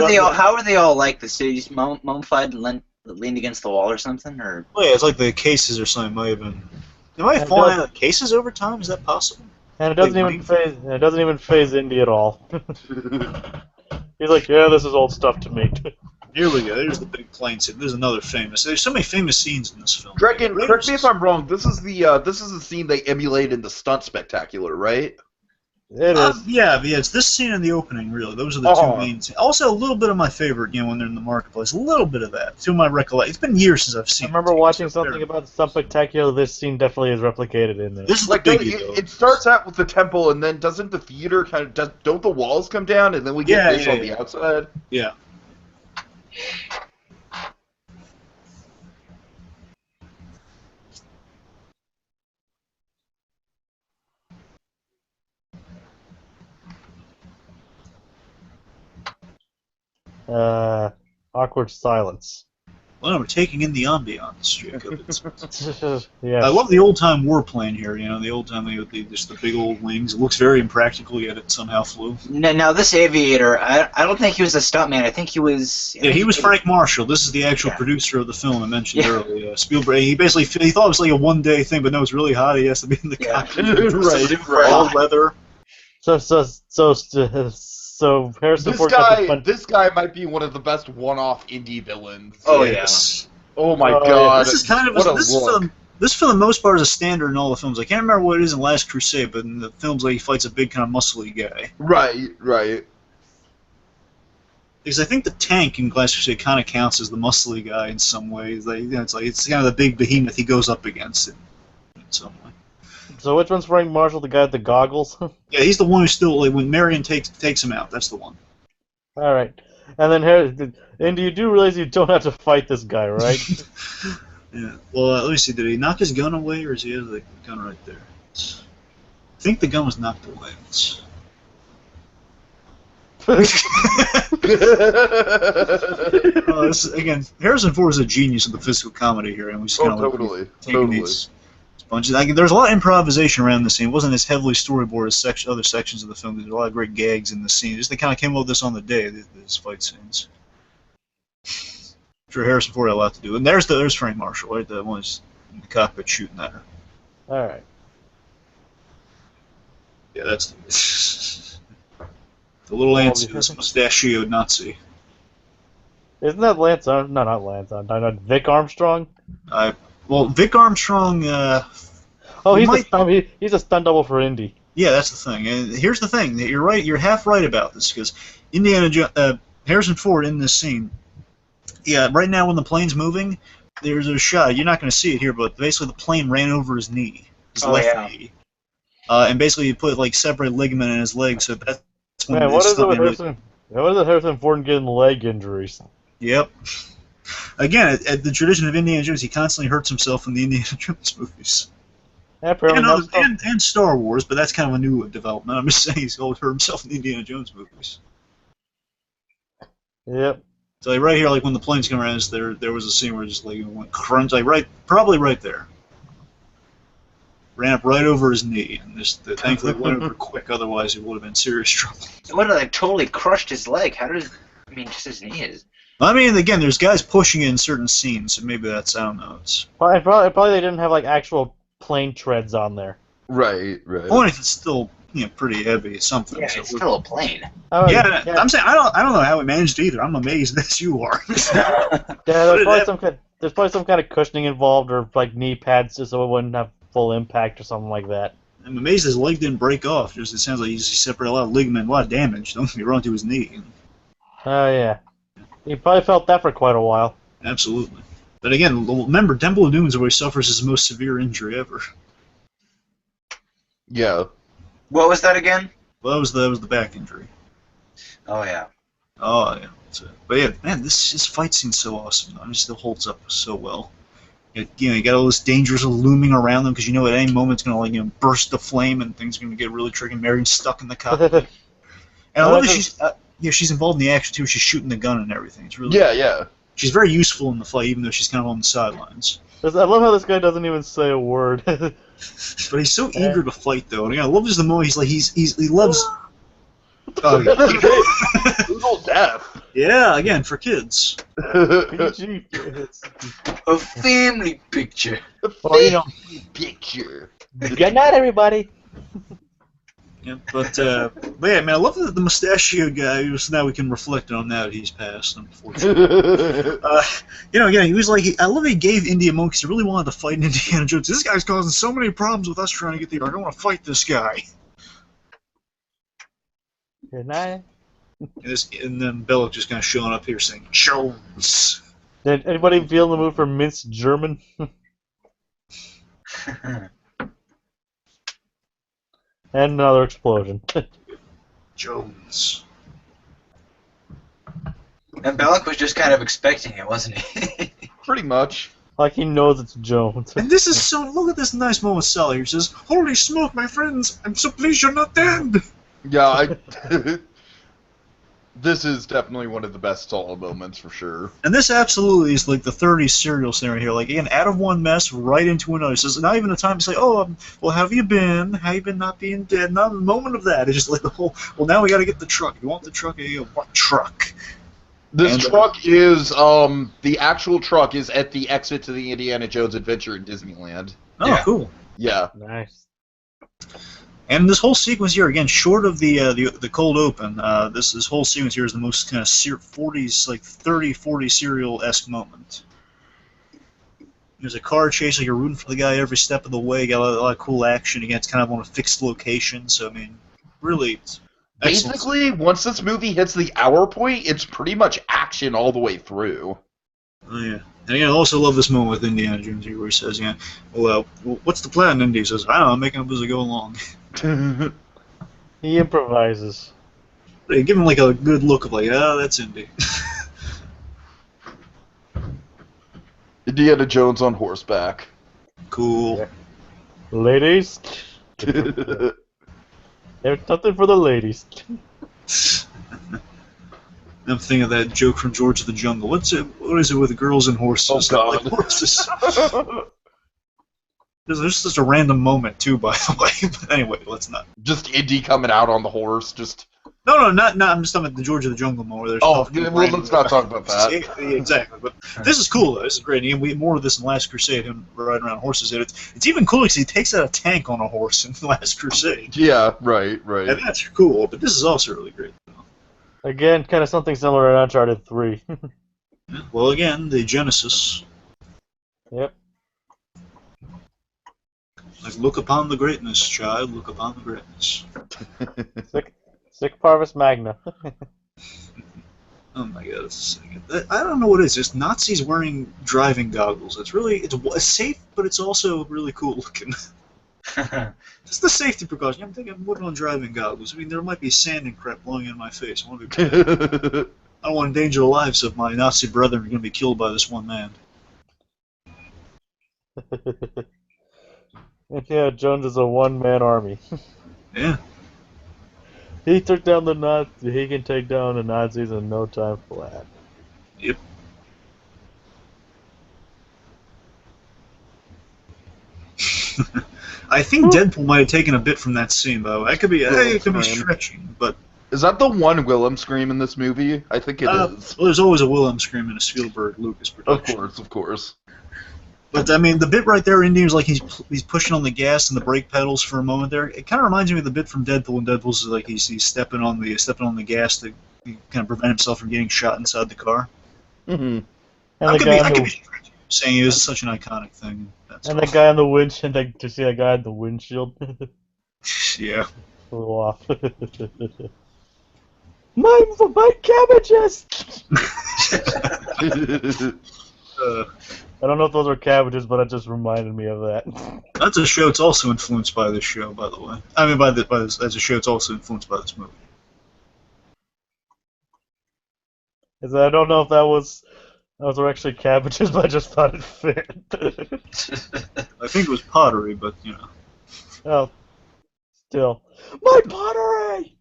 Speaker 3: are they all like this? They just mummified and leaned against the wall or something, or?
Speaker 2: Oh yeah, it's like the cases or something might have been Am I
Speaker 4: And
Speaker 2: falling out of cases over time? Is that possible?
Speaker 4: And it doesn't
Speaker 2: Like,
Speaker 4: even phase. And it doesn't even phase Indy at all. He's like, yeah, this is old stuff to me.
Speaker 2: Here we go. There's the big plane scene. There's another famous. There's so many famous scenes in this film.
Speaker 1: Dragon, correct me if I'm wrong. This is the scene they emulate in the Stunt Spectacular, right?
Speaker 4: It is.
Speaker 2: Yeah, it's this scene and the opening, really. Those are the two main scenes. Also, a little bit of my favorite, when they're in the marketplace. A little bit of that, to my recollection. It's been years since I've seen it.
Speaker 4: I remember watching something about the Stunt Spectacular. This scene definitely is replicated in there.
Speaker 2: This is
Speaker 1: Like,
Speaker 2: the biggie,
Speaker 1: it starts out with the temple, and then doesn't the theater don't the walls come down, and then we get this on the outside?
Speaker 2: Yeah.
Speaker 4: Awkward silence.
Speaker 2: Well, we're taking in the ambiance, Jacob.
Speaker 4: Yeah.
Speaker 2: I love the old-time warplane here, the old-time, just the big old wings. It looks very impractical, yet it somehow flew.
Speaker 3: Now this aviator, I don't think he was a stuntman. I think he was...
Speaker 2: Yeah, he was Frank Marshall. This is the actual producer of the film I mentioned earlier. Spielberg, he thought it was like a one-day thing, but no, it's really hot. He has to be in the cockpit.
Speaker 1: Right.
Speaker 2: All leather.
Speaker 4: So Harrison Ford.
Speaker 1: This guy might be one of the best one-off indie villains.
Speaker 3: Oh
Speaker 2: yes.
Speaker 1: Oh my god.
Speaker 2: This is kind of this for the most part is a standard in all the films. I can't remember what it is in Last Crusade, but in the films, like, he fights a big kind of muscly guy.
Speaker 1: Right.
Speaker 2: Because I think the tank in Last Crusade kind of counts as the muscly guy in some ways. Like, it's kind of the big behemoth he goes up against in some way.
Speaker 4: So which one's Frank Marshall, the guy with the goggles?
Speaker 2: Yeah, he's the one who still, like, when Marion takes him out, that's the one.
Speaker 4: All right. And then Indy, you do realize you don't have to fight this guy, right?
Speaker 2: Yeah. Well, let me see. Did he knock his gun away, or is he has the gun right there? I think the gun was knocked away. Again, Harrison Ford is a genius of the physical comedy here, and we just kind of taking these bunches. There's a lot of improvisation around the scene. It wasn't as heavily storyboard as other sections of the film. There's a lot of great gags in the scene. Just they kind of came up with this on the day. These fight scenes. I'm sure Harrison Ford had a lot to do. And there's Frank Marshall, right? The one who's in the cockpit shooting at her.
Speaker 4: All right.
Speaker 2: Yeah, that's the little mustachioed Nazi.
Speaker 4: Isn't that Lance Armstrong? No, not Lance Armstrong. Vic Armstrong?
Speaker 2: Well, Vic Armstrong.
Speaker 4: He's a stunt double for Indy.
Speaker 2: Yeah, that's the thing. And here's the thing. You're right. You're half right about this because Harrison Ford in this scene. Yeah, right now when the plane's moving, there's a shot. You're not going to see it here, but basically the plane ran over his knee, his left knee, and basically he put like separate ligament in his leg. So that's when.
Speaker 4: Man, what is it with Harrison Ford getting leg injuries?
Speaker 2: Yep. Again, at the tradition of Indiana Jones, he constantly hurts himself in the Indiana Jones movies.
Speaker 4: Yeah,
Speaker 2: and Star Wars, but that's kind of a new development. I'm just saying he's always hurt himself in the Indiana Jones movies.
Speaker 4: Yep.
Speaker 2: So like right here, like when the plane's coming around, there was a scene where it just like it went crunch, like probably right there. Ran up right over his knee, and thankfully it went over quick. Otherwise, it would have been serious trouble.
Speaker 3: It would have like totally crushed his leg. Just his knee is.
Speaker 2: I mean, again, there's guys pushing it in certain scenes, so maybe that's, I don't know.
Speaker 4: Probably they didn't have like actual plane treads on there.
Speaker 1: Right.
Speaker 2: Only if it's still pretty heavy, something.
Speaker 3: Yeah,
Speaker 2: so
Speaker 3: it's still a plane.
Speaker 2: Yeah, I'm saying I don't know how he managed it either. I'm amazed as you are.
Speaker 4: There's probably some kind of cushioning involved, or like knee pads, just so it wouldn't have full impact or something like that.
Speaker 2: I'm amazed his leg didn't break off. It sounds like he separated a lot of ligament, a lot of damage. Don't get me wrong, to his knee.
Speaker 4: Oh yeah. He probably felt that for quite a while.
Speaker 2: Absolutely. But again, remember, Temple of Doom is where he suffers his most severe injury ever.
Speaker 1: Yeah.
Speaker 3: What was that again?
Speaker 2: Well, that was the back injury.
Speaker 3: Oh yeah.
Speaker 2: Oh yeah. But yeah, man, this fight scene's so awesome. It still holds up so well. You got all this dangers looming around them because you know at any moment it's gonna burst the flame and things are gonna get really tricky. Marion's stuck in the cockpit. And I love that she's involved in the action too. She's shooting the gun and everything. It's really
Speaker 1: yeah.
Speaker 2: She's very useful in the fight, even though she's kind of on the sidelines.
Speaker 4: I love how this guy doesn't even say a word.
Speaker 2: But he's so eager to fight, though. And I love just the moment he loves.
Speaker 1: Brutal death.
Speaker 2: Yeah, again for kids.
Speaker 4: PG.
Speaker 3: A family picture.
Speaker 4: Well, you know.
Speaker 1: Picture.
Speaker 4: Good night, everybody.
Speaker 2: Yeah, but yeah, man, I love the mustachioed guy. Now we can reflect on that he's passed, unfortunately. Again, he was like, I love he gave India Monk because he really wanted to fight Indiana Jones. This guy's causing so many problems with us trying to get the Ark. I don't want to fight this guy.
Speaker 4: Good night.
Speaker 2: And then Belloc just kind of showing up here saying, Jones.
Speaker 4: Did anybody feel in the mood for minced German? And another explosion.
Speaker 2: Jones.
Speaker 3: And Belloc was just kind of expecting it, wasn't he?
Speaker 1: Pretty much.
Speaker 4: Like he knows it's Jones.
Speaker 2: And this is so. Look at this nice moment. Sally here says, "Holy smoke, my friends! I'm so pleased you're not dead."
Speaker 1: Yeah, this is definitely one of the best solo moments for sure.
Speaker 2: And this absolutely is like the 30s serial scenario here. Like, again, out of one mess, right into another. So it's not even a time to say, oh, well, how have you been? How you been not being dead? Not a moment of that. It's just like the whole, well, now we got to get the truck. You want the truck? What truck?
Speaker 1: This truck is, the actual truck is at the exit to the Indiana Jones Adventure in Disneyland.
Speaker 2: Oh,
Speaker 3: Yeah.
Speaker 2: cool.
Speaker 1: Yeah.
Speaker 4: Nice.
Speaker 2: And this whole sequence here, again, short of the cold open, this whole sequence here is the most kind of 40s, like 30, 40 serial-esque moment. There's a car chase, like you're rooting for the guy every step of the way. Got a lot of cool action. Again, it's kind of on a fixed location, so I mean, really, it's excellent.
Speaker 1: Basically, once this movie hits the hour point, it's pretty much action all the way through.
Speaker 2: Oh yeah, and again, I also love this moment with Indiana Jones here, where he says, "Yeah, well, what's the plan?" Indy says, "I don't know, I'm making up as I go along."
Speaker 4: He improvises.
Speaker 2: They give him like a good look of like, "Oh, that's Indy."
Speaker 1: Indiana Jones on horseback.
Speaker 2: Cool.
Speaker 4: Yeah. Ladies. There's nothing for the ladies.
Speaker 2: I'm thinking of that joke from George of the Jungle. What is it with girls and horses?
Speaker 1: Oh, God.
Speaker 2: Not like horses. There's just a random moment too, by the way. But anyway, let's not.
Speaker 1: Just Indy coming out on the horse, just...
Speaker 2: No, not. I'm just talking about the George of the Jungle moment. Where there's
Speaker 1: well, let's not talk about that.
Speaker 2: Yeah, exactly. But this is cool, though. This is great. And we had more of this in Last Crusade, him riding around horses. It's even cooler because he takes out a tank on a horse in Last Crusade.
Speaker 1: Yeah, right.
Speaker 2: And that's cool, but this is also really great.
Speaker 4: Again, kind of something similar to Uncharted 3.
Speaker 2: Well, again, the Genesis.
Speaker 4: Yep.
Speaker 2: Like, look upon the greatness, child. Look upon the greatness.
Speaker 4: Sic Parvis Magna.
Speaker 2: Oh my god, it's a second. I don't know what it is. It's Nazis wearing driving goggles. It's safe, but it's also really cool looking. Just the safety precaution. I'm thinking I'm putting on driving goggles. I mean, there might be sand and crap blowing in my face. I don't want to endanger the lives of my Nazi brethren who are going to be killed by this one man.
Speaker 4: Yeah, Jones is a one-man army.
Speaker 2: Yeah.
Speaker 4: He took down the Nazis. He can take down the Nazis in no time flat.
Speaker 2: Yep. I think Deadpool might have taken a bit from that scene, though. It could be stretching, but...
Speaker 1: Is that the one Willem scream in this movie? I think it is.
Speaker 2: Well, there's always a Willem scream in a Spielberg Lucas production.
Speaker 1: Of course.
Speaker 2: But I mean, the bit right there, Indy's like he's pushing on the gas and the brake pedals for a moment there. It kind of reminds me of the bit from Deadpool, and Deadpool's like he's stepping on the gas to kind of prevent himself from getting shot inside the car.
Speaker 1: Mm-hmm.
Speaker 2: I could be saying it was such an iconic thing.
Speaker 4: The guy on the windshield, to see that guy on the windshield.
Speaker 2: Yeah.
Speaker 4: Flew off. My cabbages! I don't know if those are cabbages, but it just reminded me of that.
Speaker 2: That's a show. It's also influenced by this show, by the way. I mean, as a show, it's also influenced by this movie.
Speaker 4: I don't know if those were actually cabbages, but I just thought it fit.
Speaker 2: I think it was pottery, but you know.
Speaker 4: Oh, still, my pottery.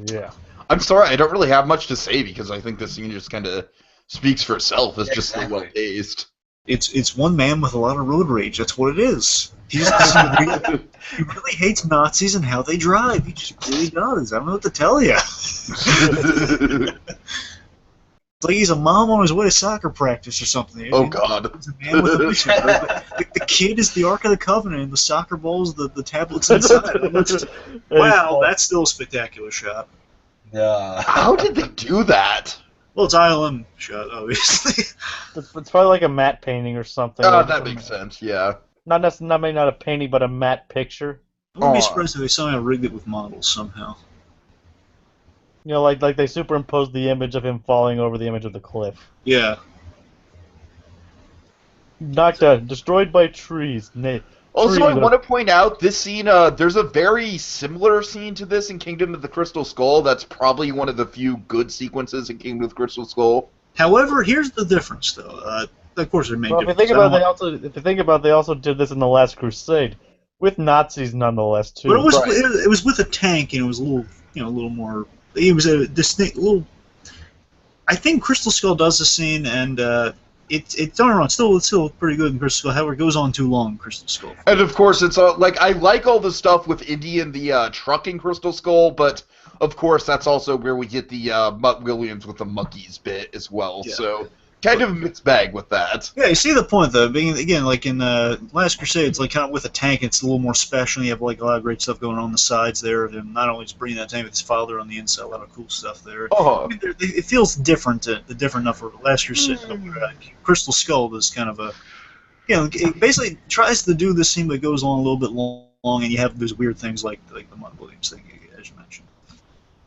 Speaker 4: Yeah.
Speaker 1: I'm sorry, I don't really have much to say because I think this scene just kind of speaks for itself. It's just so well paced.
Speaker 2: It's one man with a lot of road rage. That's what it is. He really hates Nazis and how they drive. He just really does. I don't know what to tell you. It's like he's a mom on his way to soccer practice or something.
Speaker 1: Oh, God.
Speaker 2: He's a man with a mission. The kid is the Ark of the Covenant, and the soccer ball's the tablets inside. Wow, that's still a spectacular shot.
Speaker 3: Yeah.
Speaker 1: How did they do that?
Speaker 2: Well, it's ILM shot, obviously.
Speaker 4: It's probably like a matte painting or something.
Speaker 1: Oh,
Speaker 4: like
Speaker 1: that makes sense, yeah.
Speaker 4: Maybe not a painting, but a matte picture.
Speaker 2: I wouldn't be surprised if they somehow rigged it with models somehow.
Speaker 4: You know, like they superimposed the image of him falling over the image of the cliff.
Speaker 2: Yeah.
Speaker 4: Knocked out, destroyed by trees.
Speaker 1: Also, I want to point out, this scene, there's a very similar scene to this in Kingdom of the Crystal Skull. That's probably one of the few good sequences in Kingdom of the Crystal Skull.
Speaker 2: However, here's the difference, though. Of course, there may be
Speaker 4: If you think about it, they also did this in The Last Crusade. With Nazis, nonetheless, too.
Speaker 2: But it was with a tank, and it was a little more... It was a distinct little... I think Crystal Skull does the scene, and it's still pretty good in Crystal Skull. However, it goes on too long in Crystal Skull.
Speaker 1: And of course, it's all like I like all the stuff with Indy and the truck in Crystal Skull, but of course, that's also where we get the Mutt Williams with the monkeys bit as well. Yeah. So kind of a mixed bag with that.
Speaker 2: Yeah, you see the point though. Being again, like in Last Crusade, it's like kind of with a tank. It's a little more special. You have like a lot of great stuff going on the sides there. And not only just bringing that tank with his father on the inside, a lot of cool stuff there.
Speaker 1: Oh.
Speaker 2: I mean, it feels different. Different enough for Last Crusade. Crystal Skull is kind of a, it basically tries to do this scene, but goes on a little bit long, and you have those weird things like the Mutt Williams thing, as you mentioned.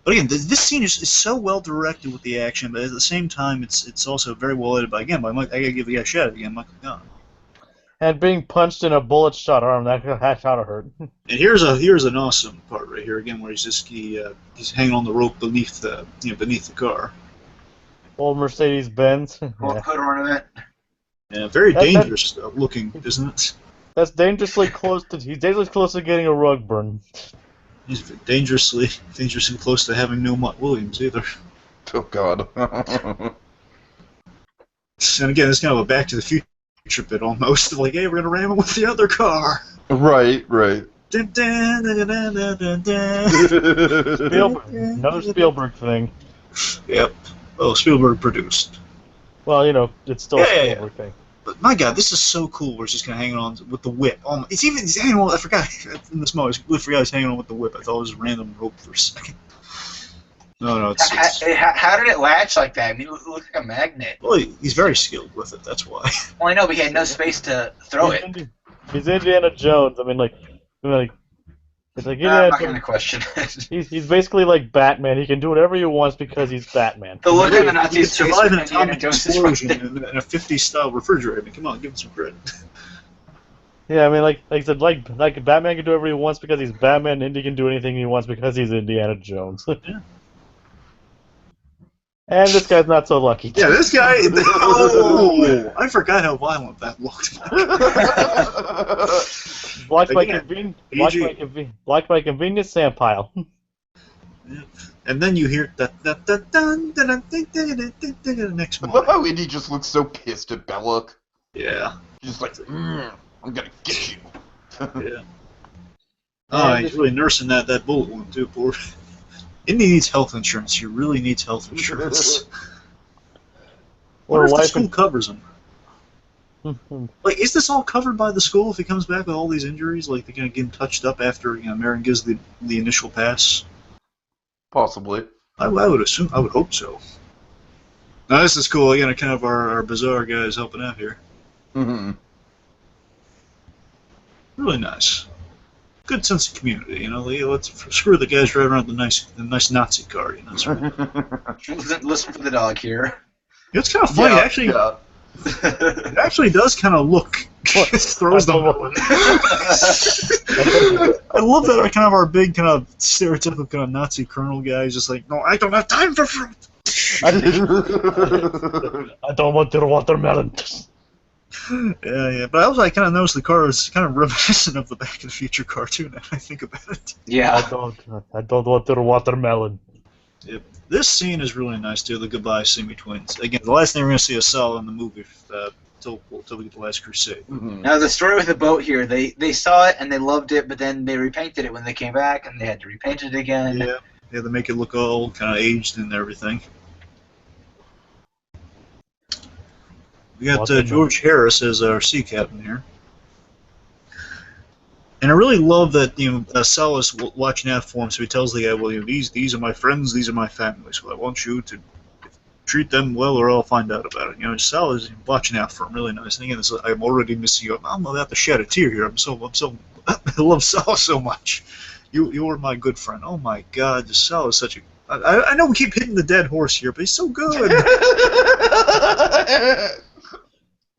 Speaker 2: But again, this scene is so well directed with the action, but at the same time, it's also very well edited by Mike. I gotta give the guy a shout out again, Michael Gunn.
Speaker 4: And being punched in a bullet-shot arm, that gotta hurt.
Speaker 2: And here's an awesome part right here again, where he's hanging on the rope beneath the car.
Speaker 4: Old Mercedes-Benz.
Speaker 3: Hood ornament.
Speaker 2: Yeah, very dangerous looking, isn't it?
Speaker 4: That's dangerously close to. He's dangerously close to getting a rug burn.
Speaker 2: He's dangerously close to having no Mutt Williams either.
Speaker 1: Oh God.
Speaker 2: And again, it's kind of a Back to the Future bit almost. Like, hey, we're gonna ram him with the other car.
Speaker 1: Right.
Speaker 2: Dun, dun, dun, dun, dun, dun, dun.
Speaker 4: Spielberg. Another Spielberg thing.
Speaker 2: Yep. Well, Spielberg produced.
Speaker 4: Well, it's still a Spielberg thing.
Speaker 2: But my God, this is so cool. We're just kind of hanging on with the whip. He's hanging on. I forgot in this moment. I forgot he's hanging on with the whip. I thought it was a random rope for a second. No, it's
Speaker 3: how did it latch like that? I mean, it looked like a magnet.
Speaker 2: Well, he's very skilled with it. That's why.
Speaker 3: Well, I know, but he had no space to throw it.
Speaker 4: He's Indiana Jones. I mean, it's like
Speaker 3: I'm not gonna question it.
Speaker 4: He's basically like Batman. He can do whatever he wants because he's Batman.
Speaker 3: The look on the Nazis' face
Speaker 2: survive
Speaker 3: when
Speaker 2: an
Speaker 3: Indiana
Speaker 2: atomic
Speaker 3: Jones
Speaker 2: explosion in a 50s style refrigerator. I mean, come on, give him some credit.
Speaker 4: Yeah, I mean, like I said, like Batman can do whatever he wants because he's Batman. Indy can do anything he wants because he's Indiana Jones.
Speaker 2: Yeah.
Speaker 4: And this guy's not so lucky.
Speaker 2: Yeah, this guy. Oh, I forgot how violent that looked.
Speaker 4: Blocked by convenient sand pile.
Speaker 2: Yeah. And then you hear that next
Speaker 1: I
Speaker 2: one.
Speaker 1: love how Indy just looks so pissed at Belloc.
Speaker 2: Yeah.
Speaker 1: He's just like, I'm gonna get you.
Speaker 2: Yeah. Oh, he's really nursing that bullet wound too, poor. Indy needs health insurance. He really needs health insurance. What if the school covers him? Like, is this all covered by the school if he comes back with all these injuries? Like, they're gonna get him touched up after Marin gives the initial pass?
Speaker 1: Possibly.
Speaker 2: I would assume. I would hope so. Now this is cool. Again, kind of our bizarre guys helping out here.
Speaker 1: Mm-hmm.
Speaker 2: Really nice. Good sense of community, let's screw the guys driving around the nice Nazi car,
Speaker 3: Listen for the dog here.
Speaker 2: It's kind of funny,
Speaker 1: Yeah,
Speaker 2: actually.
Speaker 1: yeah.
Speaker 2: It actually does kind of look. Throws them. I love that kind of our big kind of stereotypical kind of Nazi colonel guy is just like, no, I don't have time for fruit.
Speaker 4: I don't want your watermelon.
Speaker 2: Yeah, but I also kind of noticed the car is kind of reminiscent of the Back to the Future cartoon. Now I think about it.
Speaker 3: Yeah.
Speaker 4: I don't want your watermelon.
Speaker 2: Yep. This scene is really nice too. The goodbye scene between. Again, the last thing we're going to see of Saul in the movie till we get the Last Crusade.
Speaker 1: Mhm.
Speaker 3: Now the story with the boat here, they saw it and they loved it, but then they repainted it when they came back, and they had to repaint it again.
Speaker 2: Yeah, they make it look all kind of aged and everything. We got George Harris as our sea captain here. And I really love that Sal is watching out for him, so he tells the guy, well, these are my friends, these are my family, so I want you to treat them well or I'll find out about it. Sal is watching out for him, really nice. And again, I'm already missing you. I'm about to shed a tear here. I love Sal so much. You are my good friend. Oh my God, Sal is such a... I know we keep hitting the dead horse here, but he's so good.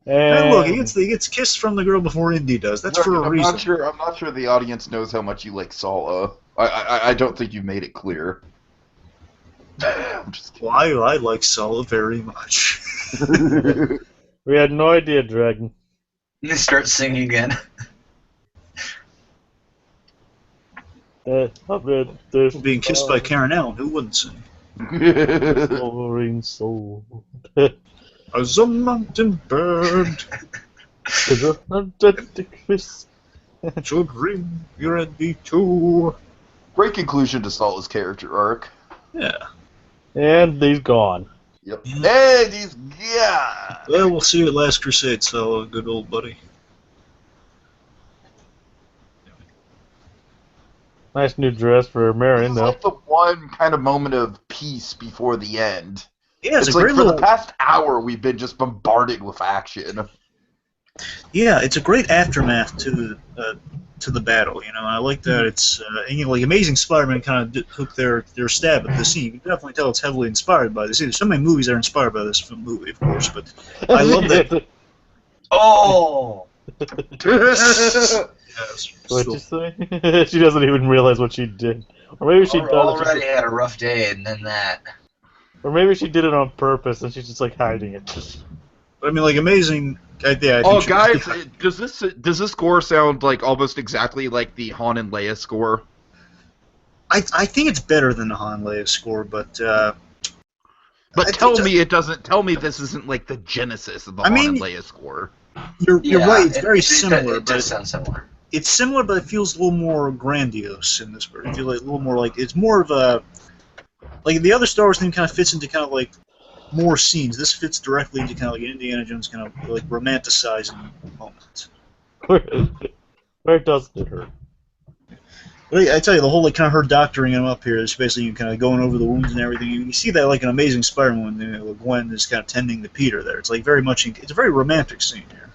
Speaker 2: And look, he gets kissed from the girl before Indy does. That's for a reason.
Speaker 1: I'm not sure the audience knows how much you like Sala. I don't think you made it clear. I'm just kidding.
Speaker 2: Well, I like Sala very much.
Speaker 4: We had no idea, Dragon.
Speaker 3: They start singing again.
Speaker 2: Being kissed by Karen Allen, who wouldn't sing?
Speaker 4: Wolverine soul.
Speaker 2: As a mountain bird, children, you're ready too.
Speaker 1: Great conclusion to Sala's character arc.
Speaker 2: Yeah.
Speaker 4: And he's gone.
Speaker 1: Yep. And he's gone.
Speaker 2: Well, we'll see you at Last Crusade, Sala, good old buddy.
Speaker 4: Nice new dress for Marion,
Speaker 1: It's
Speaker 4: though.
Speaker 1: like the one kind of moment of peace before the end.
Speaker 2: Yeah,
Speaker 1: It's
Speaker 2: a
Speaker 1: like
Speaker 2: great
Speaker 1: for
Speaker 2: little...
Speaker 1: the past hour we've been just bombarded with action.
Speaker 2: Yeah, it's a great aftermath to the battle. I like that it's like Amazing Spider-Man kind of took their stab at this scene. You can definitely tell it's heavily inspired by this. There's so many movies that are inspired by this movie, of course, but I love that.
Speaker 3: Oh!
Speaker 4: What'd you say? She doesn't even realize what she did. Or maybe she does.
Speaker 3: Already had a rough day, and then that.
Speaker 4: Or maybe she did it on purpose, and she's just like hiding it.
Speaker 2: I mean, like Amazing. I think
Speaker 1: guys, does this score sound like almost exactly like the Han and Leia score?
Speaker 2: I think it's better than the Han Leia score, but
Speaker 1: tell me it doesn't. Tell me this isn't like the genesis of the Han and Leia score.
Speaker 2: You're right. It's very similar.
Speaker 3: It does sound similar.
Speaker 2: It's similar, but it feels a little more grandiose in this version. It feels like a little more like it's more of a like the other Star Wars thing kind of fits into kind of like more scenes. This fits directly into kind of like Indiana Jones kind of like romanticizing moment.
Speaker 4: Where doesn't it hurt?
Speaker 2: But I tell you, the whole like kind of her doctoring him up here is basically kind of going over the wounds and everything. You see that like an Amazing Spider-Man when Gwen is kind of tending to Peter there. It's like very much. It's a very romantic scene here.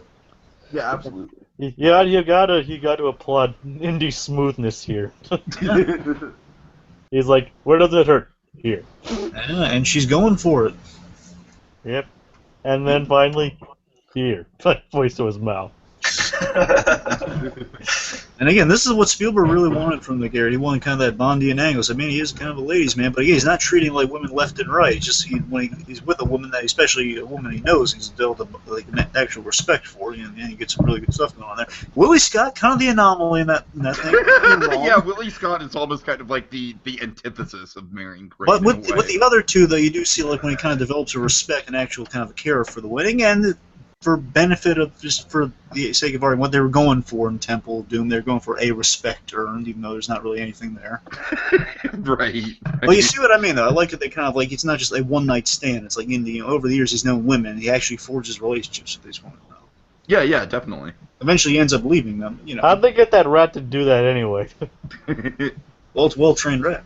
Speaker 1: Yeah, absolutely.
Speaker 4: Yeah, you gotta applaud Indy's smoothness here. He's like, where does it hurt? Here.
Speaker 2: Yeah, and she's going for it.
Speaker 4: Yep. And then finally, here. Voice to his mouth.
Speaker 2: And again, this is what Spielberg really wanted from the character. He wanted kind of that Bondian angle. So, I mean, he is kind of a ladies' man, but again, he's not treating like women left and right. It's just when he's with a woman that, especially a woman he knows, he's built like actual respect for, and he gets some really good stuff going on there. Willie Scott, kind of the anomaly in that thing.
Speaker 1: Yeah, Willie Scott is almost kind of like the antithesis of Marion Crane.
Speaker 2: But with the other two, though, you do see like when he kind of develops a respect and actual kind of a care for the women. Again, for benefit of just for the sake of arguing, what they were going for in Temple of Doom, they were going for a respect earned, even though there's not really anything there.
Speaker 1: Right.
Speaker 2: Well, you see what I mean, though. I like that they kind of like it's not just a one-night stand. It's like over the years he's known women. He actually forges relationships with these women.
Speaker 1: Yeah, definitely.
Speaker 2: Eventually, he ends up leaving them.
Speaker 4: How'd they get that rat to do that anyway?
Speaker 2: Well, it's well-trained rat.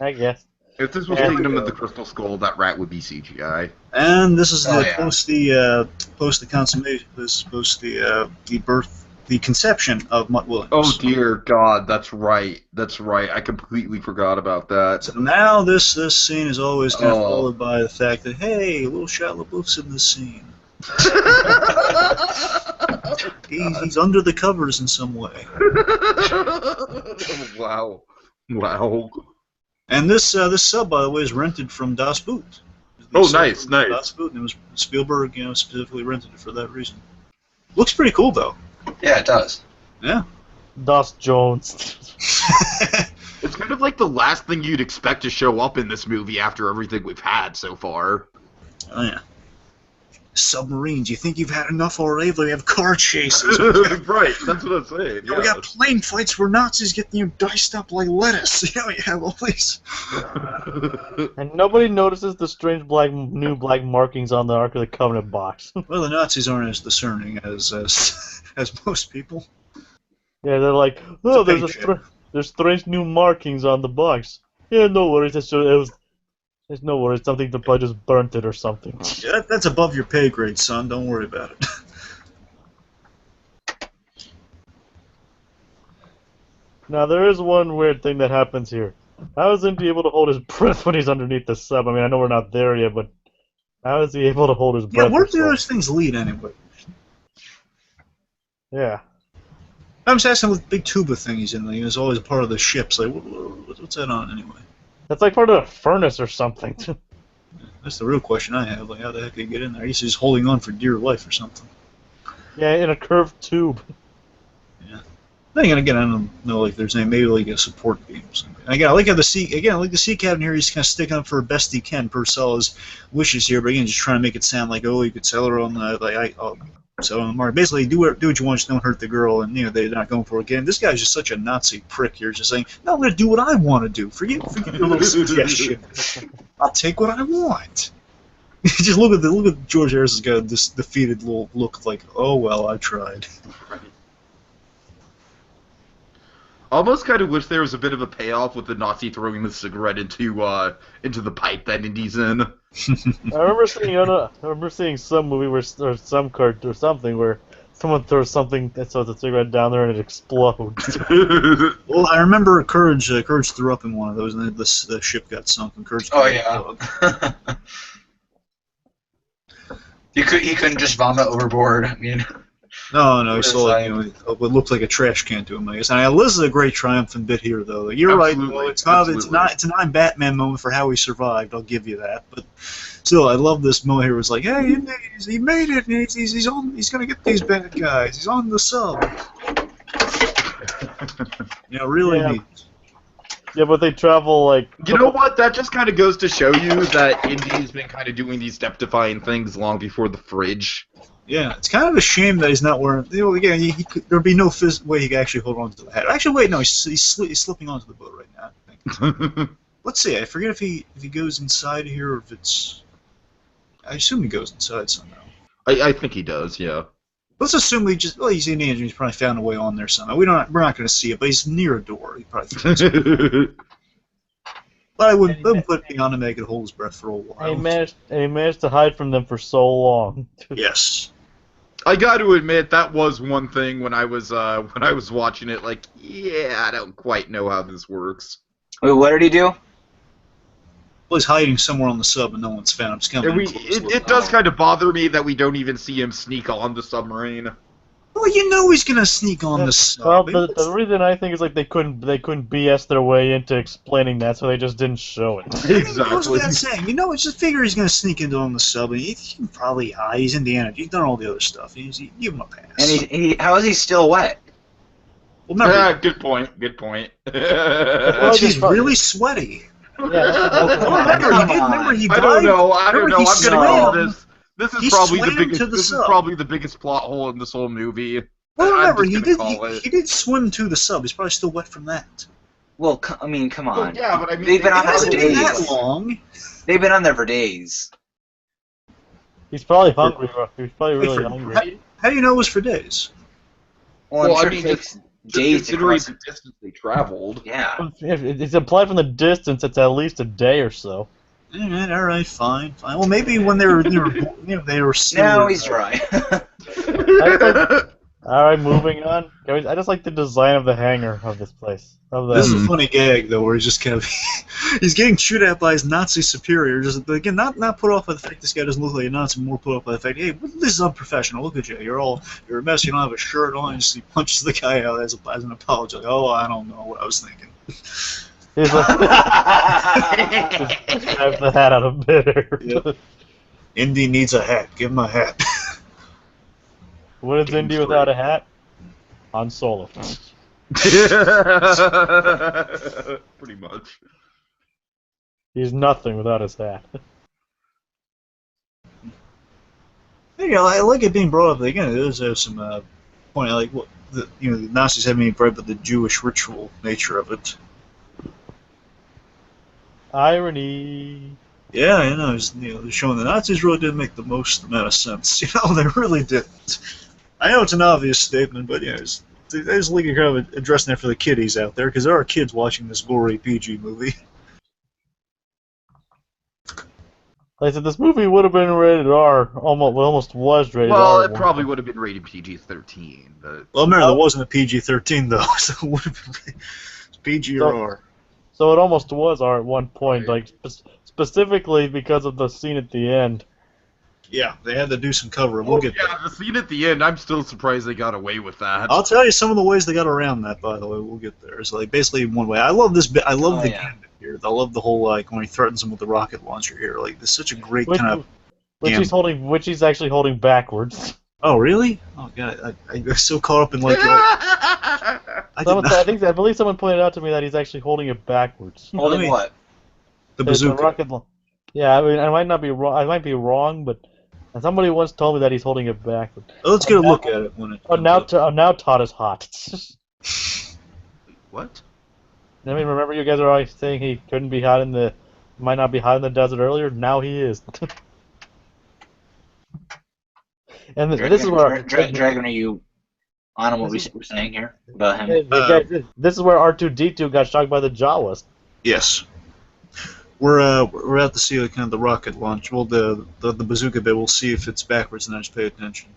Speaker 4: I guess.
Speaker 1: If this was Kingdom of the Crystal Skull, that rat would be CGI.
Speaker 2: And this is post the consummation, post the conception of Mutt Williams.
Speaker 1: Oh dear God, that's right. I completely forgot about that.
Speaker 2: So now this scene is always kind of followed by the fact that hey, little Shia LaBeouf's in this scene. He's under the covers in some way.
Speaker 1: Wow.
Speaker 2: And this sub, by the way, is rented from Das Boot.
Speaker 1: Nice.
Speaker 2: Das Boot, and it was Spielberg, specifically rented it for that reason. Looks pretty cool, though.
Speaker 3: Yeah, it does.
Speaker 2: Yeah.
Speaker 4: Das Jones.
Speaker 1: It's kind of like the last thing you'd expect to show up in this movie after everything we've had so far.
Speaker 2: Oh yeah. Submarines. You think you've had enough already? We have car chases.
Speaker 1: Right, that's what I'm saying. Yeah.
Speaker 2: We got plane fights where Nazis get diced up like lettuce. You have all these.
Speaker 4: And nobody notices the strange new black markings on the Ark of the Covenant box.
Speaker 2: Well, the Nazis aren't as discerning as most people.
Speaker 4: Yeah, they're like, oh, there's strange new markings on the box. Yeah, no worries. There's no worries. Something the probably just burnt it or something.
Speaker 2: Yeah, that's above your pay grade, son. Don't worry about it.
Speaker 4: Now, there is one weird thing that happens here. How is Indy able to hold his breath when he's underneath the sub? I mean, I know we're not there yet, but how is he able to hold his breath?
Speaker 2: Yeah, where do those things lead anyway?
Speaker 4: Yeah.
Speaker 2: I'm just asking what big tuba thing he's in. Like, he was always a part of the ships. Like, what's that on anyway?
Speaker 4: That's like part of a furnace or something.
Speaker 2: That's the real question I have. Like, how the heck did he get in there? He's just holding on for dear life or something.
Speaker 4: Yeah, in a curved tube.
Speaker 2: Yeah. Then again, I don't know. Like, there's maybe like a support beam or something. Again, I like how the sea captain here. He's kind of sticking up for best he can per Cella's wishes here. But again, just trying to make it sound like, oh, you could sell her on the So on the market, basically, do what you want, just don't hurt the girl, and they're not going for it again. This guy's just such a Nazi prick here, just saying, "No, I'm going to do what I want to do. Forget your little suggestion. I'll take what I want." Just look at George Harris's guy, this defeated little look, like, "Oh well, I tried."
Speaker 1: Almost kind of wish there was a bit of a payoff with the Nazi throwing the cigarette into the pipe that Indy's in.
Speaker 4: I remember seeing some movie or some cart or something where someone throws something that throws a cigarette down there and it explodes.
Speaker 2: Well, I remember Courage threw up in one of those, and then the ship got sunk. And Courage.
Speaker 3: Oh yeah. He couldn't just vomit overboard. I mean.
Speaker 2: No, he saw what looked like a trash can to him, I guess. And this is a great triumphant bit here, though. You're
Speaker 1: Absolutely.
Speaker 2: Right. It's an I'm Batman moment for how he survived. I'll give you that. But still, I love this moment here. It was like, hey, he made it. And he's gonna get these bad guys. He's on the sub. Really
Speaker 4: Yeah.
Speaker 2: neat.
Speaker 4: Yeah, but they travel like.
Speaker 1: You know what? That just kind of goes to show you that Indy's been kind of doing these step-defying things long before the fridge.
Speaker 2: Yeah, it's kind of a shame that he's not wearing. Again, there'd be no way he could actually hold on to the hat. Actually, wait, no, he's slipping onto the boat right now. I think. Let's see. I forget if he goes inside here or if it's. I assume he goes inside somehow.
Speaker 1: I think he does. Yeah.
Speaker 2: Let's assume he's Indiana Jones. He's probably found a way on there somehow. We're not going to see it, but he's near a door. He probably thinks But I wouldn't put it beyond him that he could hold his breath for a while.
Speaker 4: He managed to hide from them for so long.
Speaker 2: Yes.
Speaker 1: I got to admit that was one thing when I was watching it. Like, yeah, I don't quite know how this works.
Speaker 3: Wait, what did he do?
Speaker 2: Well, he's hiding somewhere on the sub and no one's found him. It's kind of
Speaker 1: It does kind of bother me that we don't even see him sneak on the submarine.
Speaker 2: Well, he's gonna sneak on the sub.
Speaker 4: Well, the reason I think is like they couldn't BS their way into explaining that, so they just didn't show it.
Speaker 1: Exactly.
Speaker 2: What's that saying? It's just figure he's gonna sneak into on the sub, and he can probably hide. He's Indiana. He's done all the other stuff. Give him a pass.
Speaker 3: And how is he still wet?
Speaker 2: Well, remember,
Speaker 1: Good point. Good point.
Speaker 2: he's really sweaty.
Speaker 4: Yeah.
Speaker 2: Remember he died.
Speaker 1: I don't know. I'm gonna call
Speaker 2: swam.
Speaker 1: this. This is
Speaker 2: He
Speaker 1: probably the
Speaker 2: swam
Speaker 1: biggest.
Speaker 2: to the
Speaker 1: This is
Speaker 2: sub.
Speaker 1: probably the biggest plot hole in this whole movie.
Speaker 2: Well,
Speaker 1: I'm
Speaker 2: remember,
Speaker 1: just gonna call it.
Speaker 2: he did swim to the sub. He's probably still wet from that.
Speaker 3: Well, come on.
Speaker 1: Well, yeah, but I mean,
Speaker 3: They've been on
Speaker 2: It
Speaker 3: there for
Speaker 2: hasn't been that
Speaker 3: days.
Speaker 2: long.
Speaker 3: They've been on there for days.
Speaker 4: He's probably hungry. He's probably really hungry.
Speaker 2: How do you know it was for days?
Speaker 3: Well,
Speaker 1: I
Speaker 3: I'm
Speaker 1: mean,
Speaker 3: sure it takes days to
Speaker 1: considering
Speaker 3: cross.
Speaker 1: the distance they traveled.
Speaker 3: Yeah.
Speaker 4: It's implied from the distance. It's at least a day or so.
Speaker 2: All right, fine. Well, maybe when they were
Speaker 3: Now he's dry.
Speaker 4: All right, moving on. I just like the design of the hangar of this place.
Speaker 2: This is a funny gag though, where he's just kind of he's getting chewed at by his Nazi superior. Just again, not put off by the fact this guy doesn't look like a Nazi, more put off by the fact, hey, this is unprofessional. Look at you, you're a mess. You don't have a shirt on. He punches the guy out as an apology. Like, oh, I don't know what I was thinking.
Speaker 4: He's like, just grabs the hat out of bitter.
Speaker 2: Yep. Indy needs a hat. Give him a hat.
Speaker 4: What is Indy without a hat? Han Solo.
Speaker 1: Pretty much.
Speaker 4: He's nothing without his hat.
Speaker 2: You know, I like it being brought up. Again, it does have some point. Like, what the Nazis have any gripe with the Jewish ritual nature of it.
Speaker 4: Irony.
Speaker 2: Yeah, they're showing the Nazis really did make the most amount of sense. They really didn't. I know it's an obvious statement, but they just like kind of addressing it for the kiddies out there, because there are kids watching this gory PG movie.
Speaker 4: Like I said, this movie would have been rated R. Almost was rated R.
Speaker 1: Well, it probably would have been rated PG-13, but...
Speaker 2: Well, remember, there wasn't a PG-13, though, so it would have been PG or R.
Speaker 4: So it almost was R at one point, like specifically because of the scene at the end.
Speaker 2: Yeah, they had to do some cover. We'll get there.
Speaker 1: The scene at the end, I'm still surprised they got away with that.
Speaker 2: I'll tell you some of the ways they got around that, by the way. We'll get there. It's like basically one way. I love this bit. I love the gambit here. I love the whole, like, when he threatens him with the rocket launcher here. Like, this is such a great kind of...
Speaker 4: Which he's actually holding backwards.
Speaker 2: Oh, really? Oh, God. I was so caught up in, like...
Speaker 4: I believe someone pointed out to me that he's actually holding it backwards.
Speaker 3: Holding what?
Speaker 2: The bazooka.
Speaker 4: Yeah, I mean, I might not be wrong. I might be wrong, but somebody once told me that he's holding it backwards.
Speaker 2: Let's get a look at it when it.
Speaker 4: Now Todd is hot.
Speaker 1: What?
Speaker 4: I mean, remember you guys are always saying he couldn't be hot might not be hot in the desert earlier. Now he is. And this is where
Speaker 3: Dragon, are you on what we're saying here about him?
Speaker 4: This is where R2-D2 got shocked by the Jawas.
Speaker 2: Yes. We're out to see kind of the rocket launch. Well, the bazooka bit. We'll see if it's backwards, and I just pay attention.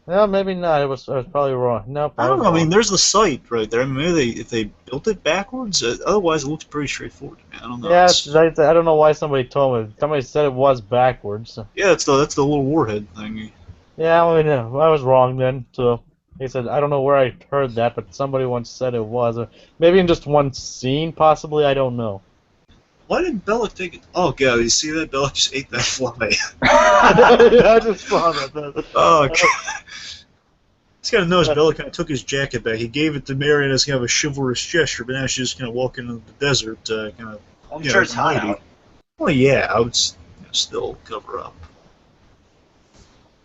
Speaker 4: No, maybe not. I was probably wrong. Nope.
Speaker 2: I don't know. I mean, there's the sight right there. I mean, maybe if they built it backwards. Otherwise, it looks pretty straightforward to me. I don't know.
Speaker 4: Yeah, I don't know why somebody told me. Somebody said it was backwards.
Speaker 2: Yeah, that's the little warhead thing.
Speaker 4: Yeah, I mean, I was wrong then. So he said, I don't know where I heard that, but somebody once said it was. Maybe in just one scene, possibly. I don't know.
Speaker 2: Why did Belloc take it? Oh, God, you see that? Belloc just ate that fly.
Speaker 4: I just saw that.
Speaker 2: Oh, God. He's got to notice Belloc kind of took his jacket back. He gave it to Marion as kind of a chivalrous gesture, but now she's just kind of walking into the desert, kind of.
Speaker 3: I'm sure it's hot out.
Speaker 2: Well, yeah, I would still cover up. I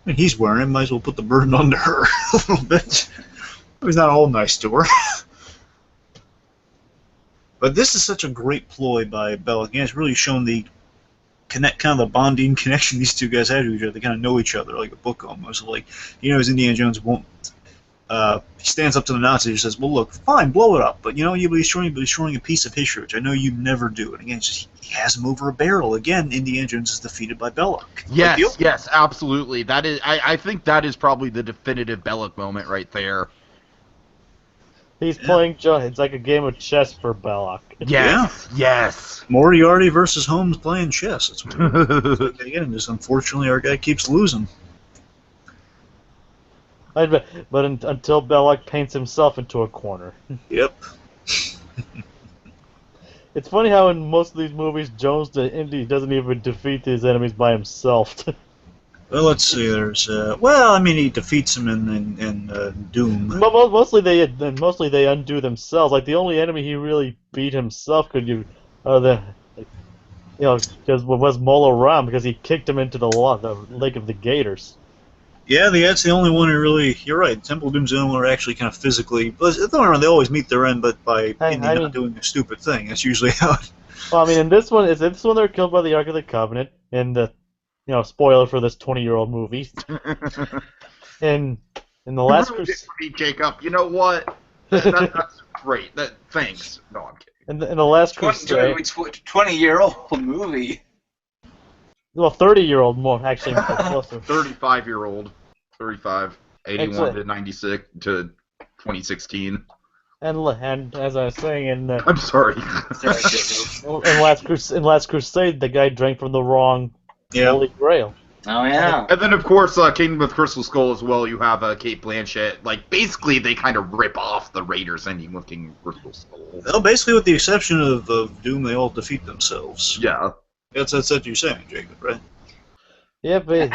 Speaker 2: mean, he's wearing it. Might as well put the burden onto her a little bit. He's not all nice to her. But this is such a great ploy by Belloc. Again, it's really shown the kind of the bonding connection these two guys have to each other. They kind of know each other like a book almost. Like, as Indiana Jones won't. He stands up to the Nazis and says, "Well, look, fine, blow it up, but you'll be destroying a piece of history, which I know you never do." And again, he has him over a barrel. Again, Indiana Jones is defeated by Belloc.
Speaker 1: Yes, absolutely. That is. I think that is probably the definitive Belloc moment right there.
Speaker 4: He's playing. It's like a game of chess for Belloc.
Speaker 1: Yes.
Speaker 2: Moriarty versus Holmes playing chess. That's what again, just unfortunately our guy keeps losing.
Speaker 4: But until Belloc paints himself into a corner.
Speaker 2: Yep.
Speaker 4: It's funny how in most of these movies, Jones the Indy doesn't even defeat his enemies by himself.
Speaker 2: Well, let's see. There's he defeats him in Doom.
Speaker 4: Mostly they undo themselves. Like the only enemy he really beat himself was Mola Ram, because he kicked him into the Lake of the Gators.
Speaker 2: Yeah, that's the only one who really. You're right. Temple of Doom's the only one who are actually kind of physically. But they always meet their end, but by not doing a stupid thing. That's usually how.
Speaker 4: Well, I mean, in this one they're killed by the Ark of the Covenant, and the. Spoiler for this 20-year-old movie. In the last
Speaker 1: Crusade, Jacob. You know what? That's great. Thanks. No, I'm kidding.
Speaker 4: In the last Crusade,
Speaker 3: 20-year-old movie.
Speaker 4: Well, 30-year-old more actually.
Speaker 1: 35-year-old. 35. 81 to 96 to 2016.
Speaker 4: And as I was saying,
Speaker 1: I'm sorry.
Speaker 4: in Last Crusade, the guy drank from the wrong. Holy Grail.
Speaker 3: Oh, yeah.
Speaker 1: And then, of course, Kingdom of Crystal Skull as well, you have Kate Blanchett. Like, basically, they kind of rip off the Raiders ending with King of Crystal Skull.
Speaker 2: Well, basically, with the exception of Doom, they all defeat themselves.
Speaker 1: Yeah.
Speaker 2: That's what you're saying, Jacob, right?
Speaker 4: Yeah, but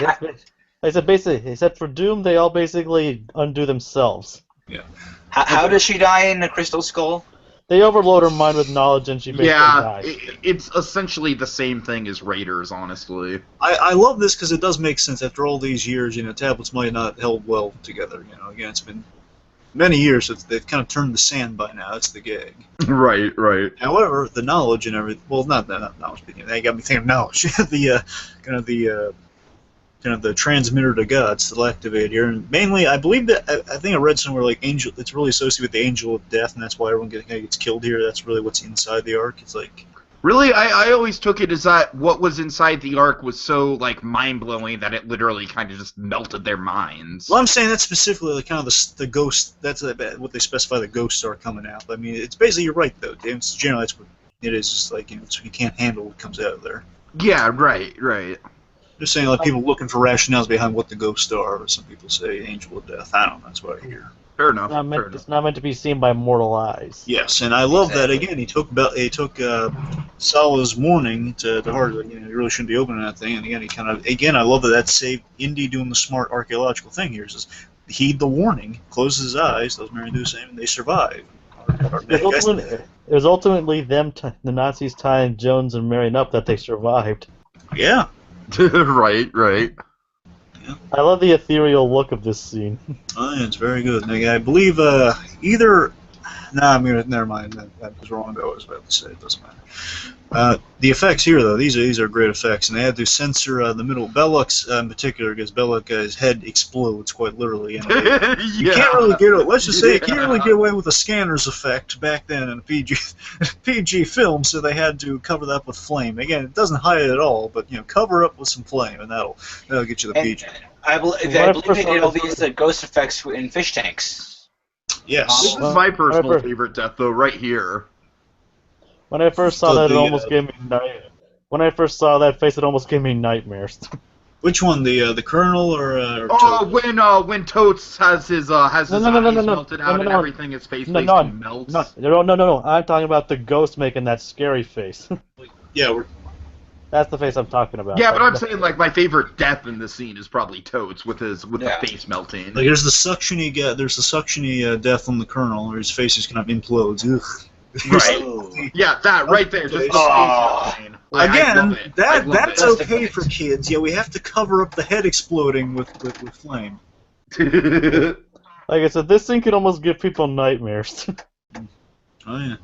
Speaker 4: I said basically, except for Doom, they all basically undo themselves.
Speaker 2: Yeah.
Speaker 3: How does she die in the Crystal Skull?
Speaker 4: They overload her mind with knowledge, and she basically
Speaker 1: Yeah,
Speaker 4: dies.
Speaker 1: it's essentially the same thing as Raiders, honestly.
Speaker 2: I love this because it does make sense after all these years. Tablets might not held well together. Again, it's been many years since they've kind of turned the sand by now. That's the gag.
Speaker 1: Right, right.
Speaker 2: However, the knowledge and everything. Well, not knowledge. But, they got me thinking of knowledge. the kind of the transmitter to God still activated here, and mainly I believe that I think I read somewhere like angel. It's really associated with the angel of death, and that's why everyone gets killed here. That's really what's inside the Ark. It's like.
Speaker 1: Really, I always took it as that what was inside the Ark was so, like, mind-blowing that it literally kind of just melted their minds.
Speaker 2: Well, I'm saying that's specifically like kind of the ghost. That's what they specify the ghosts are coming out. I mean, it's basically you're right though. It's generally that's what it is. Just like so you can't handle what comes out of there.
Speaker 1: Yeah, right, right.
Speaker 2: Just saying, like people looking for rationales behind what the ghosts are. Or some people say angel of death. I don't know. That's what I hear.
Speaker 1: Fair enough.
Speaker 4: It's not meant to be seen by mortal eyes.
Speaker 2: Yes, and I love that again. He took Sala's warning to heart. You really shouldn't be opening that thing. And again, I love that saved Indy doing the smart archaeological thing here. Says heed the warning, closes his eyes, does Mary do the same, and they survive.
Speaker 4: It was ultimately them, the Nazis, tying Jones and Marion up that they survived.
Speaker 2: Yeah.
Speaker 1: Right, right.
Speaker 4: I love the ethereal look of this scene.
Speaker 2: Oh, yeah, it's very good. And I believe either. Nah, never mind. That was wrong. I was about to say it doesn't matter. The effects here, though, these are great effects, and they had to censor the middle. Belloc's in particular, because Belloc, his head explodes quite literally. And you can't really get it. Let's just say you can't really get away with the scanners effect back then in a PG film, so they had to cover that up with flame. Again, it doesn't hide it at all, but cover up with some flame, and that'll get you the PG.
Speaker 3: I believe they did all these ghost effects in fish tanks.
Speaker 2: Yes.
Speaker 1: This is my personal favorite death, though, right here.
Speaker 4: When I first saw that, it almost gave me When I first saw that face, it almost gave me nightmares.
Speaker 2: Which one, the Colonel or
Speaker 1: Totes? When Totes has his eyes melted out and everything, his face basically melts.
Speaker 4: No. I'm talking about the ghost making that scary face.
Speaker 2: Yeah,
Speaker 4: that's the face I'm talking about.
Speaker 1: Yeah, but I'm saying like my favorite death in this scene is probably Totes with the face melting.
Speaker 2: Like there's the suctiony death on the Colonel, where his face just kind of implodes. Ugh.
Speaker 1: Right. Yeah, that right there. Just
Speaker 2: again, that's okay for kids. Yeah, we have to cover up the head exploding with flame.
Speaker 4: Like I said, this thing could almost give people nightmares.
Speaker 2: Oh yeah,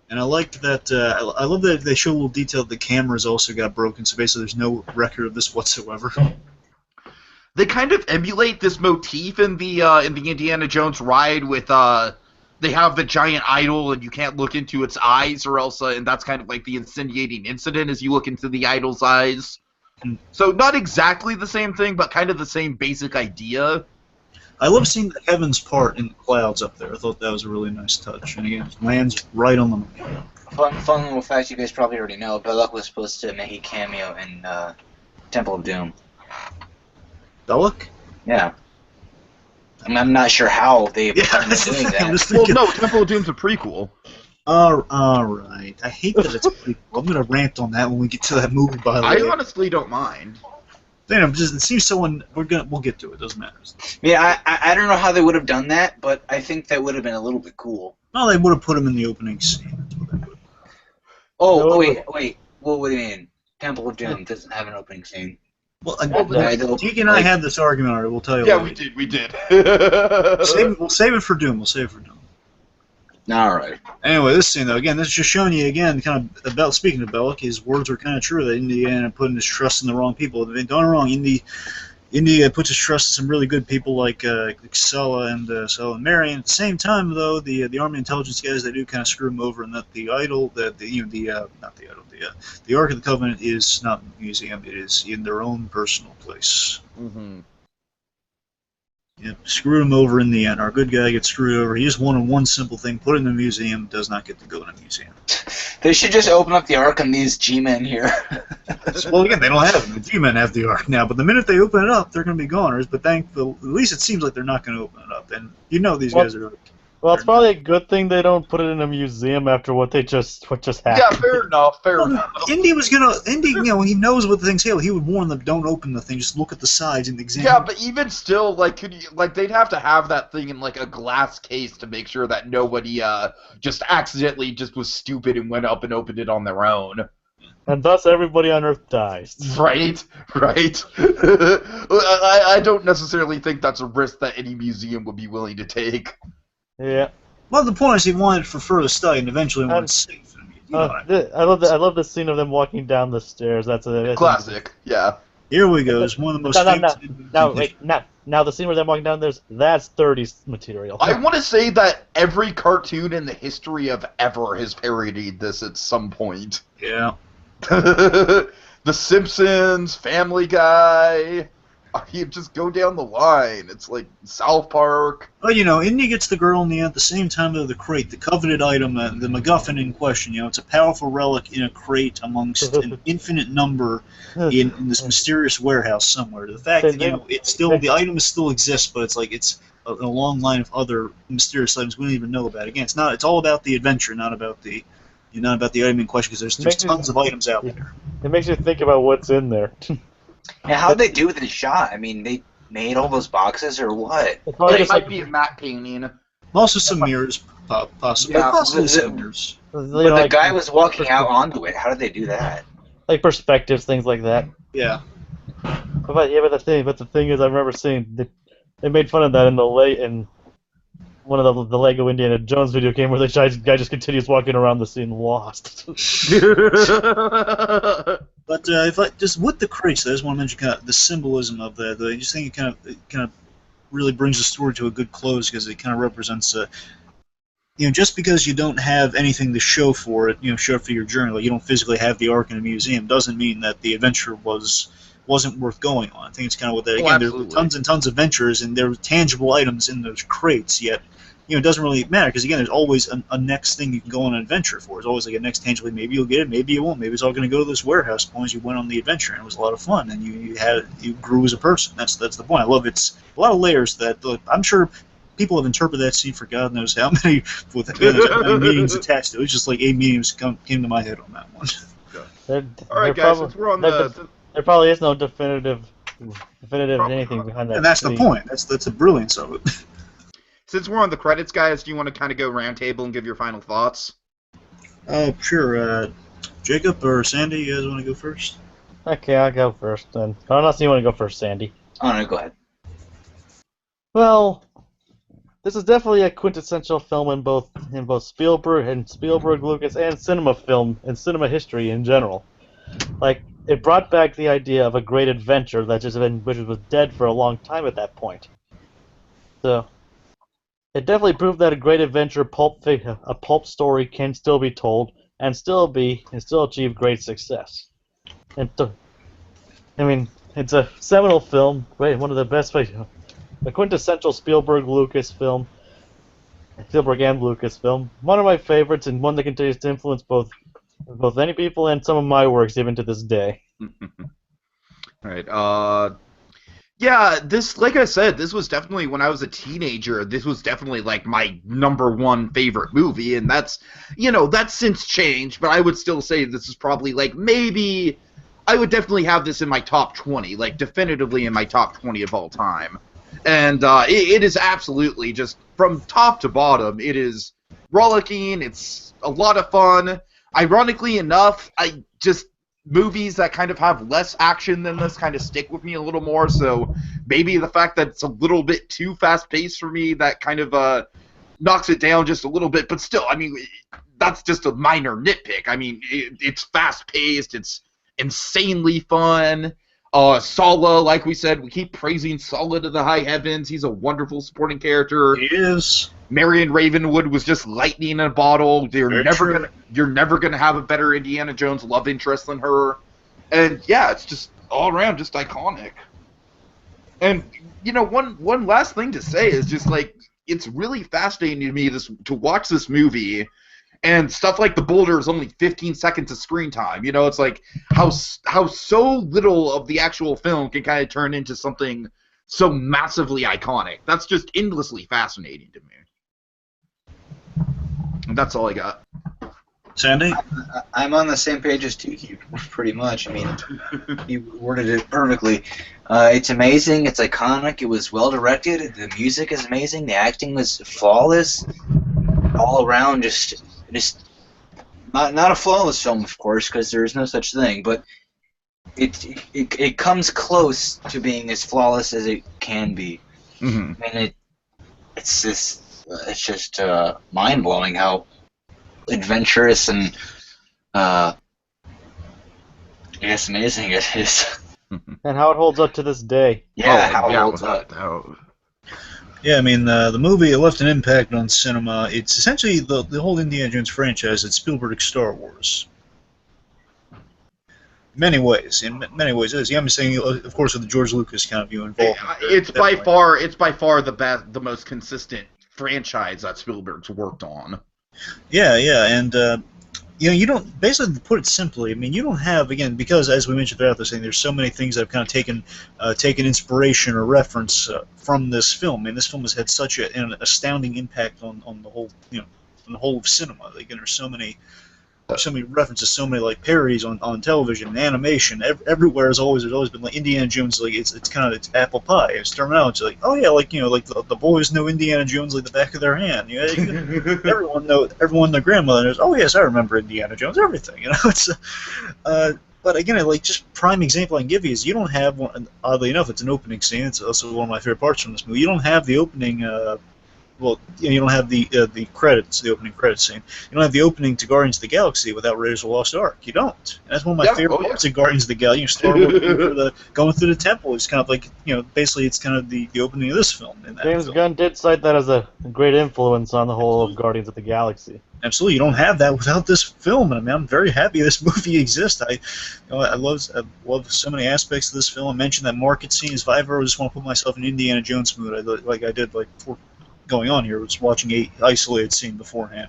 Speaker 2: and I liked that. I love that they show a little detail. The cameras also got broken, so basically there's no record of this whatsoever.
Speaker 1: They kind of emulate this motif in the Indiana Jones ride with they have the giant idol and you can't look into its eyes or else and that's kind of like the incendiating incident as you look into the idol's eyes. So not exactly the same thing, but kind of the same basic idea.
Speaker 2: I love seeing the heavens part in the clouds up there. I thought that was a really nice touch. And again, it lands right on the moon.
Speaker 3: Fun little fact you guys probably already know, Belloc was supposed to make a cameo in Temple of Doom.
Speaker 2: Belloc?
Speaker 3: Yeah. I mean, I'm not sure how they doing that.
Speaker 1: Well, no, Temple of Doom's a prequel.
Speaker 2: Alright. I hate that it's a prequel. I'm going to rant on that when we get to that movie, by the way.
Speaker 1: I honestly don't mind.
Speaker 2: It seems someone... We'll get to it. Doesn't matter.
Speaker 3: Yeah, I don't know how they would have done that, but I think that would have been a little bit cool.
Speaker 2: Well, they would have put him in the opening scene. That's what they would have.
Speaker 3: Oh, wait. Well, what do you mean? Temple of Doom doesn't have an opening scene.
Speaker 2: Well, Tiki and I had this argument already. We'll tell you.
Speaker 1: Yeah,
Speaker 2: later.
Speaker 1: we did.
Speaker 2: We'll save it for Doom.
Speaker 3: All right.
Speaker 2: Anyway, this scene though, again, this is just showing you again, kind of about speaking of Belloc, his words were kind of true. That Indiana putting his trust in the wrong people. They've done wrong. India puts his trust in some really good people like Sulla and Marion. At the same time, though, the Army intelligence guys, they do kind of screw him over, and that the idol, the Ark of the Covenant is not in a museum; it is in their own personal place.
Speaker 1: Mm-hmm.
Speaker 2: Yep, screw him over in the end. Our good guy gets screwed over. He just wanted one simple thing: put it in the museum. Does not get to go in a museum.
Speaker 3: They should just open up the Ark and these G-men here.
Speaker 2: Well, again, they don't have them. The G-men have the Ark now, but the minute they open it up, they're going to be goners. But at least it seems like they're not going to open it up. And these guys are.
Speaker 4: Well, it's probably a good thing they don't put it in a museum after what just happened.
Speaker 1: Yeah, fair enough. Fair enough.
Speaker 2: Indy, he knows what the thing's here. He would warn them, don't open the thing, just look at the sides and examine.
Speaker 1: Yeah, but even still, like, they'd have to have that thing in like a glass case to make sure that nobody just accidentally just was stupid and went up and opened it on their own.
Speaker 4: And thus everybody on Earth dies.
Speaker 1: Right. I don't necessarily think that's a risk that any museum would be willing to take.
Speaker 4: Yeah.
Speaker 2: Well, the point is he wanted it for further study and eventually wanted safe.
Speaker 4: I love the scene of them walking down the stairs. That's a
Speaker 1: Classic. Yeah.
Speaker 2: Here we go. It's one of the most famous.
Speaker 4: Now the scene where they're walking down there's that's 30s material.
Speaker 1: I want to say that every cartoon in the history of ever has parodied this at some point.
Speaker 2: Yeah.
Speaker 1: The Simpsons, Family Guy. You just go down the line. It's like South Park.
Speaker 2: Well, Indy gets the girl in the end at the same time of the crate, the coveted item, the MacGuffin in question. It's a powerful relic in a crate amongst an infinite number in this mysterious warehouse somewhere. The fact that it's still the item still exists, but it's like it's a long line of other mysterious items we don't even know about. Again, it's all about the adventure, not about the item in question, because there's tons of items out there.
Speaker 4: It makes you think about what's in there.
Speaker 3: And how'd they do this shot? I mean, they made all those boxes or what?
Speaker 1: It might be a matte painting.
Speaker 2: Also some mirrors, possibly.
Speaker 3: Yeah,
Speaker 2: Possibly some mirrors.
Speaker 3: But the guy was walking out onto it. How did they do that?
Speaker 4: Like perspectives, things like that.
Speaker 2: Yeah.
Speaker 4: But the thing is, I remember seeing they made fun of that in one of the Lego Indiana Jones video game where the guy just continues walking around the scene lost.
Speaker 2: But just with the crates, I just want to mention kind of the symbolism of that. I just think it kind of really brings the story to a good close because it kind of represents just because you don't have anything to show for it, show for your journey, like you don't physically have the Ark in a museum, doesn't mean that the adventure wasn't worth going on. I think it's kind of what that. Again, there are tons and tons of adventures, and there are tangible items in those crates. Yet, it doesn't really matter because again, there's always a next thing you can go on an adventure for. There's always like a next tangible. Maybe you'll get it, maybe you won't. Maybe it's all going to go to this warehouse as long as you went on the adventure, and it was a lot of fun, and you grew as a person. That's the point. I love it's a lot of layers that I'm sure people have interpreted that scene for God knows how many with many meanings attached to it. It's just like a meaning came to my head on that one.
Speaker 1: All right, guys, since we're on
Speaker 4: there probably is no definitive anything behind that.
Speaker 2: And that's the point. That's the brilliance of it.
Speaker 1: Since we're on the credits, guys, do you want to kind of go round table and give your final thoughts?
Speaker 2: Sure. Jacob or Sandy, you guys want to go first?
Speaker 4: Okay, I'll go first then. Unless you want to go first, Sandy.
Speaker 3: Oh, no, go ahead.
Speaker 4: Well, this is definitely a quintessential film in both Spielberg, Lucas, and cinema history in general. Like, it brought back the idea of a great adventure which was dead for a long time at that point. So, it definitely proved that a great adventure a pulp story can still be told and still achieve great success. And it's a seminal film, one of the best, a quintessential Spielberg and Lucas film, one of my favorites and one that continues to influence both many people and some of my works even to this day.
Speaker 1: All right. Yeah, like I said, this was definitely, when I was a teenager, this was definitely like my #1 favorite movie, and that's since changed, but I would still say this is probably like maybe, I would definitely have this in my top 20, like definitively in my top 20 of all time. And it is absolutely just, from top to bottom, it is rollicking, it's a lot of fun. Ironically enough, movies that kind of have less action than this kind of stick with me a little more, so maybe the fact that it's a little bit too fast-paced for me, that kind of knocks it down just a little bit, but still, I mean, that's just a minor nitpick. I mean, it's fast-paced, it's insanely fun. Sala, like we said, we keep praising Sala to the high heavens. He's a wonderful supporting character.
Speaker 2: He is.
Speaker 1: Marion Ravenwood was just lightning in a bottle. You're never gonna have a better Indiana Jones love interest than her. And yeah, it's just all around just iconic. And one last thing to say is just like, it's really fascinating to me to watch this movie. And stuff like the boulder is only 15 seconds of screen time. It's like how so little of the actual film can kind of turn into something so massively iconic. That's just endlessly fascinating to me. That's all I got.
Speaker 2: Sandy?
Speaker 3: I'm on the same page as Tiki, pretty much. I mean, he worded it perfectly. It's amazing. It's iconic. It was well directed. The music is amazing. The acting was flawless. All around, just not a flawless film, of course, because there is no such thing. But it comes close to being as flawless as it can be.
Speaker 1: Mm-hmm.
Speaker 3: And it's just mind blowing how adventurous and I guess amazing it is.
Speaker 4: And how it holds up to this day.
Speaker 3: Yeah, how it holds up.
Speaker 2: Yeah, I mean, the movie, it left an impact on cinema. It's essentially the whole Indiana Jones franchise. It's Spielberg's Star Wars. In many ways it is. Yeah, I'm saying, of course, with the George Lucas kind of view involved.
Speaker 1: It's by far the most consistent franchise that Spielberg's worked on.
Speaker 2: Yeah, and you don't, basically, to put it simply, I mean, you don't have, again, because as we mentioned throughout this thing, there's so many things that have kind of taken inspiration or reference from this film. I mean, this film has had such an astounding impact on the whole, on the whole of cinema. Like, there's so many references, so many like parodies on television and animation. Everywhere there's always been like Indiana Jones, like it's apple pie. It's terminology like, oh yeah, like the boys know Indiana Jones like the back of their hand. Everyone their grandmother knows. Oh yes, I remember Indiana Jones. Everything, it's. But again, like just prime example I can give you is you don't have one. Oddly enough, it's an opening scene. It's also one of my favorite parts from this movie. You don't have the opening. Well, you don't have the credits, the opening credits scene. You don't have the opening to Guardians of the Galaxy without Raiders of the Lost Ark. You don't. And that's one of my favorite parts of Guardians of the Galaxy. Star Wars going through the temple. It's kind of like, basically it's kind of the opening of this film.
Speaker 4: James Gunn did cite that as a great influence on the whole of Guardians of the Galaxy.
Speaker 2: Absolutely, you don't have that without this film, and I mean, I'm very happy this movie exists. I love so many aspects of this film. I mentioned that market scene. If I ever just want to put myself in Indiana Jones mood, I did before going on here, was watching a isolated scene beforehand.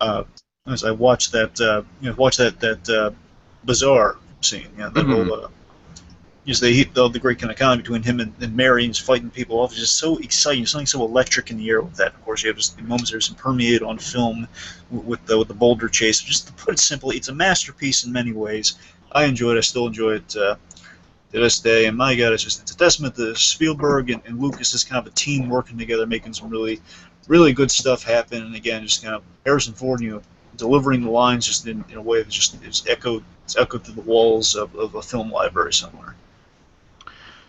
Speaker 2: As I watched that, that bizarre scene, that whole, the great kind of comedy between him and Mary, and he's fighting people off. It's just so exciting. Something so electric in the air with that. Of course, you have just the moments that are permeated on film with the boulder chase. Just to put it simply, it's a masterpiece in many ways. I enjoy it. I still enjoy it to this day, and my God, it's a testament to Spielberg and Lucas as kind of a team working together, making some really, really good stuff happen. And again, just kind of Harrison Ford, delivering the lines just in a way that just is echoed through the walls of a film library somewhere.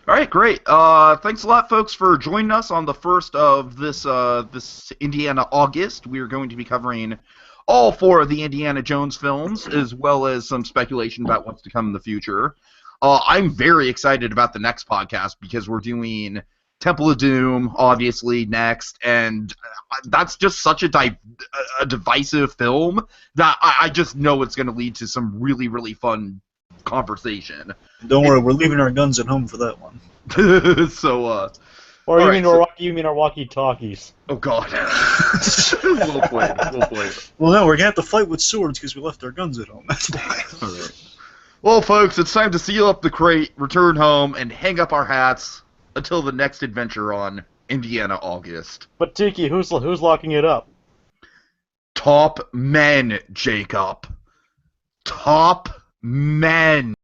Speaker 1: All right, great. Thanks a lot, folks, for joining us on the first of this Indiana August. We are going to be covering all 4 of the Indiana Jones films, as well as some speculation about what's to come in the future. I'm very excited about the next podcast because we're doing Temple of Doom, obviously, next, and that's just such a divisive film that I just know it's going to lead to some really, really fun conversation.
Speaker 2: Don't worry, we're leaving our guns at home for that one.
Speaker 1: So,
Speaker 4: Or you mean our walkie-talkies?
Speaker 1: Oh God. Well played.
Speaker 2: Well, no, we're gonna have to fight with swords because we left our guns at home. That's why.
Speaker 1: All right. Well, folks, it's time to seal up the crate, return home, and hang up our hats until the next adventure on Indiana August.
Speaker 4: But Tiki, who's locking it up?
Speaker 1: Top men, Jacob. Top men.